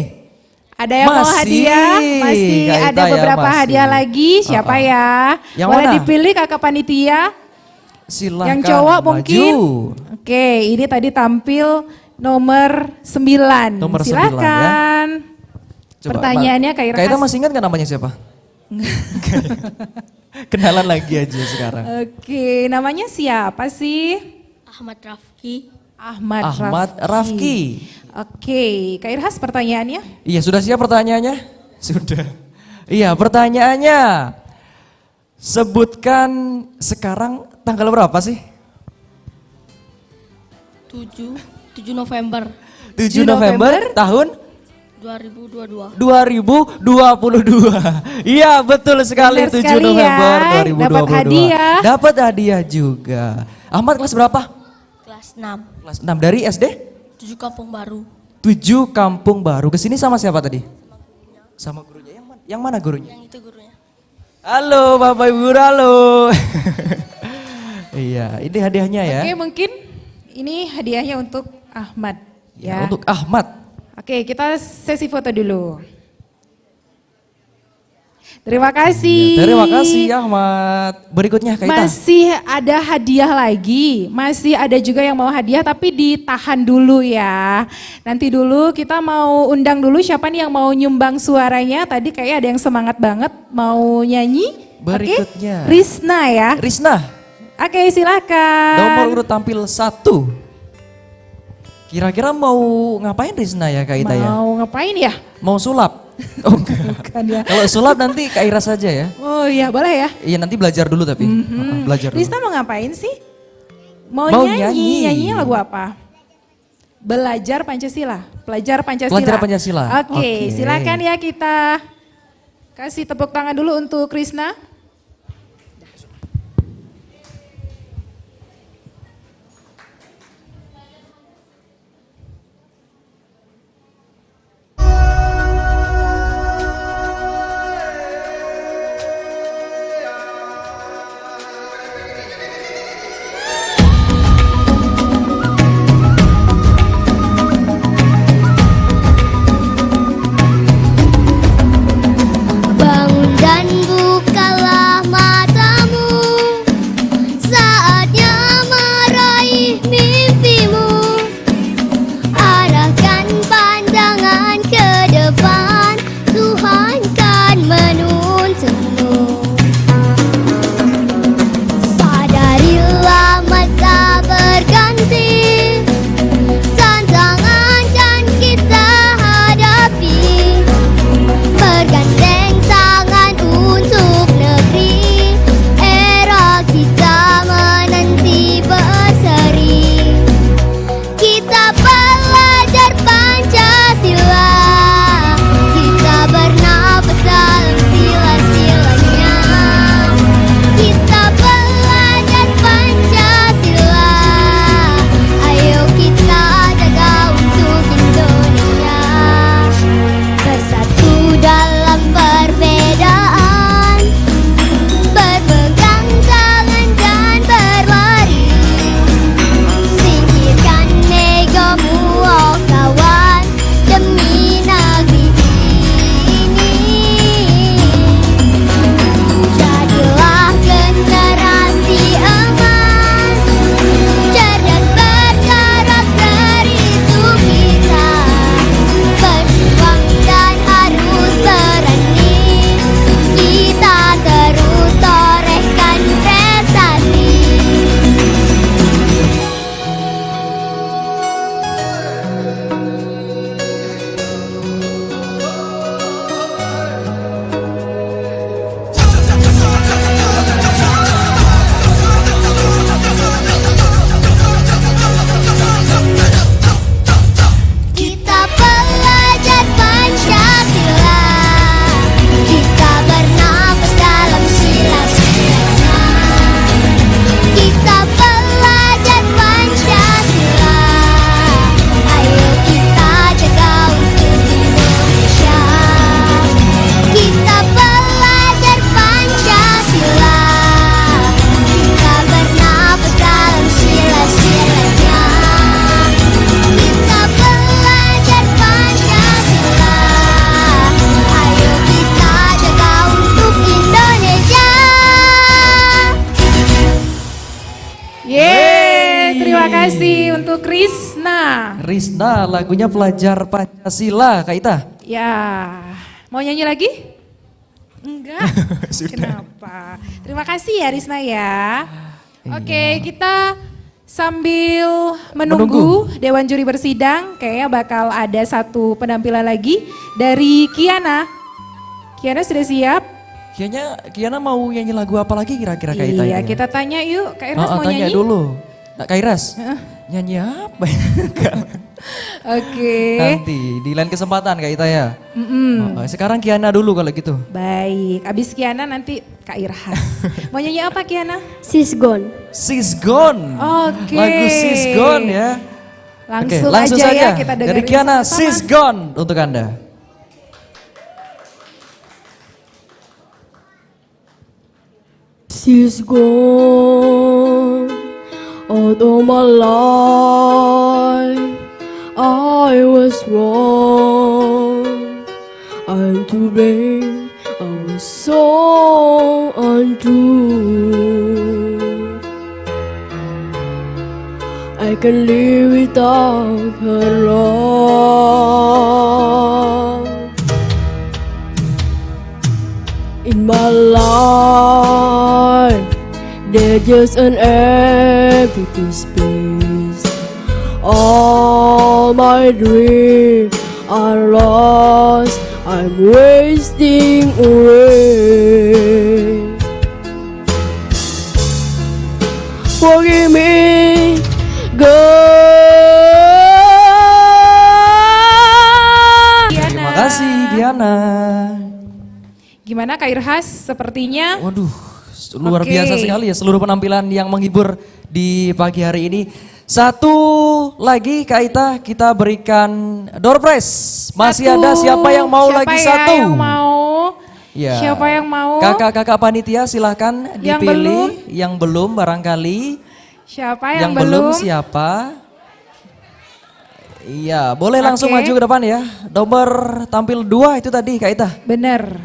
Ada yang mau Masih, hadiah? Masih Kak Ita ada ya, beberapa masih. hadiah lagi. Siapa ya? Yang Boleh mana? dipilih kakak panitia. Silahkan Yang cowok maju. mungkin. Oke, ini tadi tampil nomor 9. Nomor 9 ya. Silakan. Coba, Pertanyaannya Kak Kak Ita Irhas. masih ingat nggak namanya siapa? Kenalan lagi aja sekarang. Oke, namanya siapa sih? Ahmad Rafki. Ahmad Rafki. Oke, Kak Irhas pertanyaannya? Iya, sudah siap pertanyaannya? Sudah. Iya, pertanyaannya. Sebutkan sekarang tanggal berapa sih? 7 November 7 November tahun 2022. 2022. Iya, betul sekali. Benar 7 sekali November ya. 2022. Dapat hadiah. Dapat hadiah juga. Ahmad kelas berapa? Kelas 6. Kelas 6 dari SD? 7 Kampung Baru. 7 Kampung Baru. Kesini sama siapa tadi? Sama gurunya. Yang mana gurunya? Yang itu gurunya. Halo Bapak Ibu, halo. Iya, ini hadiahnya ya. Oke, mungkin ini hadiahnya untuk Ahmad. Ya, Ya. untuk Ahmad. Oke, kita sesi foto dulu. Terima kasih. Ya, terima kasih Ahmad. Berikutnya Kak Ita. Masih ada hadiah lagi. Masih ada juga yang mau hadiah tapi ditahan dulu ya. Nanti dulu kita mau undang dulu siapa nih yang mau nyumbang suaranya. Tadi kayaknya ada yang semangat banget mau nyanyi. Berikutnya. Oke, Risna ya. Risna, Oke, silakan. nomor urut tampil 1. Kira-kira mau ngapain Risna ya Kak Ita ya? Mau ngapain ya? Mau sulap? Oh enggak. Bukan ya. Kalau sulap nanti Kak Ira saja ya. Oh iya, boleh ya. Iya, nanti belajar dulu tapi. Belajar dulu. Risna mau ngapain sih? Mau nyanyi. nyanyi. Nyanyinya lagu apa? Belajar Pancasila. Pelajar Pancasila. Pelajar Pancasila. Oke, silakan ya kita kasih tepuk tangan dulu untuk Krisna. Bangun dan bukalah Risna. Risna, lagunya Pelajar Pancasila, Kak Ita. Ya, mau nyanyi lagi? Enggak. Sudah. Kenapa? Terima kasih ya Risna ya. Oke, kita sambil menunggu Dewan Juri bersidang, kayaknya bakal ada satu penampilan lagi dari Kiana. Kiana sudah siap? Kiana mau nyanyi lagu apa lagi kira-kira Kak Ita? Iya, ini? kita tanya yuk. Kak Iras mau tanya nyanyi? dulu. Nah, Kak Iras, nyanyi apa? Oke. Nanti di lain kesempatan Kak Ita ya. Sekarang Kiana dulu kalau gitu. Baik, abis Kiana nanti Kak Irhas. Mau nyanyi apa Kiana? Sisgon. Sisgon. Oke. Lagu Sisgon ya. Langsung, langsung aja saja ya kita dengerin dari Kiana sama-sama. Sisgon untuk Anda. She's gone out of my life. I was wrong. I'm to blame. I was so untrue. I can live without her love. In my life, there's just an empty space. All my dreams are lost. I'm wasting away. Forgive me, God. Terima kasih Diana. Gimana Kak Irhas? Sepertinya Waduh, luar Oke. biasa sekali ya seluruh penampilan yang menghibur di pagi hari ini. Satu lagi Kak Ita, kita berikan door prize. Masih satu. ada siapa yang mau Siapa lagi ya satu? yang mau? Ya. Siapa yang mau? Kakak-kakak panitia silahkan Yang dipilih. Yang belum barangkali. Siapa Yang yang, belum siapa? Iya, boleh langsung Oke. maju ke depan ya. Nomor tampil 2 itu tadi Kak Ita. Bener.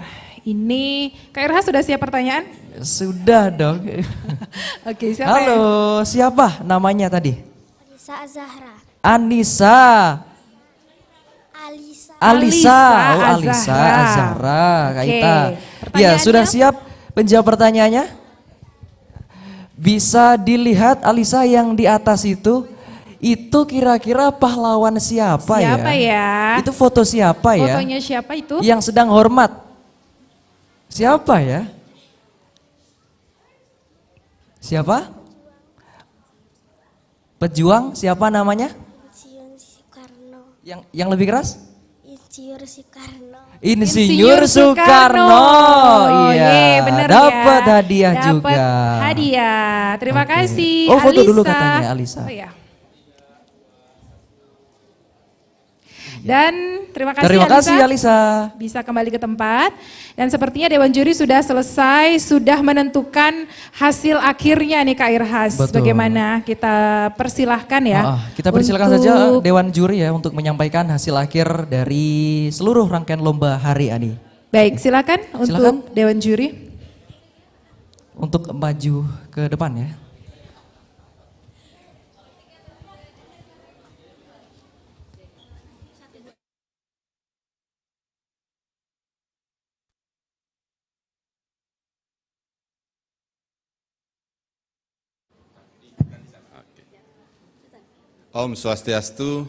Ini Kak Irhas sudah siap pertanyaan? Sudah dong. Oke, siapa Halo, yang? siapa namanya tadi? Anissa Zahra. Anissa. Alisa. Alisa, oh Alisa Alisa, Azahra. Azahra, Kak Oke, Ita. Ya, pertanyaannya? sudah siap menjawab pertanyaannya? Bisa dilihat Alisa yang di atas itu kira-kira pahlawan siapa, Siapa ya? Itu foto siapa ya? Fotonya siapa itu? Yang sedang hormat. Siapa ya? Siapa? Pejuang, siapa namanya? Insinyur Soekarno. Yang lebih keras? Insinyur Soekarno. Insinyur Soekarno. Iya, Ye, bener dapat ya. hadiah Dapat juga. hadiah. Terima Oke. kasih Oh, foto Alisa. dulu katanya Alisa. Oh ya. Dan Terima kasih Alisa. Bisa kembali ke tempat. Dan sepertinya Dewan Juri sudah selesai, sudah menentukan hasil akhirnya nih Kak Irhas. Betul. Bagaimana kita persilahkan ya. Kita persilakan saja untuk- Dewan Juri ya untuk menyampaikan hasil akhir dari seluruh rangkaian lomba hari ini. Baik, silakan Silakan. untuk Dewan Juri. Untuk maju ke depan ya. Om Swastiastu,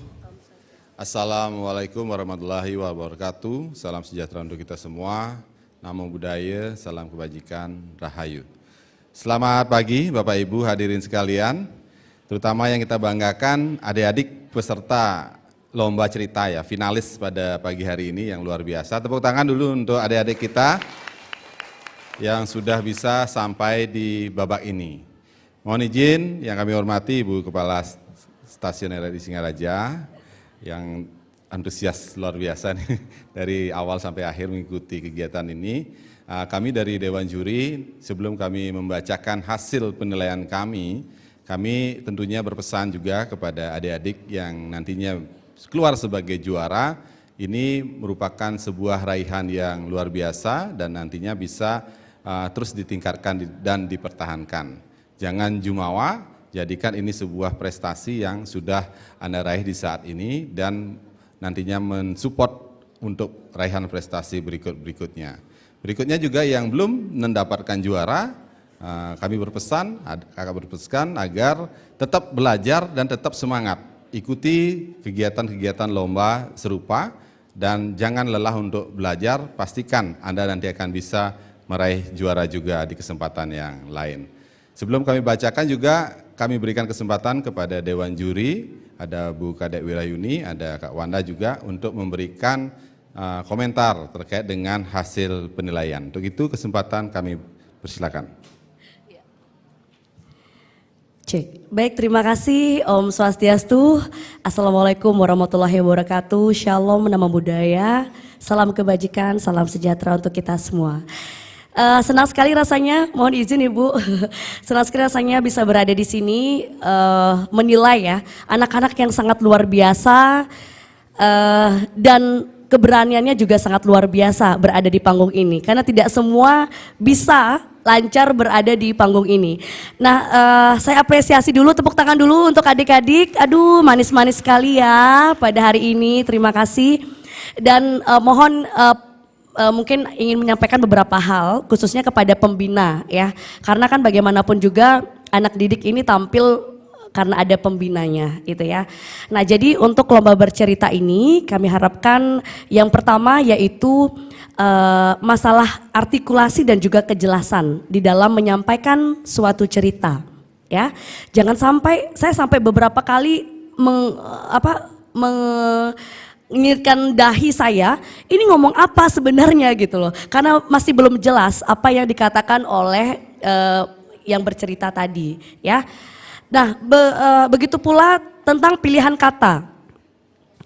Assalamualaikum warahmatullahi wabarakatuh, salam sejahtera untuk kita semua, namo buddhaya, salam kebajikan, rahayu. Selamat pagi Bapak Ibu hadirin sekalian, terutama yang kita banggakan adik-adik peserta lomba cerita ya, finalis pada pagi hari ini yang luar biasa. Tepuk tangan dulu untuk adik-adik kita yang sudah bisa sampai di babak ini. Mohon izin yang kami hormati Ibu Kepala Stasiun RRI Singaraja yang antusias luar biasa nih dari awal sampai akhir mengikuti kegiatan ini. Kami dari Dewan Juri sebelum kami membacakan hasil penilaian kami tentunya berpesan juga kepada adik-adik yang nantinya keluar sebagai juara. Ini merupakan sebuah raihan yang luar biasa dan nantinya bisa terus ditingkatkan dan dipertahankan. Jangan jumawa, jadikan ini sebuah prestasi yang sudah Anda raih di saat ini dan nantinya mensupport untuk raihan prestasi berikutnya. Berikutnya juga yang belum mendapatkan juara, kami berpesan, kakak berpesan agar tetap belajar dan tetap semangat. Ikuti kegiatan-kegiatan lomba serupa dan jangan lelah untuk belajar, pastikan Anda nanti akan bisa meraih juara juga di kesempatan yang lain. Sebelum kami bacakan juga kami berikan kesempatan kepada Dewan Juri, ada Bu Kadek Wirayuni, ada Kak Wanda juga untuk memberikan komentar terkait dengan hasil penilaian. Untuk itu kesempatan kami persilakan. Cek. Baik, terima kasih Om Swastiastu. Assalamualaikum warahmatullahi wabarakatuh. Shalom nama budaya, salam kebajikan, salam sejahtera untuk kita semua. Senang sekali rasanya, mohon izin Ibu, senang sekali rasanya bisa berada di sini menilai ya anak-anak yang sangat luar biasa dan keberaniannya juga sangat luar biasa berada di panggung ini karena tidak semua bisa lancar berada di panggung ini. Nah, saya apresiasi dulu, tepuk tangan dulu untuk adik-adik. Aduh, manis-manis sekali ya pada hari ini. Terima kasih. Dan mohon mungkin ingin menyampaikan beberapa hal khususnya kepada pembina ya. Karena kan bagaimanapun juga anak didik ini tampil karena ada pembinanya gitu ya. Nah, jadi untuk lomba bercerita ini kami harapkan yang pertama yaitu masalah artikulasi dan juga kejelasan di dalam menyampaikan suatu cerita ya. Jangan sampai saya sampai beberapa kali mengiritkan dahi saya, ini ngomong apa sebenarnya gitu loh. Karena masih belum jelas apa yang dikatakan oleh yang bercerita tadi ya. Nah, begitu pula tentang pilihan kata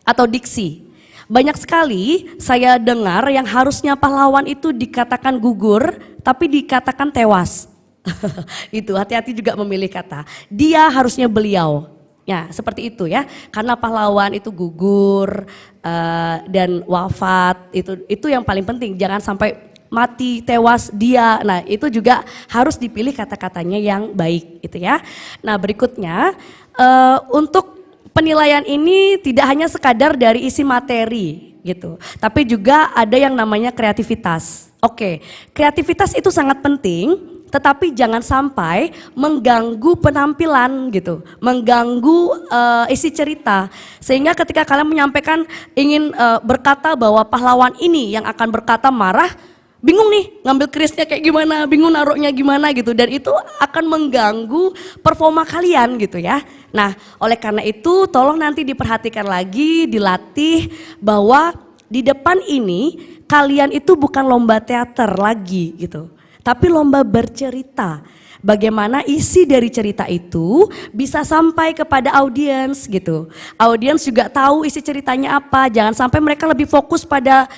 atau diksi. Banyak sekali saya dengar yang harusnya pahlawan itu dikatakan gugur, tapi dikatakan tewas. Itu hati-hati juga memilih kata. Dia harusnya beliau. Ya, seperti itu ya. Karena pahlawan itu gugur dan wafat, itu yang paling penting. Jangan sampai mati, tewas, dia. Nah, itu juga harus dipilih kata-katanya yang baik gitu ya. Nah, berikutnya untuk penilaian ini tidak hanya sekadar dari isi materi gitu, tapi juga ada yang namanya kreativitas. Oke, kreativitas itu sangat penting, tetapi jangan sampai mengganggu penampilan gitu, mengganggu isi cerita. Sehingga ketika kalian menyampaikan ingin berkata bahwa pahlawan ini yang akan berkata marah, bingung nih ngambil kerisnya kayak gimana, bingung naruhnya gimana gitu, dan itu akan mengganggu performa kalian gitu ya. Nah, oleh karena itu tolong nanti diperhatikan lagi, dilatih bahwa di depan ini kalian itu bukan lomba teater lagi gitu, tapi lomba bercerita. Bagaimana isi dari cerita itu bisa sampai kepada audiens gitu. Audiens juga tahu isi ceritanya apa, jangan sampai mereka lebih fokus pada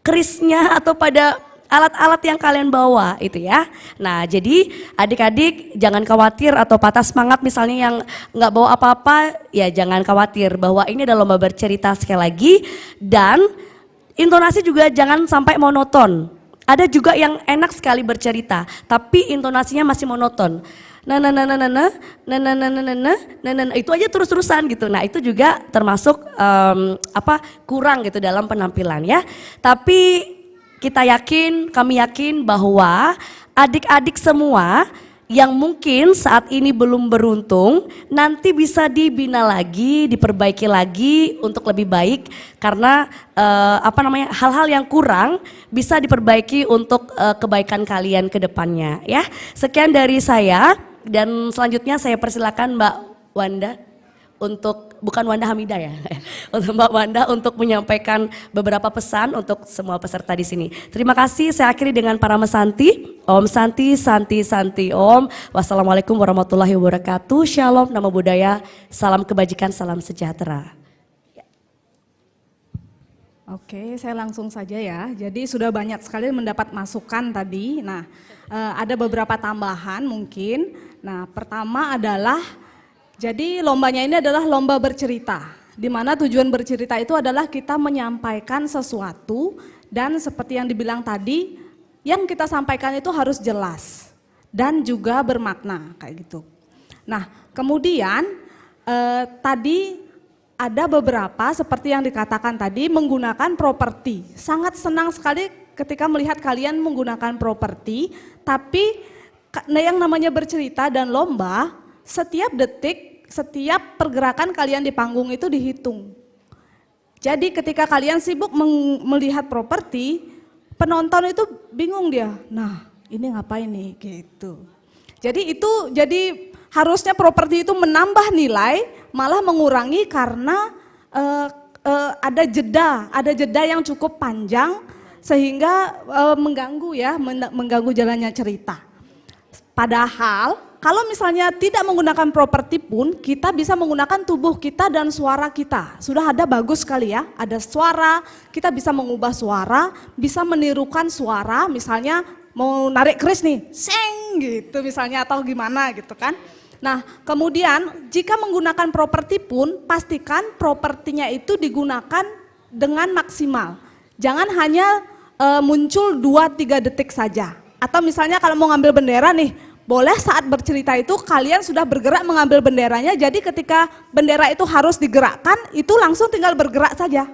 kerisnya atau pada alat-alat yang kalian bawa itu ya. Nah, jadi adik-adik jangan khawatir atau patah semangat misalnya yang nggak bawa apa-apa, ya jangan khawatir bahwa ini adalah lomba bercerita sekali lagi. Dan intonasi juga jangan sampai monoton. Ada juga yang enak sekali bercerita tapi intonasinya masih monoton. Itu aja terus-terusan gitu. Nah, itu juga termasuk kurang gitu dalam penampilan ya. Tapi kita yakin, kami yakin bahwa adik-adik semua yang mungkin saat ini belum beruntung nanti bisa dibina lagi, diperbaiki lagi untuk lebih baik karena hal-hal yang kurang bisa diperbaiki untuk kebaikan kalian ke depannya ya. Sekian dari saya dan selanjutnya saya persilakan Mbak Wanda untuk, bukan Wanda Hamidah ya, untuk Mbak Wanda untuk menyampaikan beberapa pesan untuk semua peserta di sini. Terima kasih, saya akhiri dengan para mesanti. Om Santi, Santi, Santi, Om. Wassalamualaikum warahmatullahi wabarakatuh. Shalom, nama budaya, salam kebajikan, salam sejahtera. Oke, saya langsung saja ya. Jadi sudah banyak sekali mendapat masukan tadi. Nah, ada beberapa tambahan mungkin. Nah, pertama adalah jadi lombanya ini adalah lomba bercerita, di mana tujuan bercerita itu adalah kita menyampaikan sesuatu dan seperti yang dibilang tadi, yang kita sampaikan itu harus jelas dan juga bermakna kayak gitu. Nah, kemudian tadi ada beberapa seperti yang dikatakan tadi menggunakan properti. Sangat senang sekali ketika melihat kalian menggunakan properti, tapi yang namanya bercerita dan lomba, setiap detik, setiap pergerakan kalian di panggung itu dihitung. Jadi ketika kalian sibuk melihat properti, penonton itu bingung dia. Nah, ini ngapain nih gitu. Jadi harusnya properti itu menambah nilai, malah mengurangi karena ada jeda yang cukup panjang sehingga mengganggu jalannya cerita. Padahal kalau misalnya tidak menggunakan properti pun kita bisa menggunakan tubuh kita dan suara kita. Sudah ada bagus sekali ya, ada suara, kita bisa mengubah suara, bisa menirukan suara, misalnya mau narik keris nih, seng gitu misalnya atau gimana gitu kan. Nah, kemudian jika menggunakan properti pun pastikan propertinya itu digunakan dengan maksimal. Jangan hanya muncul 2-3 detik saja. Atau misalnya kalau mau ngambil bendera nih, boleh saat bercerita itu kalian sudah bergerak mengambil benderanya, jadi ketika bendera itu harus digerakkan, itu langsung tinggal bergerak saja.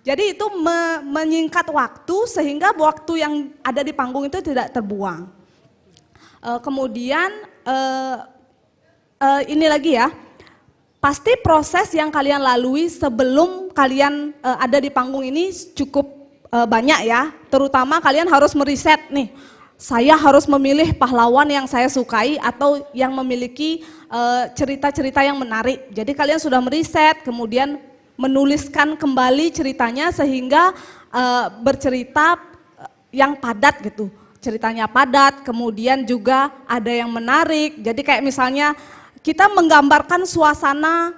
Jadi itu menyingkat waktu sehingga waktu yang ada di panggung itu tidak terbuang. Kemudian ini lagi ya, pasti proses yang kalian lalui sebelum kalian ada di panggung ini cukup banyak ya, terutama kalian harus meriset nih, saya harus memilih pahlawan yang saya sukai atau yang memiliki cerita-cerita yang menarik. Jadi kalian sudah meriset, kemudian menuliskan kembali ceritanya sehingga bercerita yang padat gitu. Ceritanya padat, kemudian juga ada yang menarik. Jadi kayak misalnya kita menggambarkan suasana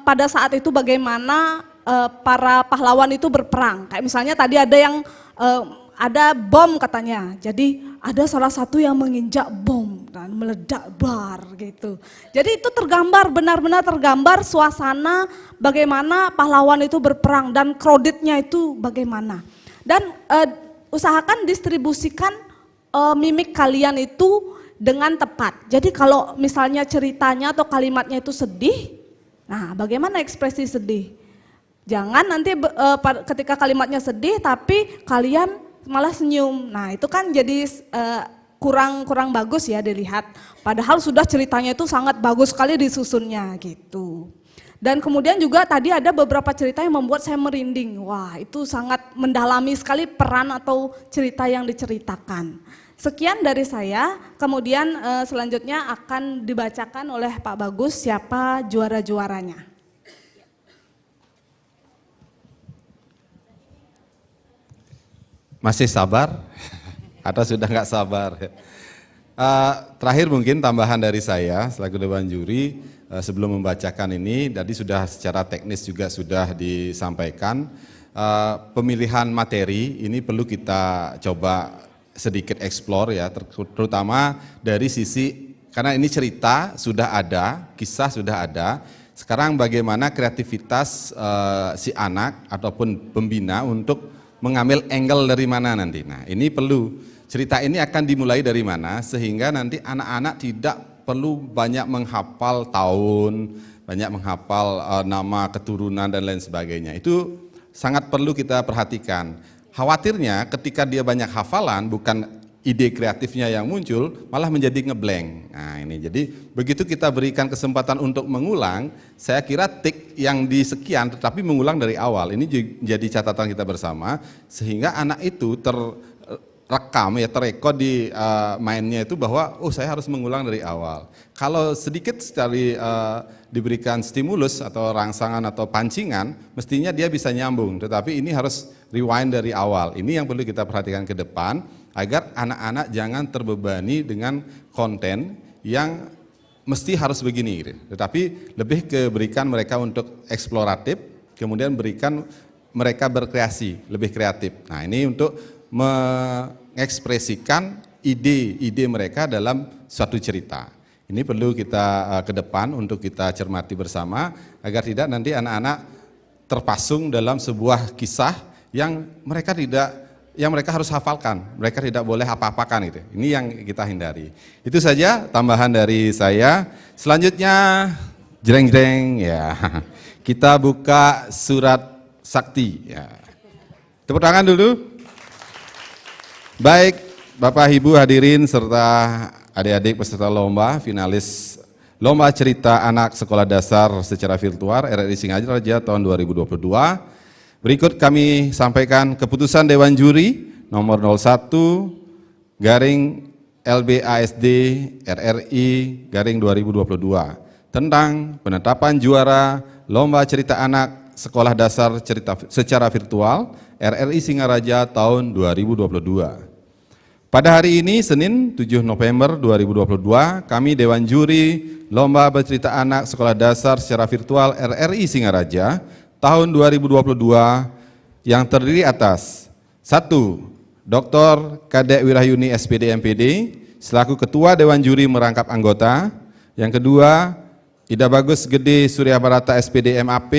pada saat itu bagaimana para pahlawan itu berperang. Kayak misalnya tadi ada yang ada bom katanya. Jadi ada salah satu yang menginjak bom dan meledak bar gitu. Jadi itu tergambar, benar-benar tergambar suasana bagaimana pahlawan itu berperang dan kreditnya itu bagaimana. Dan usahakan distribusikan mimik kalian itu dengan tepat. Jadi kalau misalnya ceritanya atau kalimatnya itu sedih, nah bagaimana ekspresi sedih? Jangan nanti ketika kalimatnya sedih tapi kalian malah senyum. Nah itu kan jadi kurang bagus ya dilihat. Padahal sudah ceritanya itu sangat bagus sekali disusunnya gitu. Dan kemudian juga tadi ada beberapa cerita yang membuat saya merinding. Wah itu sangat mendalami sekali peran atau cerita yang diceritakan. Sekian dari saya, kemudian selanjutnya akan dibacakan oleh Pak Bagus siapa juara-juaranya. Masih sabar atau sudah nggak sabar? Terakhir mungkin tambahan dari saya selaku dewan juri sebelum membacakan ini, tadi sudah secara teknis juga sudah disampaikan. Pemilihan materi ini perlu kita coba sedikit explore ya, terutama dari sisi karena ini cerita sudah ada, kisah sudah ada. Sekarang bagaimana kreativitas si anak ataupun pembina untuk mengambil angle dari mana nanti. Nah ini perlu, cerita ini akan dimulai dari mana sehingga nanti anak-anak tidak perlu banyak menghafal tahun, banyak menghafal nama keturunan dan lain sebagainya. Itu sangat perlu kita perhatikan. Khawatirnya ketika dia banyak hafalan bukan ide kreatifnya yang muncul malah menjadi ngeblank. Nah ini jadi begitu kita berikan kesempatan untuk mengulang, saya kira tik yang di sekian tetapi mengulang dari awal. Ini jadi catatan kita bersama sehingga anak itu terekam ya, terekod di mainnya itu bahwa oh saya harus mengulang dari awal. Kalau sedikit sekali diberikan stimulus atau rangsangan atau pancingan, mestinya dia bisa nyambung. Tetapi ini harus rewind dari awal. Ini yang perlu kita perhatikan ke depan agar anak-anak jangan terbebani dengan konten yang mesti harus begini. Tetapi lebih ke berikan mereka untuk eksploratif, kemudian berikan mereka berkreasi, lebih kreatif. Nah ini untuk mengekspresikan ide-ide mereka dalam suatu cerita. Ini perlu kita ke depan untuk kita cermati bersama agar tidak nanti anak-anak terpasung dalam sebuah kisah yang mereka tidak yang mereka harus hafalkan, mereka tidak boleh apa-apakan gitu. Ini yang kita hindari. Itu saja tambahan dari saya. Selanjutnya, jreng-jreng ya. Kita buka surat sakti ya. Tepuk tangan dulu. Baik, Bapak Ibu hadirin serta adik-adik peserta lomba, finalis Lomba Cerita Anak Sekolah Dasar secara virtual RRI Singaraja tahun 2022. Berikut kami sampaikan keputusan Dewan Juri nomor 01 garing LBASD RRI garing 2022 tentang penetapan juara Lomba Cerita Anak Sekolah Dasar cerita secara virtual RRI Singaraja tahun 2022. Pada hari ini, Senin 7 November 2022, kami Dewan Juri Lomba Bercerita Anak Sekolah Dasar secara virtual RRI Singaraja tahun 2022 yang terdiri atas 1. Dr. Kadek Wirayuni SPD MPD selaku Ketua Dewan Juri merangkap anggota. Yang kedua, Ida Bagus Gede Surya Barata SPD MAP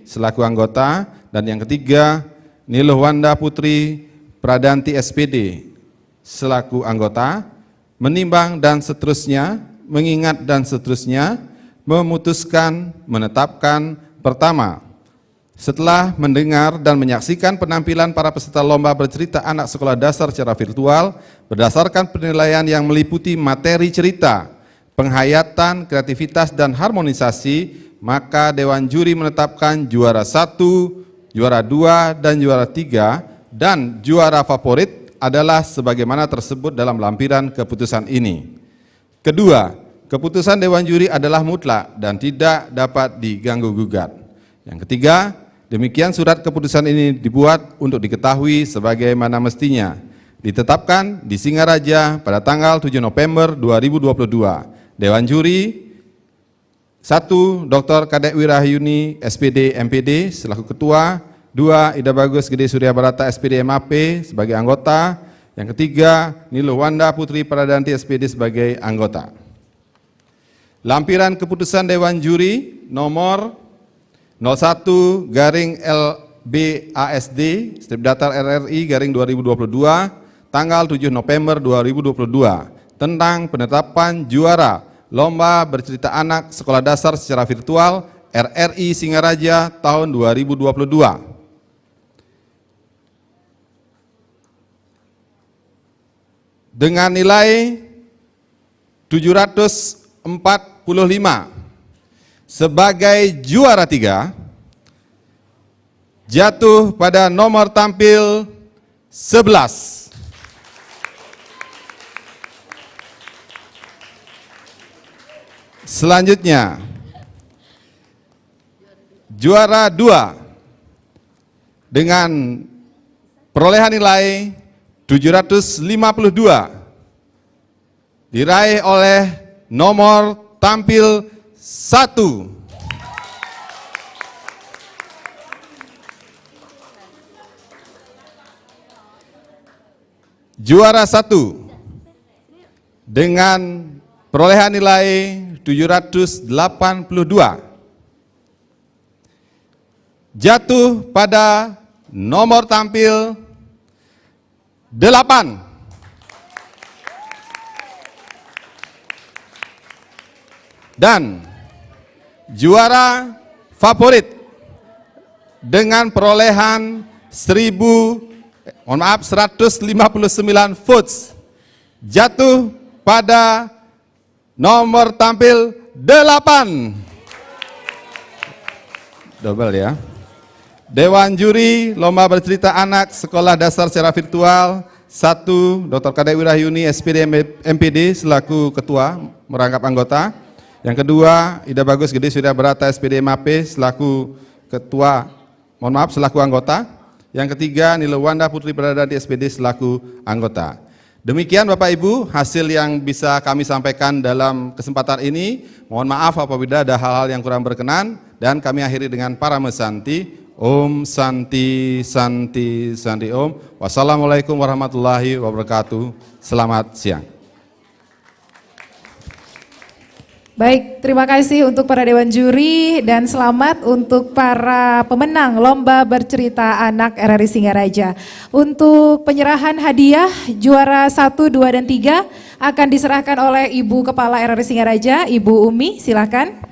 selaku anggota. Dan yang ketiga, Niluh Wanda Putri Pradanti SPD selaku anggota, menimbang dan seterusnya, mengingat dan seterusnya, memutuskan, menetapkan. Pertama, setelah mendengar dan menyaksikan penampilan para peserta lomba bercerita anak sekolah dasar secara virtual, berdasarkan penilaian yang meliputi materi cerita, penghayatan, kreativitas, dan harmonisasi, maka Dewan Juri menetapkan juara 1, juara 2, dan juara 3, dan juara favorit adalah sebagaimana tersebut dalam lampiran keputusan ini. Kedua, keputusan Dewan Juri adalah mutlak dan tidak dapat diganggu-gugat. Yang ketiga, demikian surat keputusan ini dibuat untuk diketahui sebagaimana mestinya. Ditetapkan di Singaraja pada tanggal 7 November 2022. Dewan Juri 1. Dr. Kadek Wirayuni SPD MPD selaku Ketua. 2. Ida Bagus Gede Surya Barata SPD MAP sebagai anggota. Yang ketiga, Niluh Wanda Putri Pradanti SPD sebagai anggota. Lampiran keputusan Dewan Juri nomor 01 garing LBASD strip datar RRI garing 2022 tanggal 7 November 2022 tentang penetapan juara Lomba Bercerita Anak Sekolah Dasar secara virtual RRI Singaraja tahun 2022. Dengan nilai 745 sebagai juara 3 jatuh pada nomor tampil 11. Selanjutnya juara 2 dengan perolehan nilai 752 diraih oleh nomor tampil 1. Juara 1 dengan perolehan nilai 782 jatuh pada nomor tampil 8. Dan juara favorit dengan perolehan 159 votes jatuh pada nomor tampil 8. Double ya. Dewan Juri Lomba Bercerita Anak Sekolah Dasar secara virtual 1. Dr. Kadek Wirayuni SPD MPD selaku Ketua merangkap anggota. Yang kedua, Ida Bagus Gede Surya Barata SPD MAP selaku Ketua, selaku anggota. Yang ketiga, Niluh Wanda Putri Pradanti SPD selaku anggota. Demikian Bapak Ibu hasil yang bisa kami sampaikan dalam kesempatan ini. Mohon maaf apabila ada hal-hal yang kurang berkenan dan kami akhiri dengan Parama Santi. Om Santi Santi Santi Om. Wassalamualaikum warahmatullahi wabarakatuh. Selamat siang. Baik, terima kasih untuk para dewan juri dan selamat untuk para pemenang Lomba Bercerita Anak RRI Singaraja. Untuk penyerahan hadiah juara 1, 2, dan 3 akan diserahkan oleh Ibu Kepala RRI Singaraja, Ibu Umi, silakan.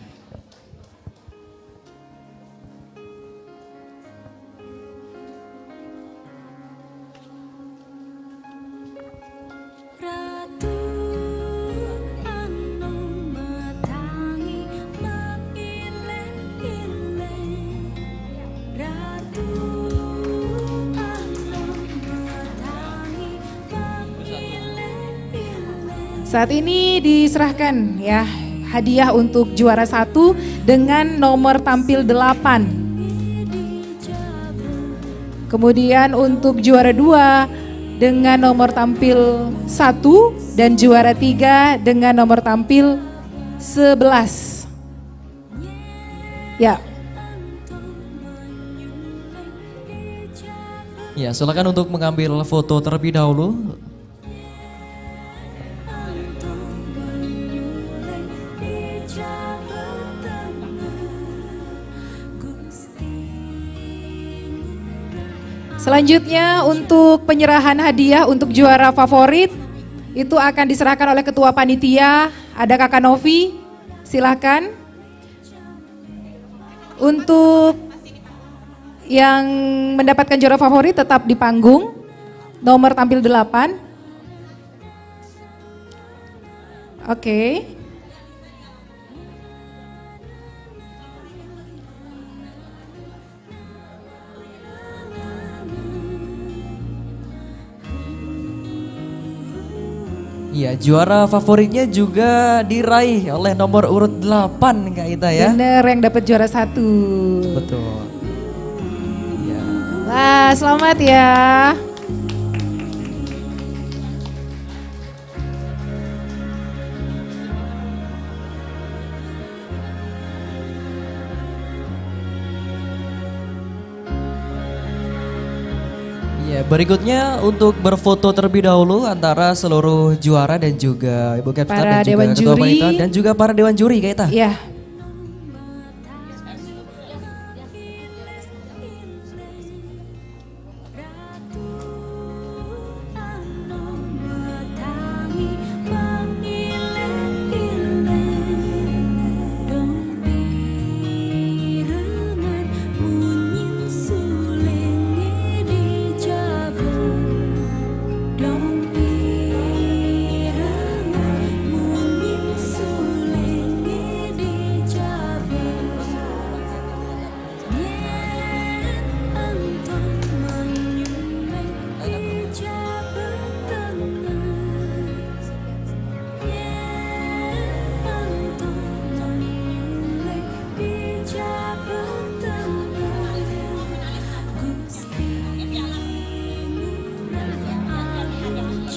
Saat ini diserahkan ya hadiah untuk juara 1 dengan nomor tampil 8. Kemudian untuk juara 2 dengan nomor tampil 1 dan juara 3 dengan nomor tampil 11. Ya. Ya, silakan untuk mengambil foto terlebih dahulu. Selanjutnya untuk penyerahan hadiah untuk juara favorit itu akan diserahkan oleh Ketua Panitia, ada Kakak Novi, silakan. Untuk yang mendapatkan juara favorit tetap di panggung, nomor tampil 8. Oke. Iya, juara favoritnya juga diraih oleh nomor urut 8 Kak Ita ya. Bener, yang dapat juara 1. Betul. Ya. Wah, selamat ya. Ya, berikutnya untuk berfoto terlebih dahulu antara seluruh juara dan juga Ibu Kepta Para dan juga dewan Ketua juri. Panitia dan juga para dewan juri Kak Ita. Ya.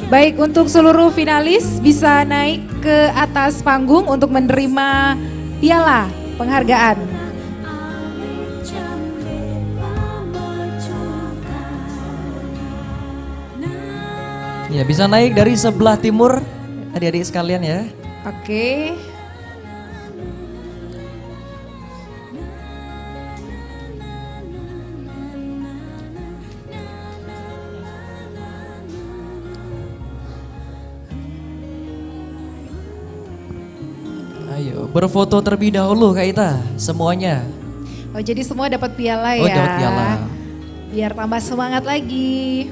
Baik, untuk seluruh finalis bisa naik ke atas panggung untuk menerima piala penghargaan. Ya, bisa naik dari sebelah timur adik-adik sekalian ya. Oke. Ayo, berfoto terlebih dahulu Kak Ita, semuanya. Oh, jadi semua dapat piala ya. Oh, dapat piala. Biar tambah semangat lagi.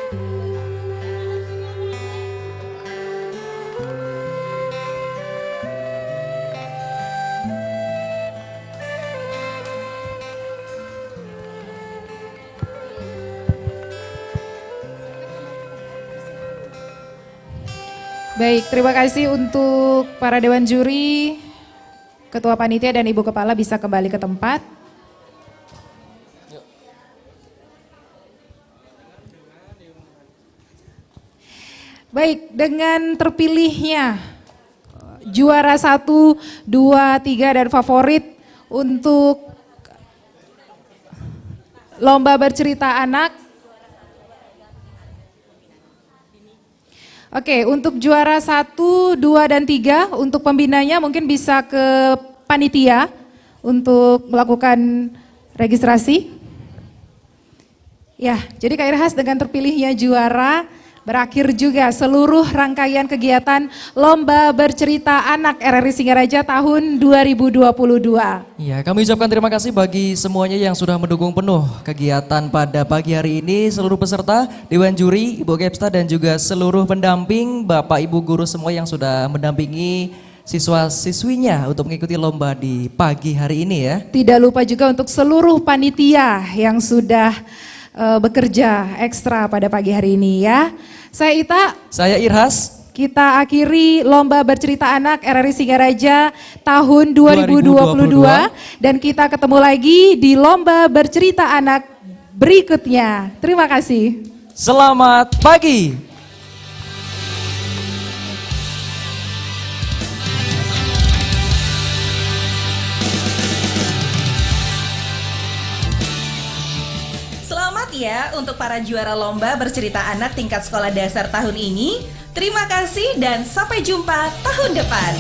Baik, terima kasih untuk para dewan juri, ketua panitia dan ibu kepala bisa kembali ke tempat. Baik, dengan terpilihnya juara 1, 2, 3 dan favorit untuk lomba bercerita anak. Oke, untuk juara 1, 2 dan 3 untuk pembinanya mungkin bisa ke panitia untuk melakukan registrasi. Ya, jadi Kak Irhas dengan terpilihnya juara berakhir juga seluruh rangkaian kegiatan Lomba Bercerita Anak RRI Singaraja tahun 2022. Ya, kami ucapkan terima kasih bagi semuanya yang sudah mendukung penuh kegiatan pada pagi hari ini, seluruh peserta, Dewan Juri, Ibu Kepsta dan juga seluruh pendamping, Bapak Ibu guru semua yang sudah mendampingi siswa-siswinya untuk mengikuti lomba di pagi hari ini ya. Tidak lupa juga untuk seluruh panitia yang sudah bekerja ekstra pada pagi hari ini ya. Saya Ita. Saya Irhas. Kita akhiri Lomba Bercerita Anak RRI Singaraja tahun 2022 dan kita ketemu lagi di Lomba Bercerita Anak berikutnya. Terima kasih. Selamat pagi. Selamat ya untuk para juara lomba bercerita anak tingkat sekolah dasar tahun ini. Terima kasih dan sampai jumpa tahun depan.